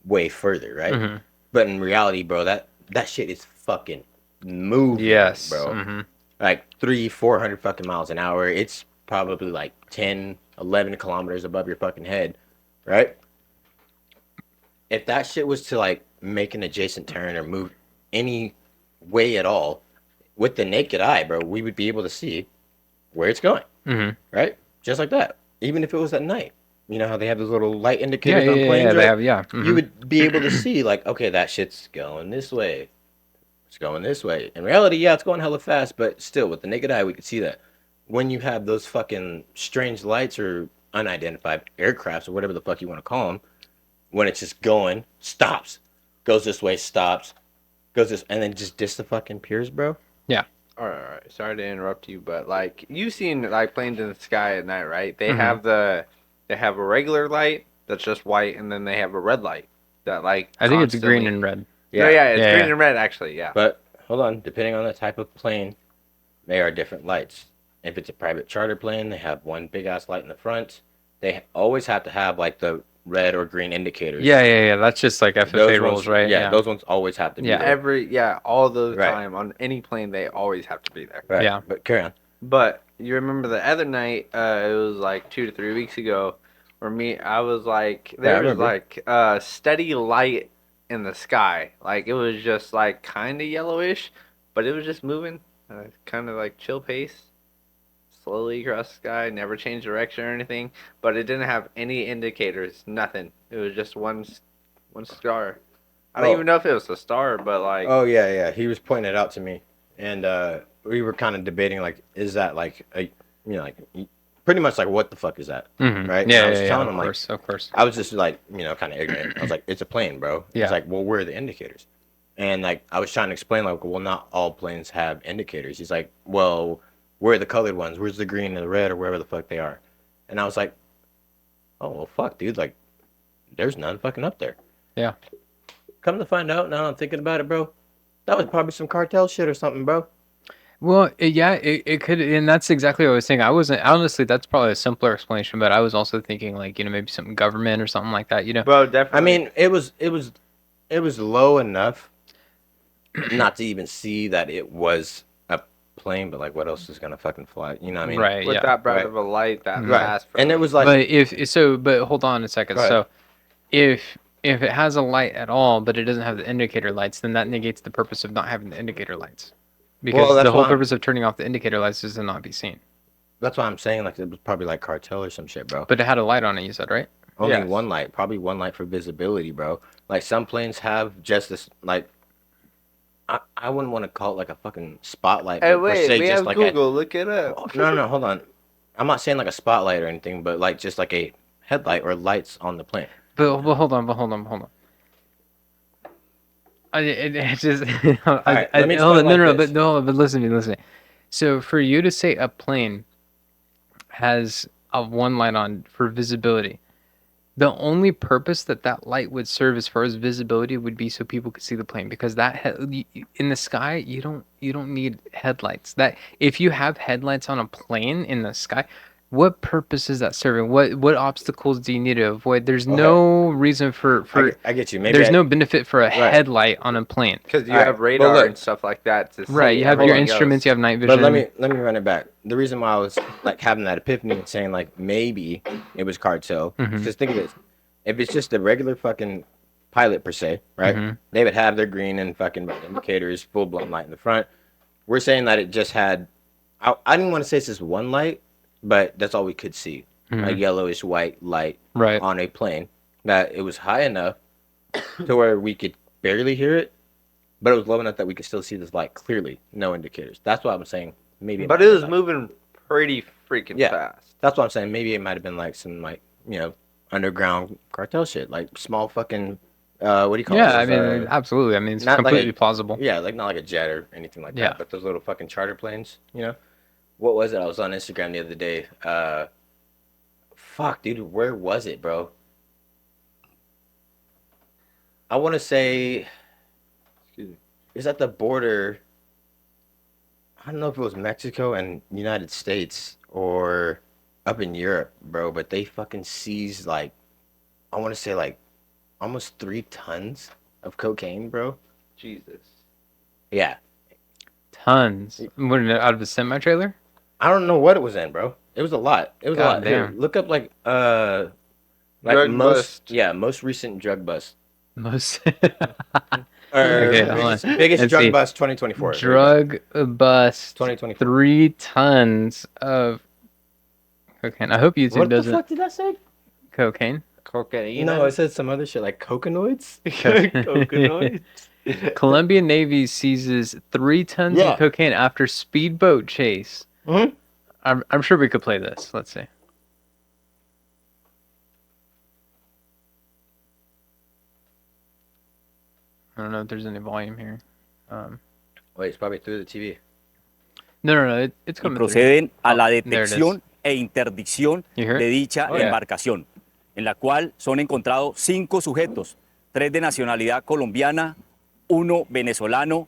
Speaker 4: way further, right?
Speaker 2: Mm-hmm.
Speaker 4: But in reality, bro, that shit is fucking moving,
Speaker 2: Yes.
Speaker 4: bro.
Speaker 2: Mm-hmm.
Speaker 4: Like 300-400 fucking miles an hour. It's probably like 10, 11 kilometers above your fucking head, right? If that shit was to like make an adjacent turn or move any way at all, with the naked eye, bro, we would be able to see where it's going,
Speaker 2: Mm-hmm.
Speaker 4: right? Just like that. Even if it was at night. You know how they have those little light
Speaker 2: Yeah,
Speaker 4: indicators
Speaker 2: yeah,
Speaker 4: on
Speaker 2: yeah,
Speaker 4: planes,
Speaker 2: yeah. They
Speaker 4: right?
Speaker 2: have, yeah.
Speaker 4: You
Speaker 2: Mm-hmm.
Speaker 4: would be able to see, like, okay, that shit's going this way. It's going this way. In reality, yeah, it's going hella fast, but still, with the naked eye, we could see that. When you have those fucking strange lights or unidentified aircrafts or whatever the fuck you want to call them, when it's just going, stops, goes this way, stops, goes this, and then just the fucking piers, bro.
Speaker 3: All right. Sorry to interrupt you, but like you've seen like planes in the sky at night, right? They
Speaker 2: Mhm.
Speaker 3: they have a regular light that's just white, and then they have a red light that like
Speaker 2: I think it's green
Speaker 3: constantly-
Speaker 2: and red.
Speaker 3: Yeah, yeah, it's
Speaker 2: Yeah,
Speaker 3: green
Speaker 2: yeah.
Speaker 3: and red actually. Yeah.
Speaker 4: But hold on, depending on the type of plane, they are different lights. If it's a private charter plane, they have one big ass light in the front. They always have to have like the red or green indicators.
Speaker 2: Yeah, yeah, yeah. That's just like FFA
Speaker 4: Those
Speaker 2: rules,
Speaker 4: ones,
Speaker 2: right?
Speaker 4: Yeah, those ones always have to be
Speaker 2: Yeah.
Speaker 4: there.
Speaker 3: All the
Speaker 4: Right.
Speaker 3: time on any plane, they always have to be there.
Speaker 4: Right.
Speaker 2: Yeah.
Speaker 4: But carry on.
Speaker 3: But you remember the other night? It was like 2 to 3 weeks ago, where I was like,
Speaker 4: Yeah, I
Speaker 3: there was
Speaker 4: remember.
Speaker 3: like steady light in the sky. Like it was just like kind of yellowish, but it was just moving, kind of like chill pace, slowly across the sky. Never changed direction or anything, but it didn't have any indicators. Nothing. It was just one star. I don't
Speaker 4: Oh.
Speaker 3: even know if it was a star, but like
Speaker 4: Oh yeah, yeah. He was pointing it out to me, and we were kind of debating like, is that like a, like pretty much like what the fuck is that?
Speaker 2: Mm-hmm.
Speaker 4: Right? And
Speaker 2: Yeah,
Speaker 4: I was
Speaker 2: yeah, yeah.
Speaker 4: telling
Speaker 2: Of
Speaker 4: him, like,
Speaker 2: course, of course.
Speaker 4: I was just like, kind of ignorant. I was like, it's a plane, bro.
Speaker 2: Yeah.
Speaker 4: He's like, well, where are the indicators? And like, I was trying to explain, like, well, not all planes have indicators. He's like, well, where are the colored ones? Where's the green and the red or wherever the fuck they are? And I was like, oh, well, fuck, dude. Like, there's none fucking up there.
Speaker 2: Yeah.
Speaker 4: Come to find out, now I'm thinking about it, bro. That was probably some cartel shit or something, bro.
Speaker 2: Well, it could, and that's exactly what I was saying. I wasn't, honestly, that's probably a simpler explanation, but I was also thinking like, maybe some government or something like that,
Speaker 3: bro, definitely.
Speaker 4: I mean, it was low enough not to even see that it was a plane, but like, what else is gonna fucking fly? You know what I mean?
Speaker 2: Right,
Speaker 3: with
Speaker 2: yeah.
Speaker 3: that bright
Speaker 4: Right.
Speaker 3: of a light that
Speaker 2: Right.
Speaker 3: fast,
Speaker 4: And it was like,
Speaker 2: But hold on a second.
Speaker 4: Go ahead.
Speaker 2: So if it has a light at all, but it doesn't have the indicator lights, then that negates the purpose of not having the indicator lights. Because
Speaker 4: Well, that's
Speaker 2: the whole
Speaker 4: why I'm-
Speaker 2: purpose of turning off the indicator lights is to not be seen.
Speaker 4: that's why I'm saying, like, it was probably like cartel or some shit, bro.
Speaker 2: But it had a light on it, you said, right?
Speaker 4: Only
Speaker 3: Yes.
Speaker 4: one light, probably one light for visibility, bro. Like some planes have just this, like, I wouldn't want to call it like a fucking spotlight.
Speaker 3: Hey,
Speaker 4: but per
Speaker 3: wait,
Speaker 4: se,
Speaker 3: we
Speaker 4: just
Speaker 3: have
Speaker 4: like
Speaker 3: Google. Look it up.
Speaker 4: no, hold on. I'm not saying like a spotlight or anything, but like just like a headlight or lights on the plane.
Speaker 2: But hold on. It just
Speaker 4: right, let me
Speaker 2: hold on,
Speaker 4: explain like
Speaker 2: no,
Speaker 4: this.
Speaker 2: but listen to me. So for you to say a plane has a one light on for visibility, the only purpose that light would serve as far as visibility would be so people could see the plane, because in the sky you don't need headlights. That if you have headlights on a plane in the sky, what purpose is that serving? What obstacles do you need to avoid? There's
Speaker 4: Okay.
Speaker 2: no reason for
Speaker 4: I get you. Maybe
Speaker 2: there's no benefit for a
Speaker 4: Right.
Speaker 2: headlight on a plane.
Speaker 3: Because you
Speaker 4: Alright,
Speaker 3: have
Speaker 4: well,
Speaker 3: radar
Speaker 4: look.
Speaker 3: and stuff like that. To
Speaker 2: Right,
Speaker 3: see
Speaker 2: you have
Speaker 4: hold
Speaker 2: your
Speaker 4: on,
Speaker 2: instruments, you have night vision.
Speaker 4: But let me run it back. The reason why I was like having that epiphany and saying like maybe it was cartel.
Speaker 2: Mhm.
Speaker 4: Just think of this: if it's just a regular fucking pilot per se, right?
Speaker 2: Mhm.
Speaker 4: They would have their green and fucking red indicators, full blown light in the front. We're saying that it just had. I didn't want to say it's just one light, but that's all we could see: a
Speaker 2: Mhm.
Speaker 4: yellowish white light
Speaker 2: Right.
Speaker 4: on a plane. That it was high enough to where we could barely hear it, but it was low enough that we could still see this light clearly. No indicators. That's why I'm saying maybe.
Speaker 3: But
Speaker 4: might
Speaker 3: it
Speaker 4: have
Speaker 3: was
Speaker 4: been,
Speaker 3: moving pretty freaking
Speaker 4: Yeah.
Speaker 3: fast.
Speaker 4: That's what I'm saying. Maybe it might have been like some like underground cartel shit, like small fucking what do you call
Speaker 2: Yeah, I
Speaker 4: it?
Speaker 2: mean, absolutely. I mean, it's
Speaker 4: not like
Speaker 2: completely
Speaker 4: a-
Speaker 2: plausible.
Speaker 4: Yeah, like not like a jet or anything like
Speaker 2: Yeah.
Speaker 4: that, but those little fucking charter planes. What was it? I was on Instagram the other day. Fuck, dude, where was it, bro? I want to say,
Speaker 3: Excuse me.
Speaker 4: it's at the border. I don't know if it was Mexico and United States or up in Europe, bro, but they fucking seized like I want to say like almost 3 tons of cocaine, bro.
Speaker 3: Jesus.
Speaker 4: Yeah,
Speaker 2: Tons. What, out of a semi trailer?
Speaker 4: I don't know what it was in, bro. It was a lot. It was a
Speaker 2: God
Speaker 4: lot. Here,
Speaker 2: damn.
Speaker 4: look up like
Speaker 3: Drug
Speaker 4: most
Speaker 3: bust.
Speaker 4: yeah most recent drug bust
Speaker 2: Most.
Speaker 4: or
Speaker 2: Okay, hold on.
Speaker 4: biggest
Speaker 2: Let's
Speaker 4: drug
Speaker 2: see.
Speaker 4: bust 2024. There you go.
Speaker 2: Drug bust.
Speaker 4: 2024.
Speaker 2: 3 tons of cocaine. I hope YouTube
Speaker 4: What the
Speaker 2: doesn't.
Speaker 4: fuck did that say?
Speaker 2: Cocaine.
Speaker 3: Cocaine.
Speaker 4: No, it said some other shit like coconoids.
Speaker 3: Coconoids.
Speaker 2: Colombian Navy seizes 3 tons
Speaker 4: Yeah.
Speaker 2: of cocaine after speedboat chase.
Speaker 4: Mhm.
Speaker 2: I'm sure we could play this. Let's see. I don't know if there's any volume here.
Speaker 4: Wait, it's probably through the TV.
Speaker 2: No, it's
Speaker 5: y
Speaker 2: coming through.
Speaker 5: proceden a la
Speaker 2: there it is.
Speaker 5: detección e interdicción
Speaker 2: You hear
Speaker 5: de
Speaker 2: it?
Speaker 5: dicha
Speaker 4: Oh, yeah.
Speaker 5: embarcación, en la cual son encontrados 5 sujetos, 3 de nacionalidad colombiana, 1 venezolano,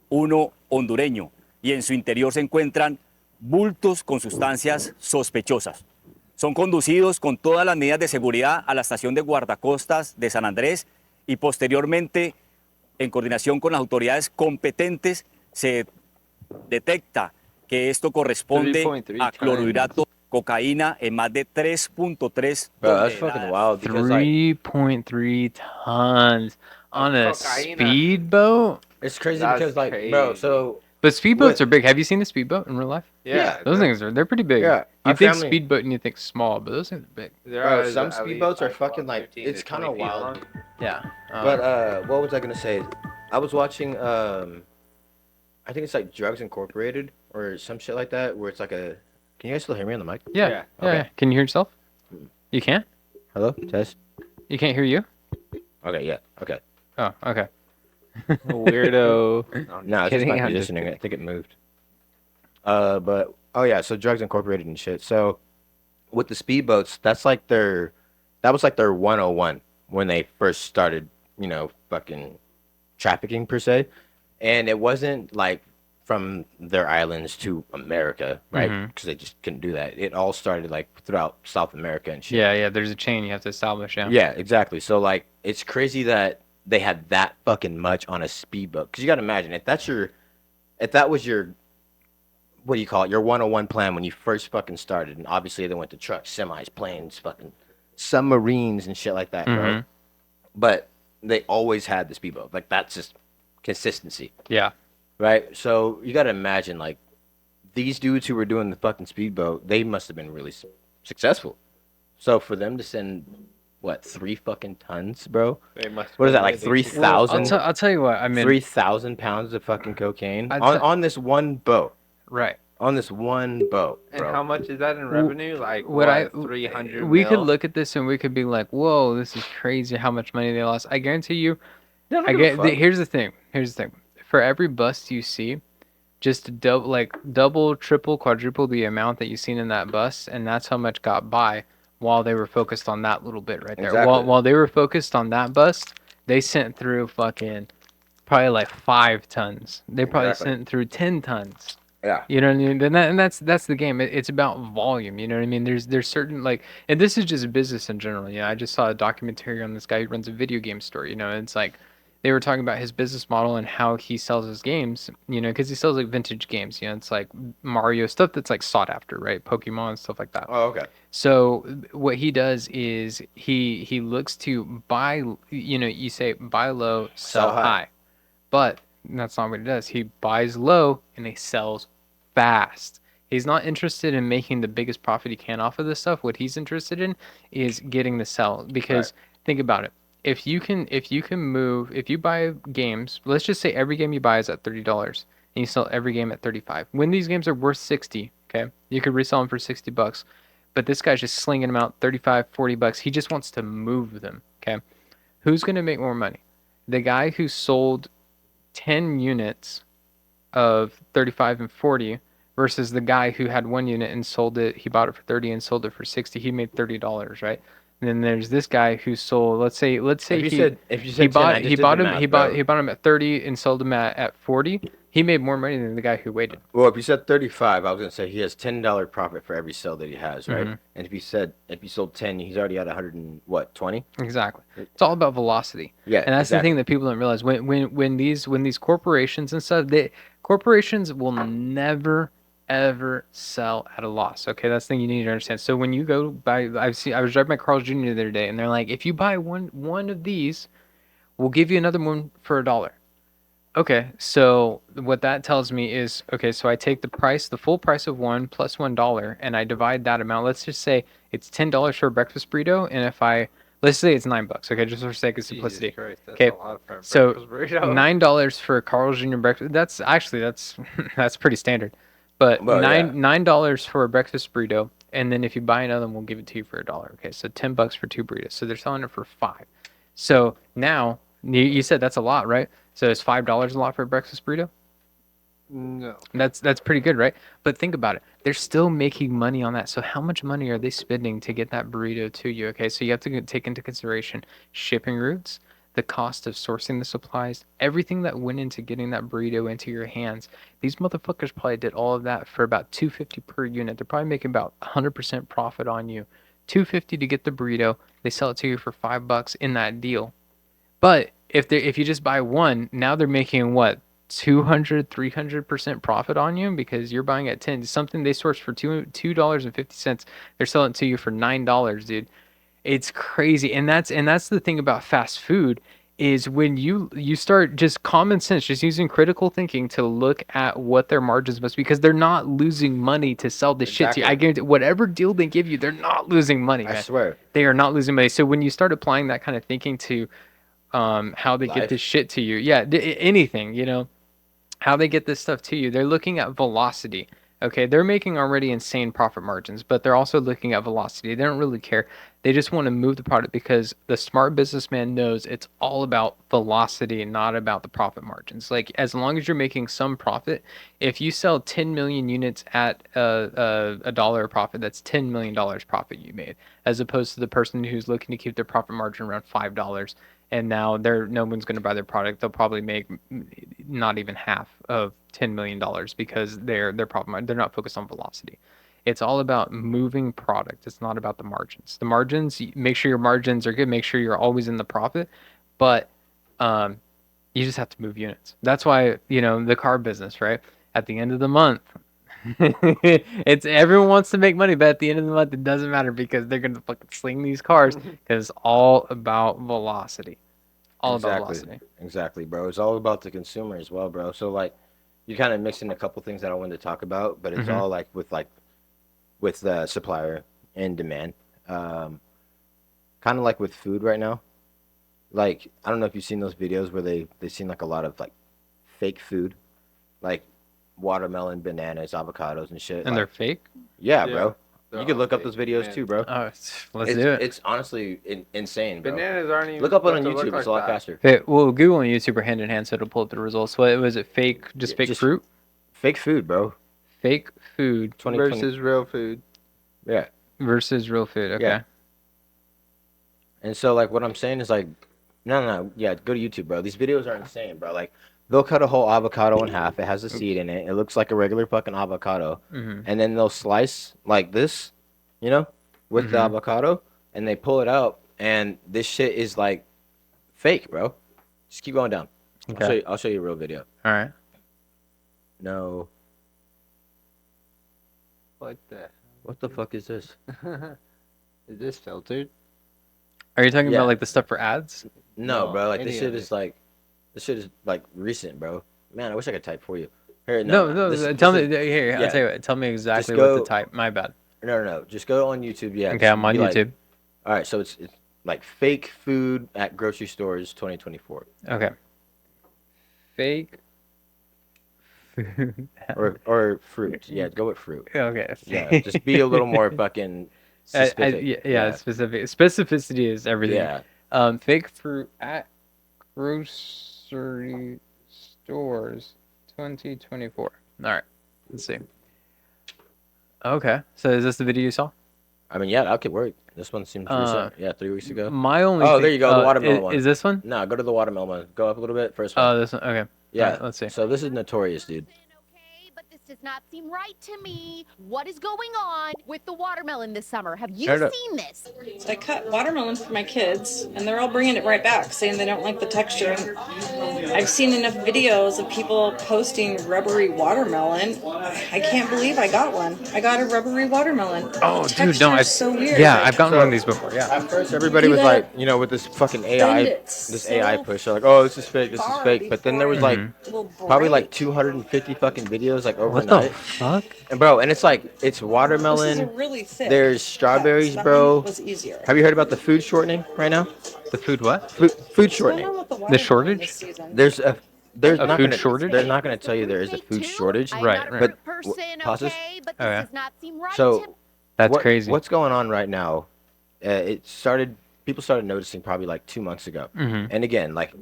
Speaker 5: 1 hondureño, y en su interior se encuentran bultos con sustancias sospechosas. Son conducidos con todas las medidas de seguridad a la estación de guardacostas de San Andrés y posteriormente, en coordinación con las autoridades competentes, se detecta que esto corresponde
Speaker 3: 3.3
Speaker 5: a clorhidrato cocaína en más de 3.3
Speaker 4: Bro, that's fucking
Speaker 5: toneladas.
Speaker 4: wild because like
Speaker 2: 3.3 tons on a
Speaker 3: cocaine.
Speaker 2: speedboat.
Speaker 4: it's crazy
Speaker 3: That's
Speaker 4: because like bro,
Speaker 3: crazy.
Speaker 4: so
Speaker 2: But speedboats
Speaker 4: What-
Speaker 2: are big. Have you seen a speedboat in real life?
Speaker 3: Yeah.
Speaker 2: Those things they're pretty big.
Speaker 4: yeah,
Speaker 2: You
Speaker 4: our
Speaker 2: think
Speaker 4: family,
Speaker 2: speedboat and you think small, but those things are big.
Speaker 4: bro, some speedboats are fucking like it's kind of wild.
Speaker 2: Yeah.
Speaker 4: But what was I gonna say? I was watching I think it's like Drugs Incorporated or some shit like that where it's like a. Can you guys still hear me on the mic?
Speaker 2: yeah.
Speaker 3: yeah,
Speaker 4: okay.
Speaker 2: Yeah. Can you hear yourself? You can't?
Speaker 4: Hello, test.
Speaker 2: You can't hear you?
Speaker 4: Okay, yeah, okay.
Speaker 2: Oh, okay.
Speaker 3: Weirdo.
Speaker 4: No, it's just
Speaker 3: kidding,
Speaker 4: my
Speaker 3: I'm just
Speaker 4: positioning. I think it moved. But oh yeah, so Drugs Incorporated and shit. So with the speedboats, that was like their 101 when they first started, fucking trafficking per se. And it wasn't like from their islands to America, right?
Speaker 2: Mhm.
Speaker 4: Because they just couldn't do that. It all started like throughout South America and shit.
Speaker 2: Yeah. There's a chain you have to establish. Yeah.
Speaker 4: Yeah, exactly. So like, it's crazy that they had that fucking much on a speedboat. Because you got to imagine if that was your, what do you call it? Your 101 plan when you first fucking started, and obviously they went to trucks, semis, planes, fucking submarines and shit like that, bro.
Speaker 2: Mhm.
Speaker 4: But they always had the speedboat. Like that's just consistency,
Speaker 2: Yeah.
Speaker 4: right? So you got to imagine like these dudes who were doing the fucking speedboat, they must have been really successful. So for them to send what 3 fucking tons, bro?
Speaker 3: They must
Speaker 4: What is that,
Speaker 3: be
Speaker 4: like
Speaker 3: living-
Speaker 4: 3,000?
Speaker 2: I'll tell you what. I mean,
Speaker 4: 3,000 pounds of fucking cocaine
Speaker 2: I'd
Speaker 4: on,
Speaker 2: say-
Speaker 4: on this one boat.
Speaker 2: right.
Speaker 4: On this one boat,
Speaker 3: And
Speaker 4: bro.
Speaker 3: how much is that in revenue? Like
Speaker 2: What I
Speaker 3: 300.
Speaker 2: we could
Speaker 3: mil?
Speaker 2: look at this and we could be like, "Whoa, this is crazy! How much money they lost." I guarantee you.
Speaker 4: They don't
Speaker 2: I
Speaker 4: give a
Speaker 2: get.
Speaker 4: fuck.
Speaker 2: Here's the thing. For every bust you see, just double, triple, quadruple the amount that you've seen in that bust, and that's how much got by while they were focused on that little bit right there.
Speaker 4: Exactly.
Speaker 2: While they were focused on that bust, they sent through fucking probably like 5 tons. They probably
Speaker 4: Exactly.
Speaker 2: sent through 10 tons.
Speaker 4: Yeah.
Speaker 2: You know what I mean? And that's the game. It's about volume. You know what I mean? There's certain like, and this is just business in general. You know, I just saw a documentary on this guy who runs a video game store. You know, and it's like they were talking about his business model and how he sells his games. You know, because he sells like vintage games. You know, it's like Mario stuff that's like sought after, right? Pokemon stuff like that.
Speaker 4: Oh, okay.
Speaker 2: So what he does is he looks to buy. You know, you say buy low, sell
Speaker 4: Sell high.
Speaker 2: high, but that's not what he does. He buys low and he sells fast. He's not interested in making the biggest profit he can off of this stuff. What he's interested in is getting the sell. Because think about it. If you buy games, let's just say every game you buy is at $30 and you sell every game at 35. When these games are worth 60, okay? You could resell them for $60. But this guy's just slinging them out 35, $40. He just wants to move them, okay? Who's going to make more money? The guy who sold 10 units of 35 and 40 versus the guy who had 1 unit and sold it, he bought it for 30 and sold it for 60. He made $30, right? And then there's this guy who sold, let's say
Speaker 4: If you said
Speaker 2: he
Speaker 4: 10, I
Speaker 2: bought
Speaker 4: just
Speaker 2: he
Speaker 4: did
Speaker 2: bought
Speaker 4: the
Speaker 2: him
Speaker 4: math,
Speaker 2: he
Speaker 4: bro.
Speaker 2: bought him at 30 and sold him at 40. He made more money than the guy who waited.
Speaker 4: Well, if you said 35, I was gonna say he has $10 profit for every sale that he has, right?
Speaker 2: Mhm.
Speaker 4: And if you sold 10, he's already at 100 and what, 20?
Speaker 2: Exactly. It's all about velocity.
Speaker 4: Yeah,
Speaker 2: And that's the
Speaker 4: exactly.
Speaker 2: thing that people don't realize. When these corporations and stuff, corporations will never ever sell at a loss. Okay, that's the thing you need to understand. So when you go buy, I was driving my Carl's Jr. the other day, and they're like, if you buy one of these, we'll give you another one for $1. Okay, so what that tells me is, okay, so I take the full price of one plus $1, and I divide that amount. Let's just say it's $10 for a breakfast burrito, and let's say it's $9, okay, just for sake of simplicity.
Speaker 3: Jesus Christ, that's
Speaker 2: Okay,
Speaker 3: a lot for a
Speaker 2: so
Speaker 3: breakfast burrito.
Speaker 2: $9 for a Carl's Jr. breakfast. That's actually that's pretty standard, but
Speaker 4: Well, yeah.
Speaker 2: $9 for a breakfast burrito, and then if you buy another one, we'll give it to you for $1. Okay, so $10 for two burritos. So they're selling it for 5. So now you said that's a lot, right? So is $5 a lot for a breakfast burrito?
Speaker 3: No.
Speaker 2: That's pretty good, right? But think about it. They're still making money on that. So how much money are they spending to get that burrito to you? Okay, so you have to take into consideration shipping routes, the cost of sourcing the supplies, everything that went into getting that burrito into your hands. These motherfuckers probably did all of that for about $2.50 per unit. They're probably making about 100% profit on you. $2.50 to get the burrito. They sell it to you for $5 in that deal. But if you just buy one, now they're making what, 200, 300% profit on you because you're buying at 10. Something they source for $2.50. They're selling it to you for $9, dude. It's crazy. And that's the thing about fast food is when you start just common sense, just using critical thinking to look at what their margins must be because they're not losing money to sell this shit to you. I
Speaker 4: Exactly.
Speaker 2: guarantee whatever deal they give you, they're not losing money,
Speaker 4: I
Speaker 2: man.
Speaker 4: swear.
Speaker 2: They are not losing money. So when you start applying that kind of thinking to how they get
Speaker 4: Life.
Speaker 2: this shit to you. Yeah, anything, how they get this stuff to you. They're looking at velocity. Okay, they're making already insane profit margins, but they're also looking at velocity. They don't really care. They just want to move the product because the smart businessman knows it's all about velocity and not about the profit margins. Like as long as you're making some profit, if you sell 10 million units at a dollar profit, that's $10 million profit you made, as opposed to the person who's looking to keep their profit margin around $5 and now no one's going to buy their product. They'll probably make not even half of $10 million because they're not focused on velocity. It's all about moving product. It's not about the margins. The margins, make sure your margins are good. Make sure you're always in the profit, but you just have to move units. That's why the car business, right? At the end of the month, it's everyone wants to make money, but at the end of the month, it doesn't matter because they're gonna fucking sling these cars because it's all about velocity. All about
Speaker 4: Exactly.
Speaker 2: velocity.
Speaker 4: Exactly, bro. It's all about the consumer as well, bro. So like, you kind of mix in a couple things that I wanted to talk about, but it's
Speaker 2: Mhm.
Speaker 4: all with the supplier and demand. Kind of like with food right now. Like I don't know if you've seen those videos where they seen like a lot of like fake food, like watermelon, bananas, avocados, and shit.
Speaker 2: And they're
Speaker 4: Like,
Speaker 2: fake.
Speaker 4: yeah,
Speaker 3: Yeah,
Speaker 4: bro.
Speaker 3: they're
Speaker 4: You could
Speaker 3: all
Speaker 4: look up
Speaker 3: fake,
Speaker 4: those videos
Speaker 3: man.
Speaker 4: too, bro.
Speaker 2: Oh, let's
Speaker 4: It's
Speaker 2: do it.
Speaker 4: it's honestly insane, bro.
Speaker 3: Bananas aren't even
Speaker 4: Look up it on
Speaker 3: supposed to
Speaker 4: YouTube.
Speaker 3: look
Speaker 4: It's a
Speaker 3: like
Speaker 4: lot
Speaker 3: that.
Speaker 4: faster.
Speaker 2: Okay, well, Google and YouTube are hand in hand, so it'll pull up the results. What was it? Fake? Just
Speaker 4: Yeah,
Speaker 2: fake
Speaker 4: just-
Speaker 2: fruit?
Speaker 4: Fake food, bro.
Speaker 2: Fake food
Speaker 4: 2020.
Speaker 3: Versus real food.
Speaker 4: Yeah.
Speaker 2: versus real food. Okay.
Speaker 4: Yeah. And so like what I'm saying is like, no, yeah, go to YouTube, bro. These videos are insane, bro. Like they'll cut a whole avocado in half. It has a seed in it. It looks like a regular fucking avocado.
Speaker 2: Mm-hmm.
Speaker 4: And then they'll slice like this, with the
Speaker 2: Mhm.
Speaker 4: avocado, and they pull it out, and this shit is like fake, bro. Just keep going down.
Speaker 2: Okay.
Speaker 4: I'll show you a real video.
Speaker 2: All right.
Speaker 4: No,
Speaker 3: What the?
Speaker 4: what the fuck is this?
Speaker 3: Is this filtered?
Speaker 2: Are you talking
Speaker 4: Yeah.
Speaker 2: about like the stuff for ads?
Speaker 4: No,
Speaker 3: No,
Speaker 4: bro. Like
Speaker 3: any
Speaker 4: this shit
Speaker 3: of
Speaker 4: is like, recent, bro. Man, I wish I could type for you. Here,
Speaker 2: No.
Speaker 4: this-
Speaker 2: Tell
Speaker 4: this
Speaker 2: me
Speaker 4: is-
Speaker 2: here. I'll
Speaker 4: yeah.
Speaker 2: tell you what. Tell me exactly
Speaker 4: Go-
Speaker 2: what to type. My bad.
Speaker 4: No. Just go on YouTube. Yeah.
Speaker 2: Okay,
Speaker 4: just
Speaker 2: I'm on
Speaker 4: be like,
Speaker 2: YouTube.
Speaker 4: all right, so it's like fake food at grocery stores 2024,
Speaker 2: Okay. Fake food.
Speaker 4: or fruit. Yeah, go with fruit.
Speaker 2: Okay.
Speaker 4: Yeah, just be a little more fucking specific.
Speaker 2: Yeah, specific. Specificity is everything.
Speaker 4: Yeah.
Speaker 2: Fake fruit at grocery stores 2024. All right. Let's see. Okay. So is this the video you saw?
Speaker 4: I mean, yeah, that could work. This one seems recent. Yeah, 3 weeks ago.
Speaker 2: My only
Speaker 4: Oh,
Speaker 2: thing,
Speaker 4: there you go, the watermelon one.
Speaker 2: Is this one?
Speaker 4: No, go to the watermelon one. Go up a little bit. First one.
Speaker 2: Oh, this one. Okay.
Speaker 4: Yeah.
Speaker 2: All right, let's see.
Speaker 4: So this is notorious, dude.
Speaker 6: Okay, but this does not seem right to me. What is going on with the watermelon this summer? Have you
Speaker 4: Turn it up.
Speaker 6: seen this?
Speaker 7: I cut watermelons for my kids, and they're all bringing it right back, saying they don't like the texture. And I've seen enough videos of people posting rubbery watermelon. I can't believe I got one. I got a rubbery watermelon.
Speaker 2: Oh,
Speaker 7: The
Speaker 2: dude, no,
Speaker 7: texture's
Speaker 2: I've
Speaker 7: so weird.
Speaker 2: Yeah,
Speaker 7: Like,
Speaker 2: I've gotten one of these before. Yeah.
Speaker 4: At first, everybody
Speaker 7: You
Speaker 4: was
Speaker 7: gotta
Speaker 4: like, you know, with this fucking AI,
Speaker 7: bend it
Speaker 4: this
Speaker 7: so
Speaker 4: AI push, they're like, oh, this is fake, this is
Speaker 7: far
Speaker 4: fake. But then there was
Speaker 7: before
Speaker 4: like
Speaker 7: it will
Speaker 4: probably like
Speaker 7: break.
Speaker 4: 250 fucking videos like
Speaker 2: What the
Speaker 4: overnight.
Speaker 2: fuck?
Speaker 4: And bro, and it's like it's
Speaker 7: This is a
Speaker 4: watermelon.
Speaker 7: really thick.
Speaker 4: There's strawberries,
Speaker 7: That
Speaker 4: bro.
Speaker 7: one was easier.
Speaker 4: Have you heard about the food shortening right now?
Speaker 2: The food what?
Speaker 4: Food
Speaker 7: What's going
Speaker 4: shortening.
Speaker 7: on with the watermelon
Speaker 2: shortage?
Speaker 7: this season?
Speaker 4: There's
Speaker 2: A
Speaker 4: not
Speaker 2: food
Speaker 4: gonna,
Speaker 2: shortage?
Speaker 4: They're not gonna tell you there is a food shortage.
Speaker 6: I'm
Speaker 2: Right,
Speaker 6: not a
Speaker 2: right.
Speaker 6: fruit
Speaker 4: But
Speaker 6: person,
Speaker 4: pause this.
Speaker 6: okay, but
Speaker 2: Oh,
Speaker 6: this
Speaker 2: yeah.
Speaker 6: does not seem right to
Speaker 4: So
Speaker 2: That's crazy.
Speaker 4: What's going on right now? People started noticing probably like 2 months ago.
Speaker 2: Mhm.
Speaker 4: And again, like,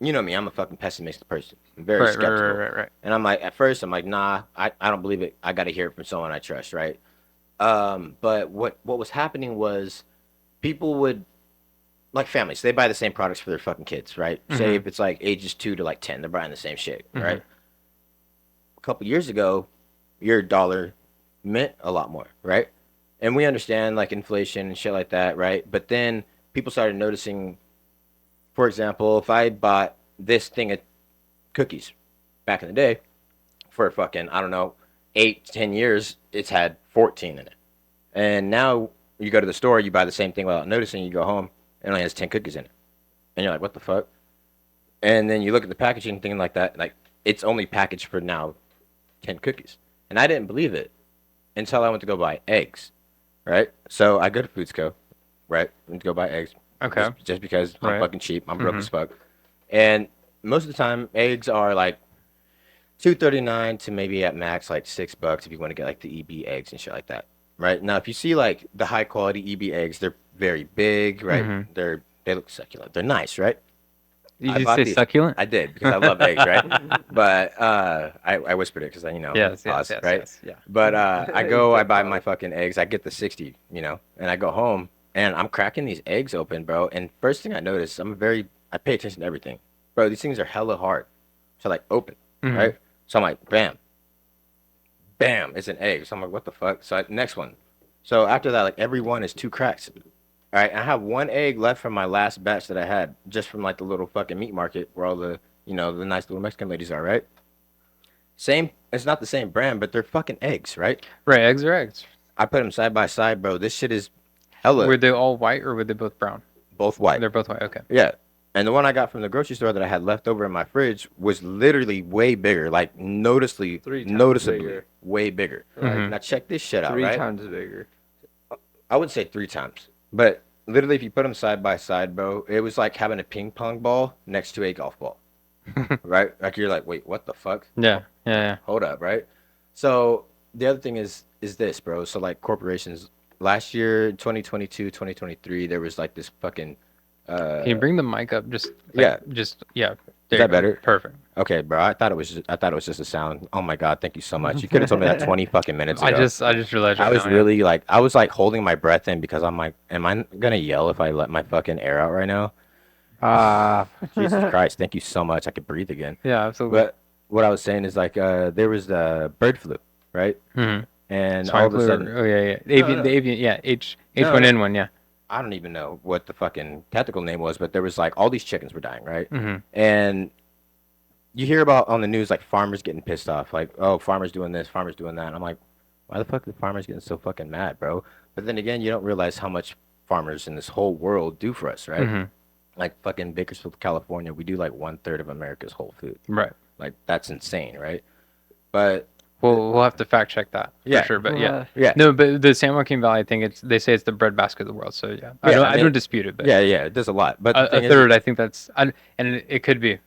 Speaker 4: you know me, I'm a fucking pessimistic person. I'm very
Speaker 2: Right, right,
Speaker 4: skeptical.
Speaker 2: right.
Speaker 4: And I'm like, at first, I'm like, nah, I don't believe it. I got to hear it from someone I trust, right? But what was happening was people would, like families, they buy the same products for their fucking kids, right? Say if it's like ages 2 to like 10, they're buying the same shit, right? A couple years ago, your dollar meant a lot more, right? And we understand like inflation and shit like that, right? But then people started noticing, for example, if I bought this thing of cookies back in the day for fucking, I don't know, 8, 10 years, it's had 14 in it. And now you go to the store, you buy the same thing without noticing, you go home, it only has 10 cookies in it. And you're like, what the fuck? And then you look at the packaging, thing like that, like it's only packaged for now 10 cookies. And I didn't believe it until I went to go buy eggs, right? So I go to Foodsco, right? I went to go buy eggs.
Speaker 2: Okay.
Speaker 4: Just because I'm
Speaker 2: Right.
Speaker 4: fucking cheap. I'm broke as fuck. And most of the time, eggs are like $2.39 to maybe at max like $6 if you want to get like the EB eggs and shit like that, right? Now, if you see like the high quality EB eggs, they're very big, right? They look succulent. They're nice, right?
Speaker 2: Did
Speaker 4: I
Speaker 2: you
Speaker 4: bought
Speaker 2: say
Speaker 4: these.
Speaker 2: succulent?
Speaker 4: I did because I love eggs, right? But I whispered it because I
Speaker 2: Yes,
Speaker 4: pause,
Speaker 2: yes,
Speaker 4: right?
Speaker 2: yes, yeah.
Speaker 4: But I buy my fucking eggs. I get the 60, and I go home and I'm cracking these eggs open, bro. And first thing I notice, I pay attention to everything, bro. These things are hella hard to like open, right? So I'm like, bam, bam, it's an egg. So I'm like, what the fuck? So next one. So after that, like every one is 2 cracks. All right, I have 1 egg left from my last batch that I had, just from like the little fucking meat market where all the, the nice little Mexican ladies are, right? Same, it's not the same brand, but they're fucking eggs, right?
Speaker 2: Right, eggs are eggs.
Speaker 4: I put them side by side, bro. This shit is hella
Speaker 2: Were they all white or were they both brown?
Speaker 4: both white.
Speaker 2: They're both white. Okay.
Speaker 4: Yeah. And the one I got from the grocery store that I had left over in my fridge was literally way bigger, like noticeably
Speaker 3: bigger.
Speaker 4: way bigger.
Speaker 2: Mhm.
Speaker 4: Now check this shit out,
Speaker 3: Three
Speaker 4: right?
Speaker 3: times bigger.
Speaker 4: I would say 3 times. But literally, if you put them side by side, bro, it was like having a ping pong ball next to a golf ball, right? Like you're like, wait, what the fuck?
Speaker 2: Yeah, yeah.
Speaker 4: Hold up, right? So the other thing is this, bro. So like corporations, last year, 2022, 2023, there was like this fucking.
Speaker 2: Can you bring the mic up? Just
Speaker 4: Yeah.
Speaker 2: yeah.
Speaker 4: that
Speaker 2: There you go.
Speaker 4: better?
Speaker 2: Perfect.
Speaker 4: Okay, bro. I thought it was just a sound. Oh my god, thank you so much. You could have told me that 20 fucking minutes ago.
Speaker 2: I just realized.
Speaker 4: I
Speaker 2: right
Speaker 4: was
Speaker 2: now, yeah.
Speaker 4: really like, I was like holding my breath in because I'm like, am I gonna yell if I let my fucking air out right now? Jesus Christ, thank you so much. I could breathe again.
Speaker 2: Yeah, absolutely.
Speaker 4: But what I was saying is like, there was the bird flu, right?
Speaker 2: Mhm.
Speaker 4: And
Speaker 2: Swine
Speaker 4: all of a
Speaker 2: flu.
Speaker 4: sudden,
Speaker 2: Oh yeah. The avian. Yeah. H1N1. Yeah.
Speaker 4: I don't even know what the fucking technical name was, but there was like all these chickens were dying, right?
Speaker 2: Mhm.
Speaker 4: And you hear about on the news like farmers getting pissed off, like, oh, farmers doing this, farmers doing that. And I'm like, why the fuck are the farmers getting so fucking mad, bro? But then again, you don't realize how much farmers in this whole world do for us, right?
Speaker 2: Mhm.
Speaker 4: Like fucking Bakersfield, California, we do like 1/3 of America's whole food.
Speaker 2: Right.
Speaker 4: Like that's insane, right? But
Speaker 2: We'll have to fact check that
Speaker 4: Yeah.
Speaker 2: for sure. But yeah.
Speaker 4: yeah,
Speaker 2: No, but the San Joaquin Valley, I think they say it's the breadbasket of the world. So yeah, I
Speaker 4: Yeah,
Speaker 2: don't
Speaker 4: I
Speaker 2: I
Speaker 4: mean-
Speaker 2: don't dispute it. But
Speaker 4: yeah, it does a lot. But the
Speaker 2: a
Speaker 4: thing is,
Speaker 2: third, I think and it could be.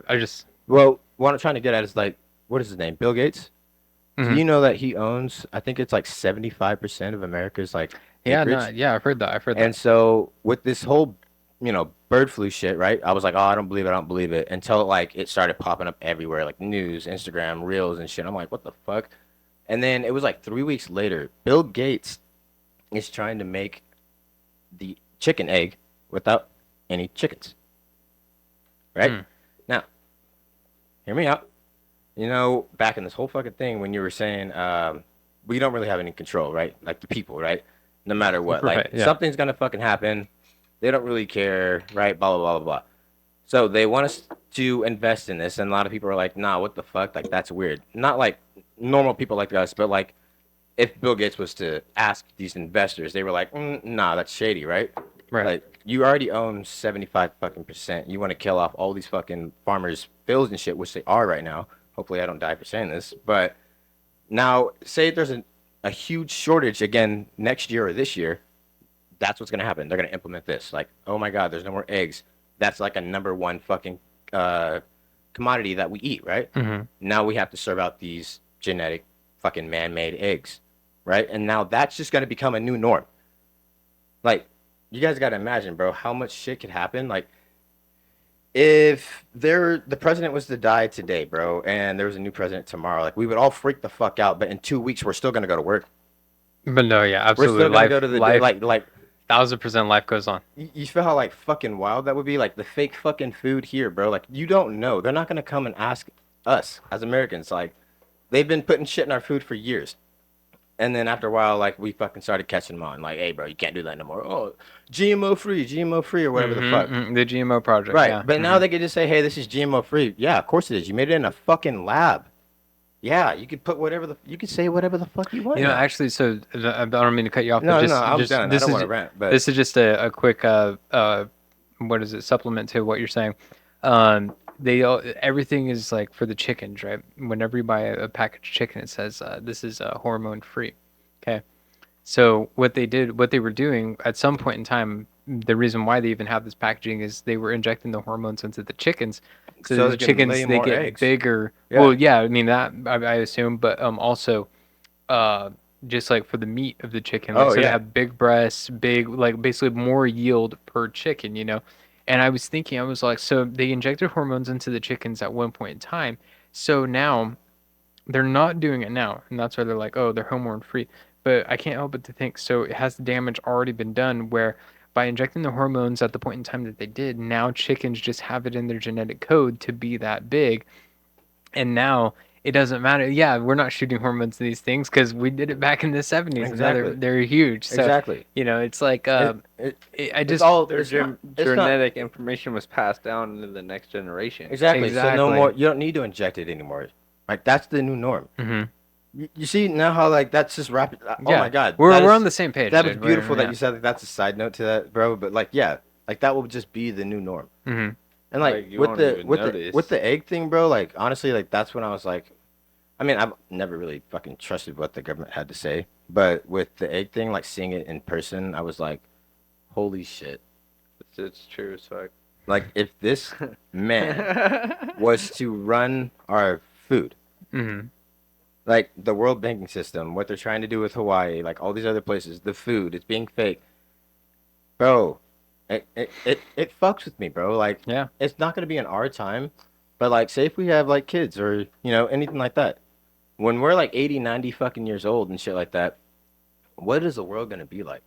Speaker 4: well, what I'm trying to get at is like, what is his name? Bill Gates. Do
Speaker 2: Mhm.
Speaker 4: you know that he owns? I think it's like 75% of America's like
Speaker 2: Yeah,
Speaker 4: acreage?
Speaker 2: no, yeah, I've heard that.
Speaker 4: And so with this whole, bird flu shit, right? I was like, oh, I don't believe it until like it started popping up everywhere, like news, Instagram, reels, and shit. I'm like, what the fuck? And then it was like 3 weeks later, Bill Gates is trying to make the chicken egg without any chickens. Right?
Speaker 2: Hmm.
Speaker 4: Now, hear me out. You know, back in this whole fucking thing when you were saying we don't really have any control, right? Like the people, right? No matter what,
Speaker 2: Right,
Speaker 4: like
Speaker 2: yeah.
Speaker 4: something's gonna fucking happen. They don't really care, right? Blah blah blah blah blah. So they want us to invest in this, and a lot of people are like, "Nah, what the fuck? Like that's weird." Not like normal people like us, but like if Bill Gates was to ask these investors, they were like, "Nah, that's shady, right?"
Speaker 2: Right.
Speaker 4: Like you already own 75 fucking percent. You want to kill off all these fucking farmers' fields and shit, which they are right now. Hopefully, I don't die for saying this, but now say there's a huge shortage again next year or this year. That's what's gonna happen. They're gonna implement this. Like, oh my god, there's no more eggs. That's like a number one fucking uh, commodity that we eat, right?
Speaker 2: Mm-hmm.
Speaker 4: Now we have to serve out these genetic fucking man-made eggs, right? And now that's just gonna become a new norm. Like, you guys gotta imagine, bro, how much shit could happen. Like, if the president was to die today, bro, and there was a new president tomorrow, like we would all freak the fuck out. But in 2 weeks, we're still gonna go to work.
Speaker 2: But no, yeah,
Speaker 4: We're
Speaker 2: absolutely.
Speaker 4: still gonna
Speaker 2: Life,
Speaker 4: go to the
Speaker 2: life,
Speaker 4: like
Speaker 2: 1000% life goes on.
Speaker 4: you feel how like fucking wild that would be? Like the fake fucking food here, bro. Like you don't know. They're not gonna come and ask us as Americans. Like they've been putting shit in our food for years. And then after a while, like we fucking started catching them on. Like, hey, bro, you can't do that no more. Oh, GMO free, or whatever the fuck.
Speaker 2: The GMO project,
Speaker 4: Right.
Speaker 2: yeah.
Speaker 4: But now they can just say, hey, this is GMO free. Yeah, of course it is. You made it in a fucking lab. Yeah, you could put you could say whatever the fuck you want.
Speaker 2: You know,
Speaker 4: now.
Speaker 2: actually, so I don't mean to cut you off.
Speaker 4: No,
Speaker 2: but just,
Speaker 4: no, I'm
Speaker 2: just,
Speaker 4: done. I
Speaker 2: This
Speaker 4: don't
Speaker 2: is
Speaker 4: want to rant, but
Speaker 2: this is just a quick what is it, supplement to what you're saying. Everything is like for the chickens, right? Whenever you buy a packaged chicken, it says this is hormone free. Okay, so what they were doing at some point in time, the reason why they even have this packaging is they were injecting the hormones into the chickens, so,
Speaker 4: So
Speaker 2: the
Speaker 4: they can
Speaker 2: chickens
Speaker 4: lay
Speaker 2: they
Speaker 4: more
Speaker 2: get
Speaker 4: eggs.
Speaker 2: bigger.
Speaker 4: Yeah.
Speaker 2: Well, yeah, I mean that I assume, but also just like for the meat of the chicken, like
Speaker 4: Oh,
Speaker 2: so they
Speaker 4: yeah.
Speaker 2: have big breasts, big, like basically more yield per chicken, you know. And I was thinking, I was like, so they injected hormones into the chickens at one point in time, so now they're not doing it now, and that's why they're like, oh, they're hormone free. But I can't help but to think, so it has the damage already been done where by injecting the hormones at the point in time that they did, now chickens just have it in their genetic code to be that big, and now it doesn't matter. Yeah, we're not shooting hormones to these things because we did it back in the 70s, and now
Speaker 4: Exactly.
Speaker 2: they're huge. So
Speaker 4: exactly.
Speaker 2: you know, it's like
Speaker 4: It,
Speaker 2: I
Speaker 4: it's
Speaker 2: just
Speaker 4: all
Speaker 3: Their
Speaker 4: it's not, it's not-
Speaker 3: genetic information was passed down into the next generation.
Speaker 4: exactly. So no
Speaker 2: Exactly.
Speaker 4: more. You don't need to inject it anymore. Like that's the new norm.
Speaker 2: Mhm.
Speaker 4: You see now how like that's just rapid. Oh
Speaker 2: Yeah.
Speaker 4: my god,
Speaker 2: we're
Speaker 4: that
Speaker 2: we're
Speaker 4: is-
Speaker 2: on the same page.
Speaker 4: That was
Speaker 2: dude.
Speaker 4: beautiful that
Speaker 2: Yeah.
Speaker 4: you said that. That's a side note to that, bro. But like, yeah, like that will just be the new norm.
Speaker 2: Mhm.
Speaker 4: And like,
Speaker 3: Like, you
Speaker 4: with
Speaker 3: won't
Speaker 4: the
Speaker 3: even
Speaker 4: with the
Speaker 3: notice.
Speaker 4: with the egg thing, bro. Like honestly, like that's when I was like, I mean, I've never really fucking trusted what the government had to say, but with the egg thing, like seeing it in person, I was like, holy shit!
Speaker 3: It's true as fuck.
Speaker 4: Like if this man was to run our food,
Speaker 2: Mhm.
Speaker 4: like the world banking system, what they're trying to do with Hawaii, like all these other places, the food, it's being fake. Bro, it fucks with me, bro. Like,
Speaker 2: Yeah.
Speaker 4: it's not gonna be in our time, but like, say if we have like kids or, you know, anything like that. When we're like 80, 90 fucking years old and shit like that, what is the world gonna be like?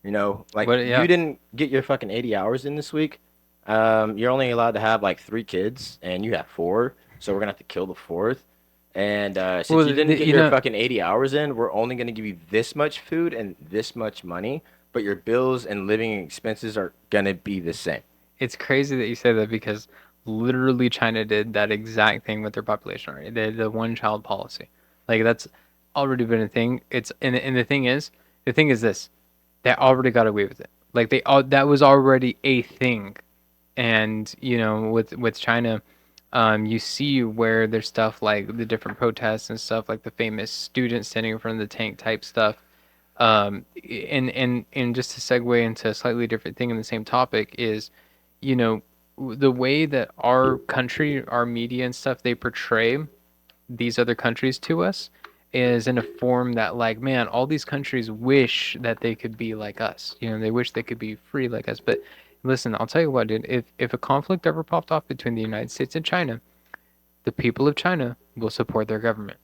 Speaker 4: You know, like
Speaker 2: Yeah.
Speaker 4: you didn't get your fucking 80 hours in this week. You're only allowed to have like 3 kids and you have 4, so we're gonna have to kill the fourth. And since
Speaker 2: Well,
Speaker 4: you didn't get
Speaker 2: you
Speaker 4: your
Speaker 2: know-
Speaker 4: fucking 80 hours in, we're only gonna give you this much food and this much money, but your bills and living expenses are gonna be the same.
Speaker 2: It's crazy that you say that because literally China did that exact thing with their population already. They did the one child policy. Like that's already been a thing. It's and the thing is this. They already got away with it. Like that was already a thing. And you know, with China, you see where there's stuff like the different protests and stuff like the famous student standing in front of the tank type stuff. And just to segue into a slightly different thing in the same topic is, you know, the way that our country, our media and stuff, they portray these other countries to us is in a form that like, man, all these countries wish that they could be like us. You know, they wish they could be free like us. But listen, I'll tell you what, dude, if a conflict ever popped off between the United States and China, the people of China will support their government.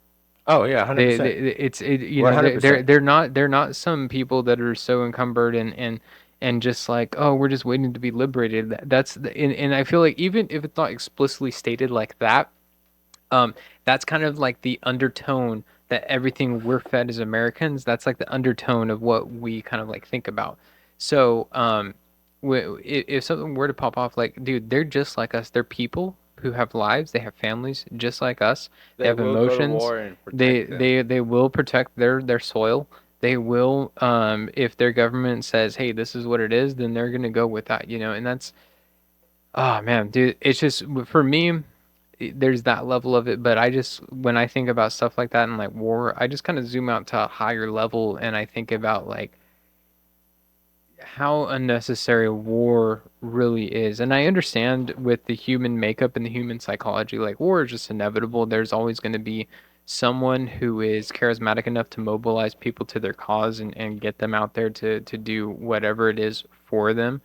Speaker 4: Oh yeah,
Speaker 2: They,
Speaker 4: 100%.
Speaker 2: you know,
Speaker 4: 100%.
Speaker 2: they're not some people that are so encumbered and just like, oh, we're just waiting to be liberated. And I feel like even if it's not explicitly stated like that, That's kind of like the undertone that everything we're fed as Americans, that's like the undertone of what we kind of like think about. So, if something were to pop off, like, dude, they're just like us. They're people who have lives. They have families just like us. They
Speaker 3: They
Speaker 2: have
Speaker 3: will go to
Speaker 2: emotions.
Speaker 3: war and
Speaker 2: They
Speaker 3: protect them.
Speaker 2: they they will protect their soil. They will, if their government says, hey, this is what it is, then they're gonna go with that, and that's, oh man, dude, it's just for me, there's that level of it, but I just when I think about stuff like that and like war, I just kind of zoom out to a higher level and I think about like how unnecessary war really is. And I understand with the human makeup and the human psychology, like war is just inevitable. There's always going to be someone who is charismatic enough to mobilize people to their cause and get them out there to do whatever it is for them.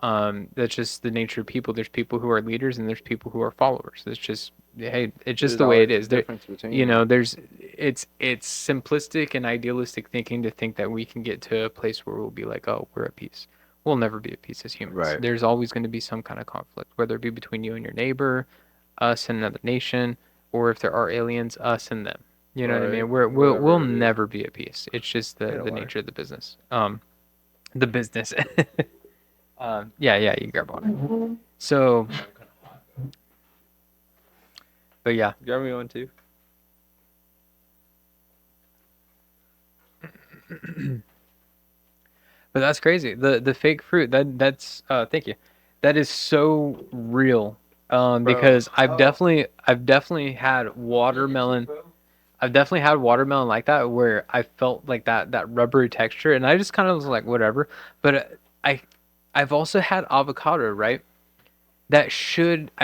Speaker 2: That's just the nature of people. There's people who are leaders and there's people who are followers. It's just, hey, it's just
Speaker 3: There's
Speaker 2: the way it
Speaker 3: always a
Speaker 2: is. There,
Speaker 3: difference between them.
Speaker 2: it's simplistic and idealistic thinking to think that we can get to a place where we'll be like, oh, we're at peace. We'll never be at peace as humans.
Speaker 4: Right.
Speaker 2: There's always going to be some kind of conflict, whether it be between you and your neighbor, us and another nation, or if there are aliens, us and them. You know what I
Speaker 3: Right.
Speaker 2: mean? We'll
Speaker 3: Whatever it is.
Speaker 2: never be at peace. It's just
Speaker 3: Get
Speaker 2: the
Speaker 3: away.
Speaker 2: nature of the business. The business. Yeah, you can grab one. So, but yeah,
Speaker 3: Grab me one too.
Speaker 2: but that's crazy. The fake fruit that's thank you. That is so real. Because I've definitely had watermelon. I've definitely had watermelon like that where I felt like that rubbery texture, and I just kind of was like whatever. But I I've also had avocado, right? I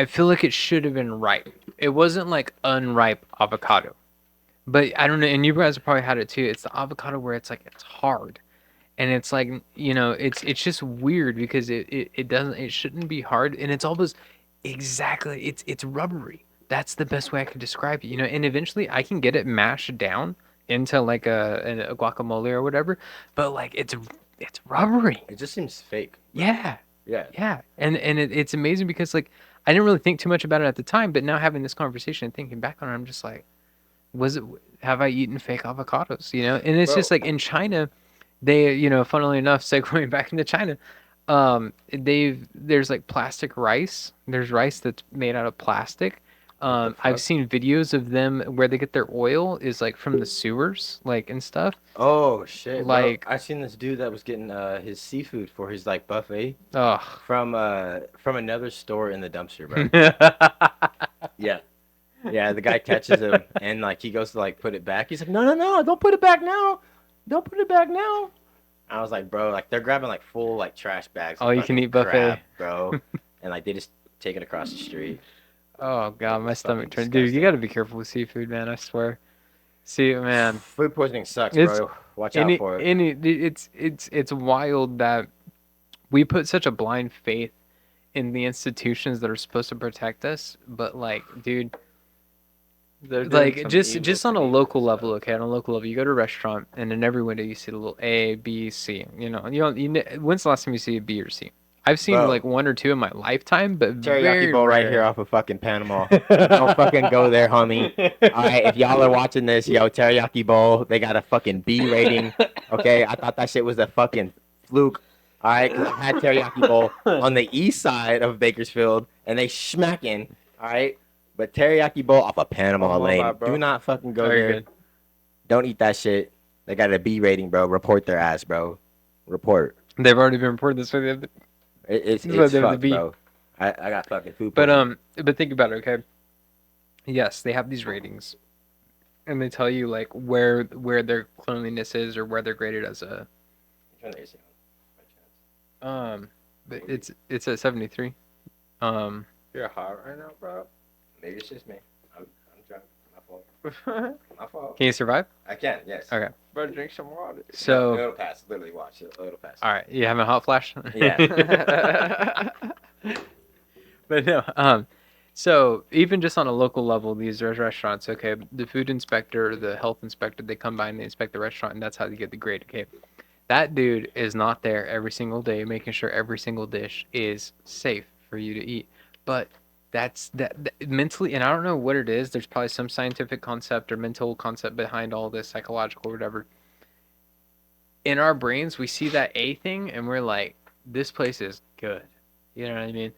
Speaker 2: feel like it should have been ripe. It wasn't like unripe avocado. But I don't know, and you guys have probably had it too. It's the avocado where it's like it's hard. And it's like, it's just weird because it doesn't it shouldn't be hard and it's almost exactly it's rubbery. That's the best way I could describe it, and eventually I can get it mashed down into like a guacamole or whatever, but like it's rubbery.
Speaker 4: It just seems fake.
Speaker 2: Yeah.
Speaker 4: Yeah.
Speaker 2: Yeah, and it's amazing because like I didn't really think too much about it at the time, but now having this conversation and thinking back on it, I'm just like, was it? Have I eaten fake avocados? And it's just
Speaker 3: Bro.
Speaker 2: like in China, they, funnily enough, segueing back into China, there's like plastic rice. There's rice that's made out of plastic. I've
Speaker 3: fuck?
Speaker 2: seen videos of them where they get their oil is like from the sewers, like and stuff.
Speaker 4: Oh shit,
Speaker 2: Like-
Speaker 4: bro. I seen this dude that was getting his seafood for his like buffet
Speaker 2: Ugh.
Speaker 4: from another store in the dumpster, bro. Yeah. Yeah, the guy catches him and like he goes to like put it back. He's like, no, don't put it back now. Don't put it back now. I was like, bro, like they're grabbing like full like trash bags. of
Speaker 2: All you can
Speaker 4: fucking
Speaker 2: eat buffet.
Speaker 4: crab, bro. And like they just take it across the street.
Speaker 2: Oh god, my
Speaker 4: It's
Speaker 2: stomach
Speaker 4: fucking
Speaker 2: turned. Dude, you
Speaker 4: disgusting.
Speaker 2: got to be careful with seafood, man. I swear. See, man.
Speaker 4: Food poisoning sucks,
Speaker 2: It's-
Speaker 4: bro. Watch out for it.
Speaker 2: It's wild that we put such a blind faith in the institutions that are supposed to protect us, but like, dude,
Speaker 3: They're doing
Speaker 2: like
Speaker 3: some
Speaker 2: just
Speaker 3: evil
Speaker 2: on a
Speaker 3: things
Speaker 2: local
Speaker 3: and
Speaker 2: level,
Speaker 3: stuff.
Speaker 2: okay, on a local level, you go to a restaurant and in every window you see the little A, B, C. When's the last time you see a B or C? I've seen
Speaker 4: Bro.
Speaker 2: like one or two in my lifetime, but
Speaker 4: Teriyaki
Speaker 2: very
Speaker 4: bowl right
Speaker 2: rare.
Speaker 4: here off of fucking Panama. Don't fucking go there, homie. All right, if y'all are watching this, yo, teriyaki bowl, they got a fucking B rating. Okay, I thought that shit was a fucking fluke. All right, 'cause I had teriyaki bowl on the east side of Bakersfield, and they smacking. All right, but teriyaki bowl off of Panama
Speaker 3: Oh, my
Speaker 4: Lane.
Speaker 3: bad, bro.
Speaker 4: Do not fucking go
Speaker 2: Very
Speaker 4: there.
Speaker 2: good.
Speaker 4: Don't eat that shit. They got a B rating, bro. Report their ass, bro. Report.
Speaker 2: They've already been reported this way.
Speaker 4: It's
Speaker 2: This is what
Speaker 4: it's
Speaker 2: they have to
Speaker 4: fucked,
Speaker 2: be.
Speaker 4: bro. I got fucking food
Speaker 2: But
Speaker 4: poisoning.
Speaker 2: but think about it, okay? Yes, they have these ratings, and they tell you like where their cleanliness is or where they're graded as a
Speaker 4: Turn the AC on, by chance.
Speaker 2: but it's at 73.
Speaker 3: You're hot right now, bro.
Speaker 4: Maybe it's just me. I'm drunk. My fault. My fault.
Speaker 2: Can you survive?
Speaker 4: I can, yes.
Speaker 2: Okay.
Speaker 3: Bro, drink some water.
Speaker 2: So
Speaker 4: It'll pass. Literally, watch. It'll pass.
Speaker 2: all right, you having a hot flash?
Speaker 4: Yeah.
Speaker 2: But no, so even just on a local level, these restaurants, okay, the food inspector, the health inspector, they come by and they inspect the restaurant, and that's how they get the grade, okay? That dude is not there every single day making sure every single dish is safe for you to eat. But that's that mentally, and I don't know what it is. There's probably some scientific concept or mental concept behind all this, psychological, whatever. In our brains, we see that A thing, and we're like, this place is good. You know what I mean?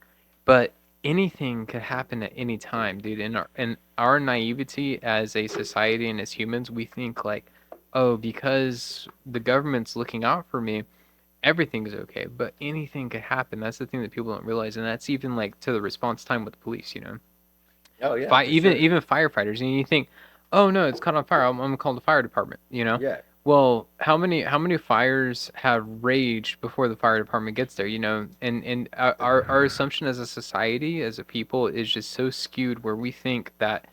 Speaker 2: But anything could happen at any time, dude. In our naivety as a society and as humans, we think like, oh, because the government's looking out for me, everything's okay. But anything could happen. That's the thing that people don't realize, and that's even like to the response time with the police. You know,
Speaker 1: Oh yeah, for
Speaker 2: even
Speaker 1: sure.
Speaker 2: even firefighters, and you think, oh no, it's caught on fire. I'm gonna call the fire department. You know.
Speaker 1: Yeah.
Speaker 2: Well, how many fires have raged before the fire department gets there? You know, and our assumption as a society, as a people, is just so skewed where we think that,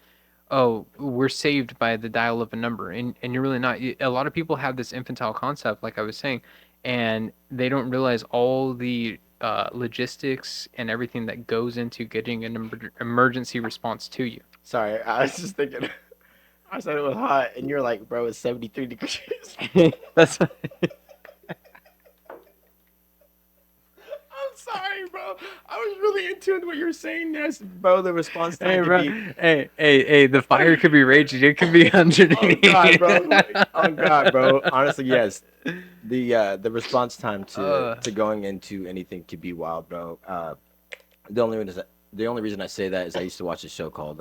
Speaker 2: oh, we're saved by the dial of a number, and you're really not. A lot of people have this infantile concept, like I was saying, and they don't realize all the logistics and everything that goes into getting an emergency response to you.
Speaker 1: Sorry, I was just thinking. I said it was hot, and you're like, bro, it's 73 degrees.
Speaker 2: That's
Speaker 1: I'm sorry, bro. I was really in tune with what you were saying. That's, bro, the response time
Speaker 2: hey,
Speaker 1: could
Speaker 2: bro.
Speaker 1: be.
Speaker 2: Hey, the fire could be raging. It could be 100.
Speaker 1: Oh God, bro. Oh God, bro. Honestly, yes. The response time to going into anything could be wild, bro. The only reason I say that is I used to watch a show called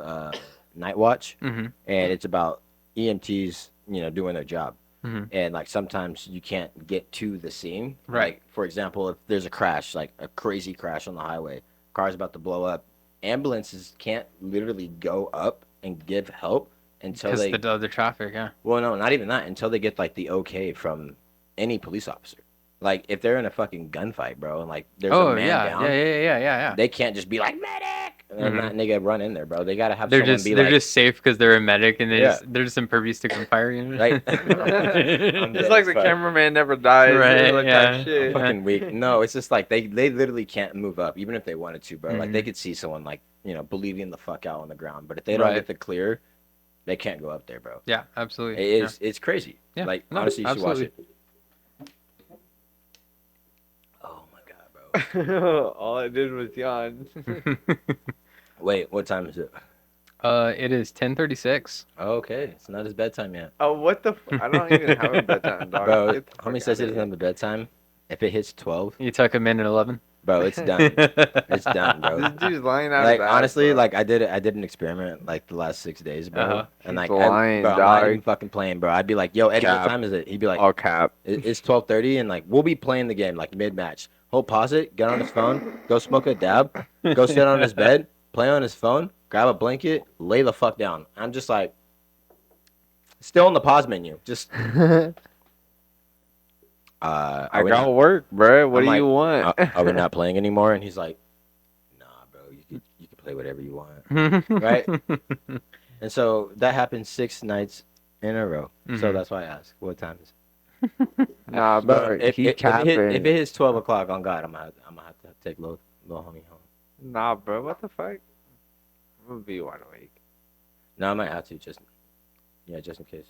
Speaker 1: Night Watch,
Speaker 2: Mm-hmm.
Speaker 1: and it's about EMTs, doing their job.
Speaker 2: Mm-hmm.
Speaker 1: And like sometimes you can't get to the scene.
Speaker 2: Right.
Speaker 1: Like, for example, if there's a crash, like a crazy crash on the highway, car's about to blow up, ambulances can't literally go up and give help until
Speaker 2: Because
Speaker 1: they.
Speaker 2: the other traffic, yeah.
Speaker 1: Well, no, not even that. Until they get like the okay from any police officer. Like if they're in a fucking gunfight, bro, and like there's a man
Speaker 2: yeah,
Speaker 1: down,
Speaker 2: yeah.
Speaker 1: they can't just be like medic, and then that nigga run in there, bro. They gotta have
Speaker 2: They're
Speaker 1: someone
Speaker 2: just
Speaker 1: be
Speaker 2: they're
Speaker 1: like,
Speaker 2: just safe because they're a medic and
Speaker 1: Yeah.
Speaker 2: they're just impervious to gunfire, you know.
Speaker 1: right.
Speaker 3: It's
Speaker 1: dead
Speaker 3: like
Speaker 1: as
Speaker 3: the
Speaker 1: fuck.
Speaker 3: cameraman never dies.
Speaker 2: Right,
Speaker 3: Like
Speaker 2: yeah.
Speaker 3: that shit.
Speaker 1: Fucking weak. No, it's just like they literally can't move up, even if they wanted to, bro. Like they could see someone like bleeding the fuck out on the ground, but if they don't
Speaker 2: Right.
Speaker 1: get the clear, they can't go up there, bro.
Speaker 2: Yeah, absolutely.
Speaker 1: It's crazy.
Speaker 2: Yeah.
Speaker 1: Like
Speaker 2: No,
Speaker 1: honestly, you should watch
Speaker 2: absolutely.
Speaker 1: it. Oh my god, bro.
Speaker 3: All I did was yawn.
Speaker 1: Wait, what time is it?
Speaker 2: It is 10:36.
Speaker 1: Okay, it's not his bedtime yet.
Speaker 3: Oh, what the? I don't even have a bedtime, dog.
Speaker 1: Bro,
Speaker 3: Get the
Speaker 1: homie
Speaker 3: fuck
Speaker 1: says he
Speaker 3: outta
Speaker 1: doesn't have a bedtime. If it hits 12,
Speaker 2: You tuck him in at 11.
Speaker 1: bro, it's done. It's done,
Speaker 3: here.
Speaker 1: bro.
Speaker 3: This dude's lying out
Speaker 1: Like
Speaker 3: his ass,
Speaker 1: honestly,
Speaker 3: bro.
Speaker 1: like I did an experiment like the last 6 days, bro.
Speaker 2: Uh-huh.
Speaker 1: And
Speaker 3: He's
Speaker 1: like,
Speaker 3: lying,
Speaker 1: bro, I'm not
Speaker 3: dog.
Speaker 1: even fucking playing, bro. I'd be like, yo, Eddie, what
Speaker 3: Cap.
Speaker 1: time is it? He'd be like,
Speaker 3: all cap.
Speaker 1: It's 12:30, and like we'll be playing the game like mid-match. He'll pause it, get on his phone, go smoke a dab, go sit on his bed, play on his phone, grab a blanket, lay the fuck down. I'm just like, still in the pause menu. Just
Speaker 3: I
Speaker 1: are we
Speaker 3: got
Speaker 1: not-
Speaker 3: work, bro. What
Speaker 1: I'm
Speaker 3: do
Speaker 1: like,
Speaker 3: you want?
Speaker 1: are we not playing anymore? And he's like, nah, bro, you can play whatever you want. Right? And so that happened 6 nights in a row. So
Speaker 2: Mhm.
Speaker 1: that's why I asked, what time is it?
Speaker 3: Nah, bro.
Speaker 1: If
Speaker 3: He
Speaker 1: it
Speaker 3: capping.
Speaker 1: hits 12 o'clock on God, I'm gonna have to take little homie home.
Speaker 3: Nah, bro. What the fuck? I'm gonna be wide awake.
Speaker 1: No, I might have to just in case.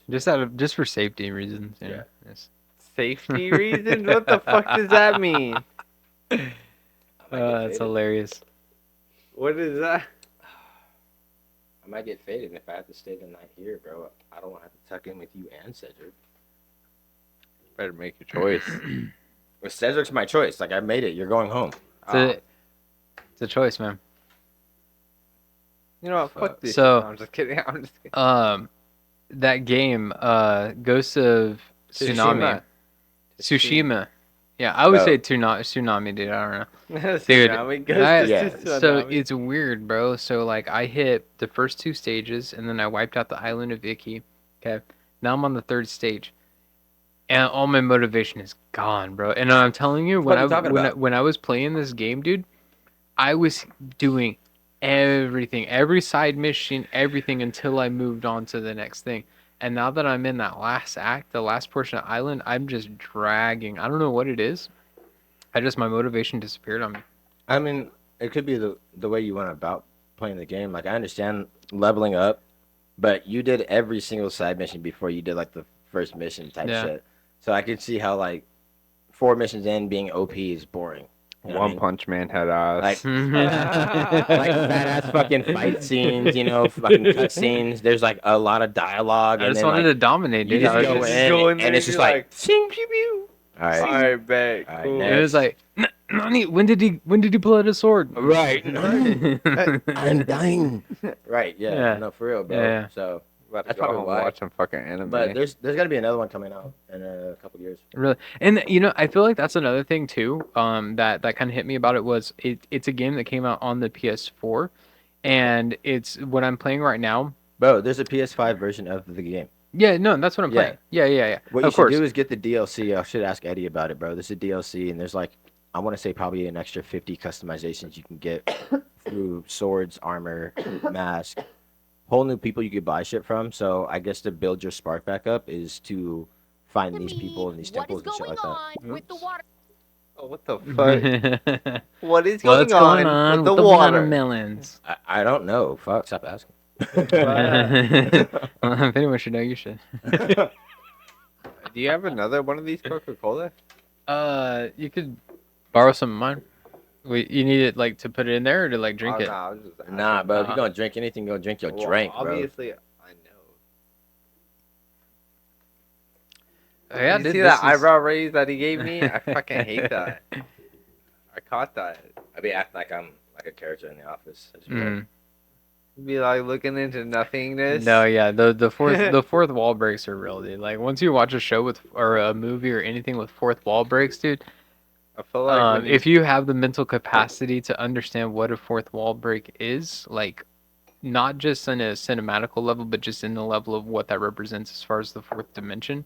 Speaker 2: just for safety reasons. You know?
Speaker 1: Yeah.
Speaker 2: Yes.
Speaker 3: Safety reasons? What the fuck does that mean?
Speaker 1: I might get
Speaker 2: That's
Speaker 1: faded.
Speaker 2: hilarious.
Speaker 3: What is that?
Speaker 1: I might get faded if I have to stay the night here, bro. I don't want to have to tuck in with you and Cedric.
Speaker 3: Better make your choice.
Speaker 1: Well, Cedric's my choice. Like I made it. You're going home.
Speaker 2: It's a choice, man.
Speaker 3: You know what? Fuck this.
Speaker 2: So-
Speaker 3: No, I'm just kidding. I'm just kidding.
Speaker 2: That game, Ghost of Tsunami. Tsushima. Yeah, I would
Speaker 1: Bro.
Speaker 2: say tsunami, dude. I don't know.
Speaker 3: Tsunami goes
Speaker 2: I-
Speaker 3: to
Speaker 1: Yeah.
Speaker 2: So
Speaker 3: tsunami.
Speaker 2: it's weird, bro. So like I hit the first 2 stages and then I wiped out the island of Icky. Okay. Now I'm on the 3rd stage. And all my motivation is gone, bro. And I'm telling you,
Speaker 1: What are you talking about?
Speaker 2: when I was playing this game, dude, I was doing everything, every side mission, everything until I moved on to the next thing. And now that I'm in that last act, the last portion of Island, I'm just dragging. I don't know what it is. My motivation disappeared on me.
Speaker 1: I mean, it could be the way you went about playing the game. Like I understand leveling up, but you did every single side mission before you did like the first mission type
Speaker 2: Yeah.
Speaker 1: shit. So I could see how like 4 missions in being OP is boring.
Speaker 4: You know what I
Speaker 3: One
Speaker 4: mean?
Speaker 3: Punch Man had ass.
Speaker 4: Like badass fucking fight scenes, you know, fucking cut scenes. There's like a lot of dialogue,
Speaker 2: I
Speaker 4: and
Speaker 2: just
Speaker 4: then
Speaker 2: wanted
Speaker 4: like
Speaker 2: to dominate,
Speaker 4: you
Speaker 2: dude.
Speaker 4: just
Speaker 2: I was
Speaker 4: go
Speaker 2: just,
Speaker 4: in, and it's just like,
Speaker 3: sing pew pew.
Speaker 4: all right,
Speaker 3: Alright, bet.
Speaker 4: Alright,
Speaker 3: Cool.
Speaker 4: next.
Speaker 2: it was like, Nani, when did he pull out a sword?
Speaker 4: right,
Speaker 2: yeah.
Speaker 4: I'm dying. Right, yeah,
Speaker 2: Yeah.
Speaker 4: no, for real, bro.
Speaker 2: Yeah.
Speaker 4: So,
Speaker 3: About to
Speaker 4: That's
Speaker 3: go
Speaker 4: probably
Speaker 3: home
Speaker 4: why.
Speaker 3: watch some fucking anime.
Speaker 4: but there's gonna be another one coming out in a couple years.
Speaker 2: Really, and you know, I feel like that's another thing too. That kind of hit me about it was it's a game that came out on the PS4, and it's what I'm playing right now.
Speaker 4: Bro, there's a PS5 version of the game.
Speaker 2: Yeah, no, that's what I'm
Speaker 4: Yeah.
Speaker 2: playing. Yeah.
Speaker 4: What you
Speaker 2: Of
Speaker 4: should
Speaker 2: course.
Speaker 4: do is get the DLC. I should ask Eddie about it, bro. There's a DLC, and there's like, I want to say probably an extra 50 customizations you can get through swords, armor, mask, whole new people you could buy shit from. So I guess to build your spark back up is to find
Speaker 6: To
Speaker 4: these
Speaker 6: me,
Speaker 4: people in these
Speaker 6: what is
Speaker 4: temples and shit
Speaker 6: going
Speaker 4: like that.
Speaker 6: on with the water?
Speaker 3: Oh, what the fuck? What is
Speaker 2: What's going on
Speaker 3: with
Speaker 2: with
Speaker 3: the
Speaker 2: the
Speaker 3: water?
Speaker 2: watermelons?
Speaker 4: I don't know. Fuck, stop asking.
Speaker 2: Well, if anyone should know, you should.
Speaker 3: Do you have another one of these Coca-Cola?
Speaker 2: You could borrow some of mine. You need it like to put it in there or to like drink
Speaker 3: Oh,
Speaker 2: it.
Speaker 3: Nah, I was just asking.
Speaker 4: Nah, bro. If
Speaker 2: Uh-huh.
Speaker 4: you're gonna drink anything, go drink your
Speaker 3: Well,
Speaker 4: drink, bro.
Speaker 3: Obviously, I know.
Speaker 2: Yeah,
Speaker 3: you
Speaker 2: dude,
Speaker 3: see
Speaker 2: this
Speaker 3: that
Speaker 2: is-
Speaker 3: eyebrow raise that he gave me? I fucking hate that. I caught that.
Speaker 4: I be acting like I'm like a character in the office. I just be like,
Speaker 2: Mhm.
Speaker 3: Be like looking into nothingness.
Speaker 2: No, yeah, the fourth wall breaks are real, dude. Like once you watch a show with or a movie or anything with fourth wall breaks, dude.
Speaker 3: I feel like when
Speaker 2: If you have the mental capacity to understand what a fourth wall break is, like not just in a cinematical level, but just in the level of what that represents as far as the fourth dimension,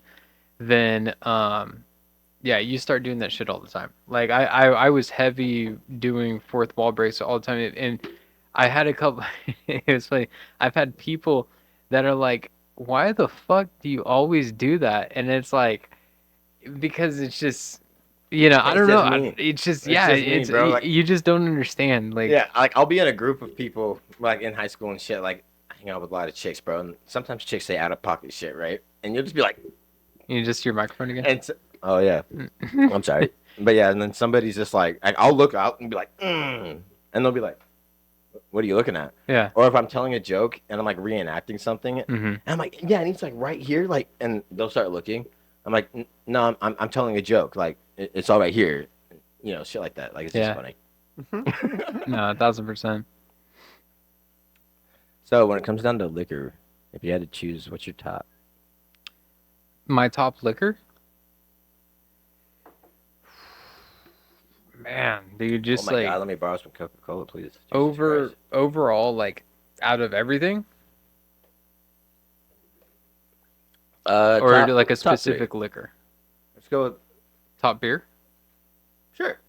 Speaker 2: then yeah, you start doing that shit all the time. Like I was heavy doing fourth wall breaks all the time, and I had a couple. It was funny. I've had people that are like, "Why the fuck do you always do that?" And it's like, because it's just, you know, I
Speaker 4: It's
Speaker 2: don't know.
Speaker 4: just me.
Speaker 2: It's just
Speaker 4: It's
Speaker 2: yeah,
Speaker 4: just me,
Speaker 2: it's
Speaker 4: bro, like-
Speaker 2: you just don't understand. Like
Speaker 4: yeah, like I'll be in a group of people like in high school and shit. Like I hang out with a lot of chicks, bro. And sometimes chicks say out of pocket shit, right? And you'll just be like,
Speaker 2: you just your microphone again.
Speaker 4: and oh yeah, I'm sorry, but yeah. And then somebody's just like I'll look out and be like, and they'll be like, "What are you looking at?"
Speaker 2: Yeah.
Speaker 4: Or if I'm telling a joke and I'm like reenacting something,
Speaker 2: Mm-hmm.
Speaker 4: and I'm like, yeah, and it's like right here, like, and they'll start looking. I'm like, no, I'm telling a joke, like it's all right here, you know, shit like that. Like it's
Speaker 2: Yeah.
Speaker 4: just funny.
Speaker 2: No, 1000%.
Speaker 4: So when it comes down to liquor, if you had to choose, what's your top?
Speaker 2: My top liquor. Man, dude, just
Speaker 4: oh my
Speaker 2: like
Speaker 4: god, let me borrow some Coca-Cola, please. Jesus Christ.
Speaker 2: overall, like out of everything, or
Speaker 4: top-
Speaker 2: like a
Speaker 4: top three.
Speaker 2: specific liquor.
Speaker 4: Let's go with
Speaker 2: Top beer.
Speaker 4: sure.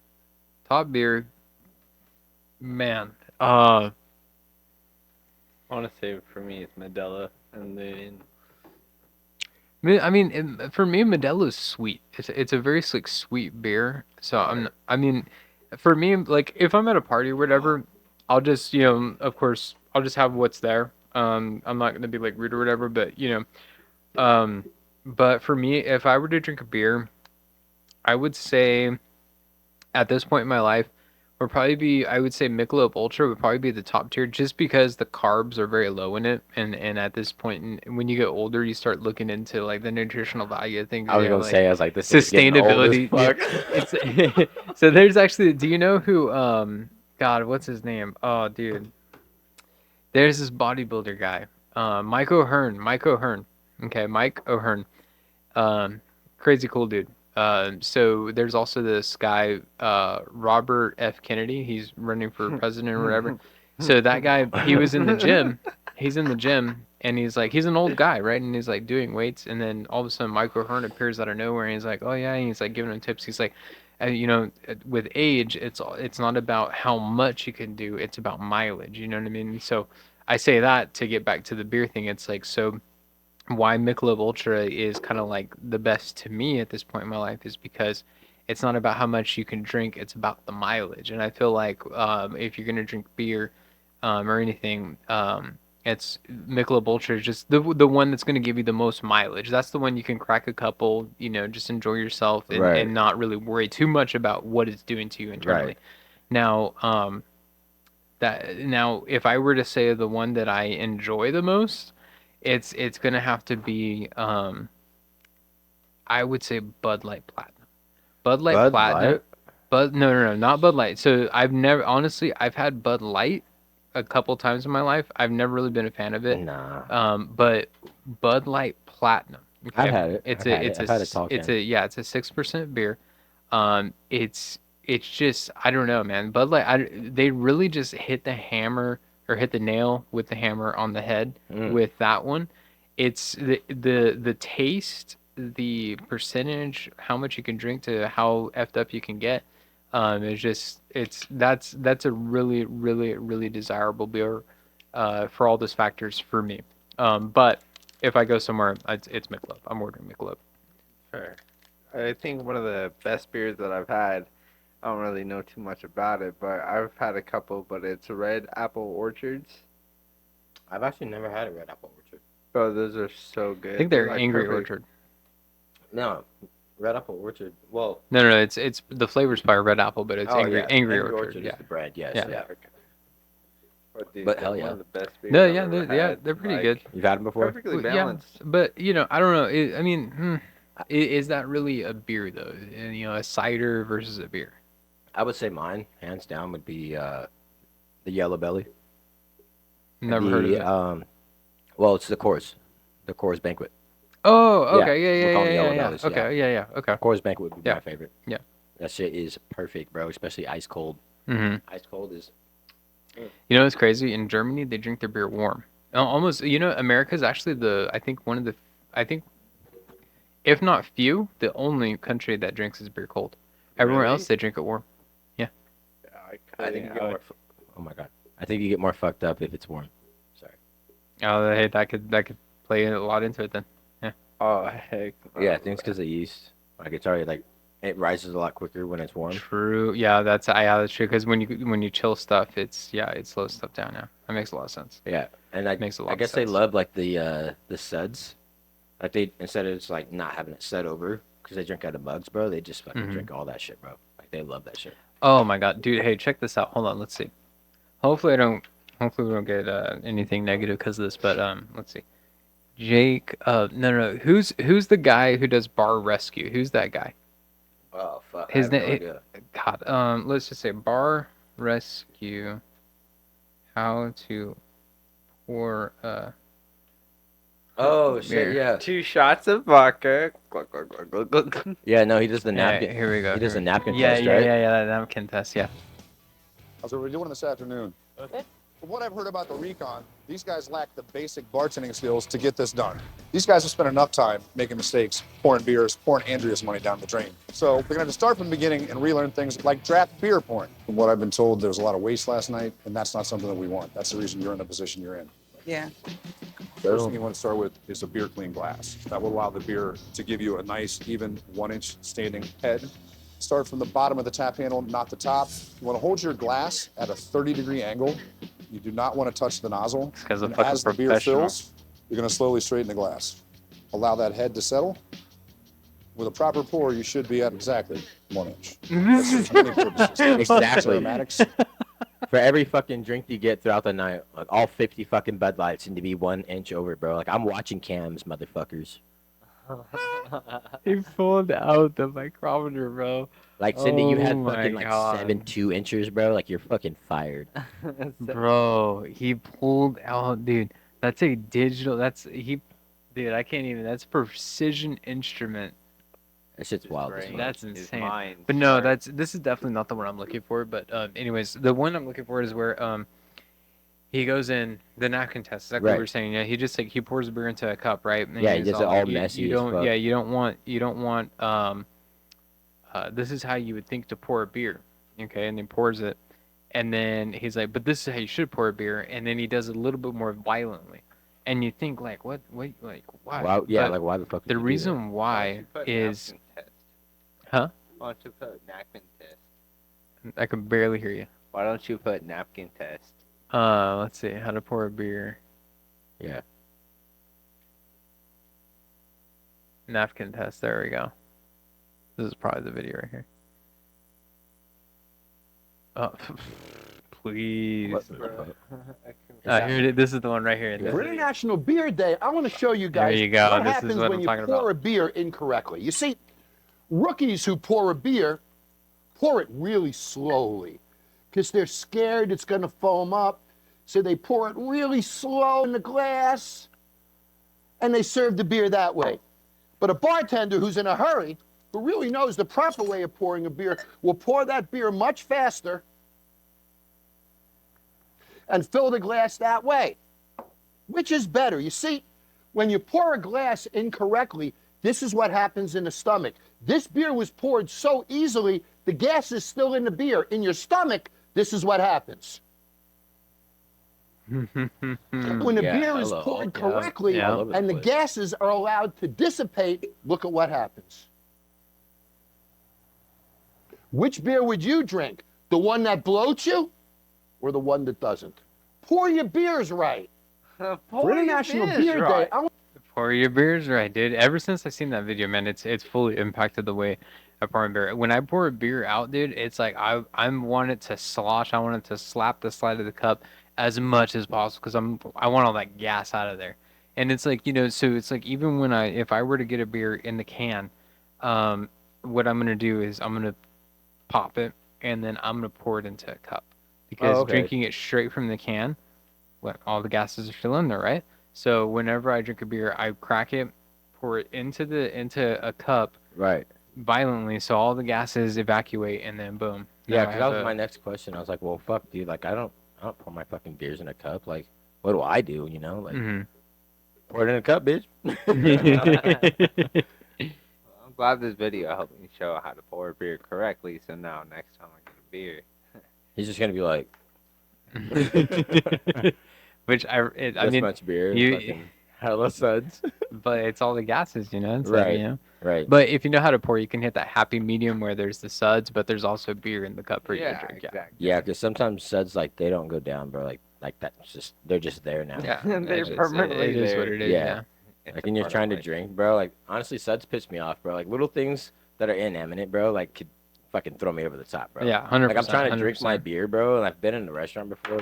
Speaker 2: Top beer. Man,
Speaker 3: I want to say for me it's Medela, and then
Speaker 2: I mean, for me, Modelo's sweet. It's a very like sweet beer. So I mean, for me, like if I'm at a party or whatever, I'll just of course, I'll just have what's there. I'm not gonna be like rude or whatever, but but for me, if I were to drink a beer, I would say, at this point in my life, would probably be I would say Michelob Ultra would probably be the top tier, just because the carbs are very low in it, and at this point, when you get older, you start looking into like the nutritional value of things.
Speaker 4: I was
Speaker 2: you know,
Speaker 4: gonna
Speaker 2: like,
Speaker 4: say, I was like, this is getting old as
Speaker 2: sustainability.
Speaker 4: fuck.
Speaker 2: It's so there's actually. Do you know who? God, what's his name? Oh, dude. There's this bodybuilder guy, Mike O'Hearn. Mike O'Hearn. Okay, Mike O'Hearn. Crazy cool dude. So there's also this guy, Robert F. Kennedy. He's running for president or whatever. So that guy, he was in the gym. He's in the gym, and he's an old guy, right? And he's like doing weights, and then all of a sudden, Mike O'Hearn appears out of nowhere, and he's like, "Oh yeah," and he's like giving him tips. He's like, with age, it's not about how much you can do; it's about mileage. You know what I mean? So I say that to get back to the beer thing. It's like so. Why Michelob Ultra is kind of like the best to me at this point in my life is because it's not about how much you can drink, it's about the mileage. And I feel like if you're gonna drink beer or anything, It's Michelob Ultra is just the one that's going to give you the most mileage. That's the one you can crack a couple, just enjoy yourself and,
Speaker 4: Right.
Speaker 2: and not really worry too much about what it's doing to you internally.
Speaker 4: Right.
Speaker 2: Now, if I were to say the one that I enjoy the most, it's gonna have to be I would say Bud Light Platinum. Bud Light
Speaker 4: Bud
Speaker 2: Platinum.
Speaker 4: Light?
Speaker 2: No, not Bud Light. So I've had Bud Light a couple times in my life. I've never really been a fan of it.
Speaker 4: Nah.
Speaker 2: But Bud Light Platinum. Okay.
Speaker 4: I've had it.
Speaker 2: It's
Speaker 4: I've
Speaker 2: a
Speaker 4: had it.
Speaker 2: it's a
Speaker 4: I've had a
Speaker 2: s-
Speaker 4: tall
Speaker 2: it's
Speaker 4: can.
Speaker 2: a yeah it's a 6% beer. It's just I don't know, man. Bud Light they really just hit the hammer or hit the nail with the hammer on the head with that one. It's the taste, the percentage, how much you can drink to how effed up you can get. It's just that's a really really really desirable beer, for all those factors for me. But if I go somewhere, it's Michelob. I'm ordering Michelob.
Speaker 3: Sure. I think one of the best beers that I've had. I don't really know too much about it, but I've had a couple. But it's Red Apple Orchards.
Speaker 4: I've actually never had a Red Apple Orchard.
Speaker 3: Bro, those are so good.
Speaker 2: I think they're
Speaker 3: like
Speaker 2: Angry
Speaker 3: perfect.
Speaker 2: Orchard.
Speaker 4: No, Red Apple Orchard. Well,
Speaker 2: No, it's the flavors by Red Apple, but it's
Speaker 4: oh
Speaker 2: Angry
Speaker 4: yeah,
Speaker 2: Angry Orchard.
Speaker 4: is
Speaker 2: Yeah.
Speaker 4: the bread. Yes.
Speaker 2: Yeah.
Speaker 4: Yeah.
Speaker 3: Dude,
Speaker 4: But
Speaker 3: they're
Speaker 4: hell
Speaker 3: one
Speaker 4: yeah.
Speaker 3: of the best beers
Speaker 2: No,
Speaker 3: I've
Speaker 2: yeah,
Speaker 3: ever
Speaker 2: yeah,
Speaker 3: had.
Speaker 2: they're pretty
Speaker 3: Like,
Speaker 2: good.
Speaker 4: You've had them before?
Speaker 3: Perfectly
Speaker 2: Yeah,
Speaker 3: balanced.
Speaker 2: but I don't know. I mean, is that really a beer though? And, a cider versus a beer.
Speaker 4: I would say mine, hands down, would be the Yellow Belly.
Speaker 2: Never heard of it.
Speaker 4: Well, it's the Coors Banquet.
Speaker 2: Oh,
Speaker 4: yeah,
Speaker 2: okay, yeah,
Speaker 4: we're
Speaker 2: yeah,
Speaker 4: calling
Speaker 2: yeah,
Speaker 4: it Yellow
Speaker 2: yeah,
Speaker 4: Bellies,
Speaker 2: yeah. Okay, yeah, okay.
Speaker 4: Coors Banquet would be
Speaker 2: Yeah.
Speaker 4: my favorite.
Speaker 2: Yeah.
Speaker 4: That shit is perfect, bro. Especially ice cold.
Speaker 2: Mm-hmm.
Speaker 4: Ice cold is.
Speaker 2: You know what's crazy? In Germany, they drink their beer warm. Almost, America's actually I think, if not few, the only country that drinks his beer cold. Everywhere
Speaker 3: Really?
Speaker 2: else, they drink it warm.
Speaker 3: Yeah,
Speaker 4: I think you get more. Oh my god. I think you get more fucked up if it's warm. Sorry.
Speaker 2: Oh, hey, that could play a lot into it then.
Speaker 3: Oh heck.
Speaker 4: Yeah, I think it's because of yeast. Like it's already like it rises a lot quicker when it's warm.
Speaker 2: True. Yeah, that's true. Because when you chill stuff, it slows stuff down. Now that makes a lot of sense.
Speaker 4: Yeah, and
Speaker 2: Makes a lot
Speaker 4: I
Speaker 2: of
Speaker 4: guess they
Speaker 2: sense.
Speaker 4: love like the suds. Like they instead of just like not having it set over because they drink out of mugs, bro. They just fucking drink all that shit, bro. Like they love that shit.
Speaker 2: Oh my god, dude! Hey, check this out. Hold on, let's see. Hopefully we don't get anything negative because of this. But let's see. Jake. No. Who's the guy who does Bar Rescue? Who's that guy?
Speaker 4: Oh fuck.
Speaker 2: His
Speaker 4: I have no
Speaker 2: name.
Speaker 4: idea.
Speaker 2: God. Let's just say Bar Rescue. How to pour
Speaker 4: Oh
Speaker 2: beer.
Speaker 4: shit! Yeah.
Speaker 3: 2 shots of vodka. Glug, glug, glug, glug, glug.
Speaker 4: Yeah. No, he does the
Speaker 2: Yeah,
Speaker 4: napkin.
Speaker 2: here we go.
Speaker 4: He does the napkin
Speaker 2: Yeah,
Speaker 4: test,
Speaker 2: yeah,
Speaker 4: right?
Speaker 2: yeah. That napkin test. Yeah.
Speaker 8: How's everybody doing this afternoon? From what I've heard about the recon, these guys lack the basic bartending skills to get this done. These guys have spent enough time making mistakes, pouring beers, pouring Andrea's money down the drain. So we're going to start from the beginning and relearn things like draft beer pouring. From what I've been told, there was a lot of waste last night, and that's not something that we want. That's the reason you're in the position you're in.
Speaker 9: Yeah.
Speaker 8: The first thing you want to start with is a beer clean glass. That will allow the beer to give you a nice, even 1-inch standing head. Start from the bottom of the tap handle, not the top. You want to hold your glass at a 30-degree angle. You do not want to touch the nozzle.
Speaker 2: This guy's a
Speaker 8: And
Speaker 2: fucking
Speaker 8: as the beer
Speaker 2: professional.
Speaker 8: fills, you're going to slowly straighten the glass. Allow that head to settle. With a proper pour, you should be at exactly 1 inch. That's for many purposes.
Speaker 4: Exactly.
Speaker 8: Aromatics.
Speaker 4: For every fucking drink you get throughout the night, like all 50 fucking Bud Lights need to be 1 inch over, bro. Like I'm watching cams, motherfuckers.
Speaker 2: He pulled out the micrometer, bro.
Speaker 4: Like Cindy, you had
Speaker 2: Oh my
Speaker 4: fucking like
Speaker 2: God.
Speaker 4: 7.2 inches, bro. Like you're fucking fired.
Speaker 2: Bro, he pulled out, dude. That's a digital. Dude. I can't even. That's precision instrument.
Speaker 4: That shit's wild. as
Speaker 3: Brain.
Speaker 4: fuck.
Speaker 2: That's
Speaker 3: His
Speaker 2: insane.
Speaker 3: mind
Speaker 2: But no,
Speaker 3: starts.
Speaker 2: this is definitely not the one I'm looking for. But anyways, the one I'm looking for is where he goes in the napkin test. Exactly what
Speaker 4: Right.
Speaker 2: we were saying. Yeah, he just like he pours the beer into a cup, right? And
Speaker 4: Yeah, he
Speaker 2: he's
Speaker 4: does it all
Speaker 2: like,
Speaker 4: messy
Speaker 2: You
Speaker 4: as
Speaker 2: don't.
Speaker 4: fuck.
Speaker 2: Yeah, you don't want. This is how you would think to pour a beer. Okay, and then pours it, and then he's like, but this is how you should pour a beer, and then he does it a little bit more violently, and you think like, what, why?
Speaker 4: Why, yeah,
Speaker 2: But
Speaker 4: like why the fuck? would
Speaker 2: the
Speaker 4: you do that?
Speaker 2: reason
Speaker 3: Why don't
Speaker 2: why
Speaker 3: you put
Speaker 2: is,
Speaker 3: napkin test?
Speaker 2: huh?
Speaker 3: Why don't you put napkin test?
Speaker 2: I can barely hear you.
Speaker 3: Why don't you put napkin test?
Speaker 2: Let's see how to pour a beer.
Speaker 1: Yeah.
Speaker 2: Napkin test. There we go. This is probably the video right here. Oh, please.
Speaker 1: What the fuck?
Speaker 2: Here it is. This is the one right here.
Speaker 1: Yeah.
Speaker 9: For International Beer Day, I want to show you guys
Speaker 2: There you go.
Speaker 9: what
Speaker 2: This is
Speaker 9: happens
Speaker 2: what
Speaker 9: when
Speaker 2: I'm
Speaker 9: you
Speaker 2: talking
Speaker 9: pour
Speaker 2: about.
Speaker 9: a beer incorrectly. You see, rookies who pour a beer pour it really slowly because they're scared it's going to foam up. So they pour it really slow in the glass and they serve the beer that way. But a bartender who's in a hurry, who really knows the proper way of pouring a beer, will pour that beer much faster and fill the glass that way. Which is better? You see, when you pour a glass incorrectly, this is what happens in the stomach. This beer was poured so easily, the gas is still in the beer. In your stomach, this is what happens. When the
Speaker 1: Yeah,
Speaker 9: beer is
Speaker 1: hello.
Speaker 9: poured
Speaker 1: Yeah.
Speaker 9: correctly
Speaker 2: Yeah.
Speaker 1: All over the
Speaker 9: and the
Speaker 1: place.
Speaker 9: gases are allowed to dissipate, look at what happens. Which beer would you drink? The one that bloats you or the one that doesn't? Pour your beers right. For International Beer Day, I want
Speaker 2: Pour your beers right, dude. Ever since I seen that video, man, it's fully impacted the way I pour a beer. When I pour a beer out, dude, it's like I want it to slosh. I want it to slap the side of the cup as much as possible because I want all that gas out of there. And it's like, so it's like even when if I were to get a beer in the can, what I'm gonna do is I'm gonna pop it and then I'm gonna pour it into a cup because
Speaker 1: okay.
Speaker 2: drinking it straight from the can, all the gases are still in there, right? So whenever I drink a beer, I crack it, pour it into a cup
Speaker 1: Right.
Speaker 2: violently, so all the gases evacuate, and then boom.
Speaker 1: Yeah,
Speaker 2: now I
Speaker 1: because that
Speaker 2: have
Speaker 1: was
Speaker 2: a-
Speaker 1: my next question. I was like, well, fuck, dude. Like, I don't pour my fucking beers in a cup. Like, what do I do? You know, like,
Speaker 2: Mhm.
Speaker 1: pour it in a cup, bitch.
Speaker 3: I'm glad this video helped me show how to pour a beer correctly. So now next time I get a beer,
Speaker 1: He's just gonna be like,
Speaker 2: Which I
Speaker 1: this
Speaker 2: mean,
Speaker 1: much beer,
Speaker 2: you-
Speaker 1: fucking hella suds.
Speaker 2: but it's all the gases, It's like,
Speaker 1: Right. Right.
Speaker 2: But if you know how to pour, you can hit that happy medium where there's the suds, but there's also beer in the cup for you to drink. Yeah.
Speaker 3: exactly.
Speaker 1: Yeah, because sometimes suds like they don't go down, bro. Like that's just they're just there now.
Speaker 2: Yeah,
Speaker 3: They're
Speaker 2: it's-
Speaker 3: permanently
Speaker 2: it is what
Speaker 3: there.
Speaker 2: it is.
Speaker 1: Yeah.
Speaker 2: Yeah.
Speaker 3: It's
Speaker 1: Like
Speaker 3: a
Speaker 1: when you're
Speaker 3: part of
Speaker 1: trying to
Speaker 3: life.
Speaker 1: drink, bro. Like honestly, suds piss me off, bro. Like little things that are inanimate, bro. Like could fucking throw me over the top, bro.
Speaker 2: Yeah, 100%.
Speaker 1: Like I'm trying to drink my
Speaker 2: 100%.
Speaker 1: beer, bro, and I've been in a restaurant before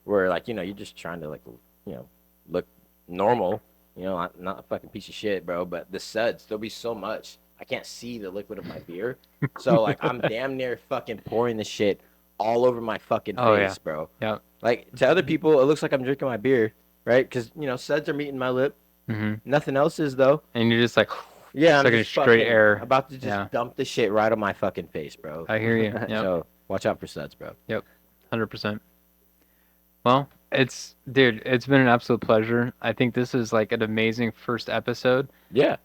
Speaker 1: where like you're just trying to like look normal, not a fucking piece of shit, bro. But the suds, there'll be so much I can't see the liquid of my beer, so like I'm damn near fucking pouring the shit all over my fucking face,
Speaker 2: Oh, yeah.
Speaker 1: bro.
Speaker 2: Yep.
Speaker 1: Like to other people, it looks like I'm drinking my beer, right? Because suds are meeting my lip.
Speaker 2: Mhm.
Speaker 1: Nothing else is though.
Speaker 2: And you're just like,
Speaker 1: Yeah, I'm
Speaker 2: Sucking
Speaker 1: just
Speaker 2: straight
Speaker 1: fucking
Speaker 2: air.
Speaker 1: about to just
Speaker 2: Yeah.
Speaker 1: dump the shit right on my fucking face, bro.
Speaker 2: I hear you. Yep.
Speaker 1: So watch out for suds, bro.
Speaker 2: 100%. Well, it's been an absolute pleasure. I think this is like an amazing first episode.
Speaker 1: Yeah.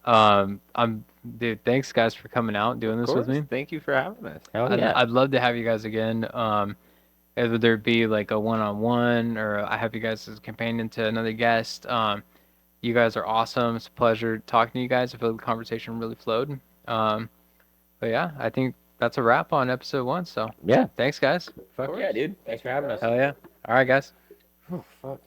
Speaker 2: Dude, thanks guys for coming out and doing
Speaker 3: Of
Speaker 2: this with
Speaker 3: course.
Speaker 2: me.
Speaker 3: Thank you for having us.
Speaker 1: Hell
Speaker 2: I'd,
Speaker 1: yeah.
Speaker 2: I'd love to have you guys again. Whether it be like a one-on-one or I have you guys as a companion to another guest. You guys are awesome. It's a pleasure talking to you guys. I feel the conversation really flowed. But yeah, I think that's a wrap on episode 1. So
Speaker 1: Yeah.
Speaker 2: thanks guys.
Speaker 1: Fuck yeah, dude. Thanks for having us.
Speaker 2: Hell yeah. All right, guys.
Speaker 1: Oh, fuck.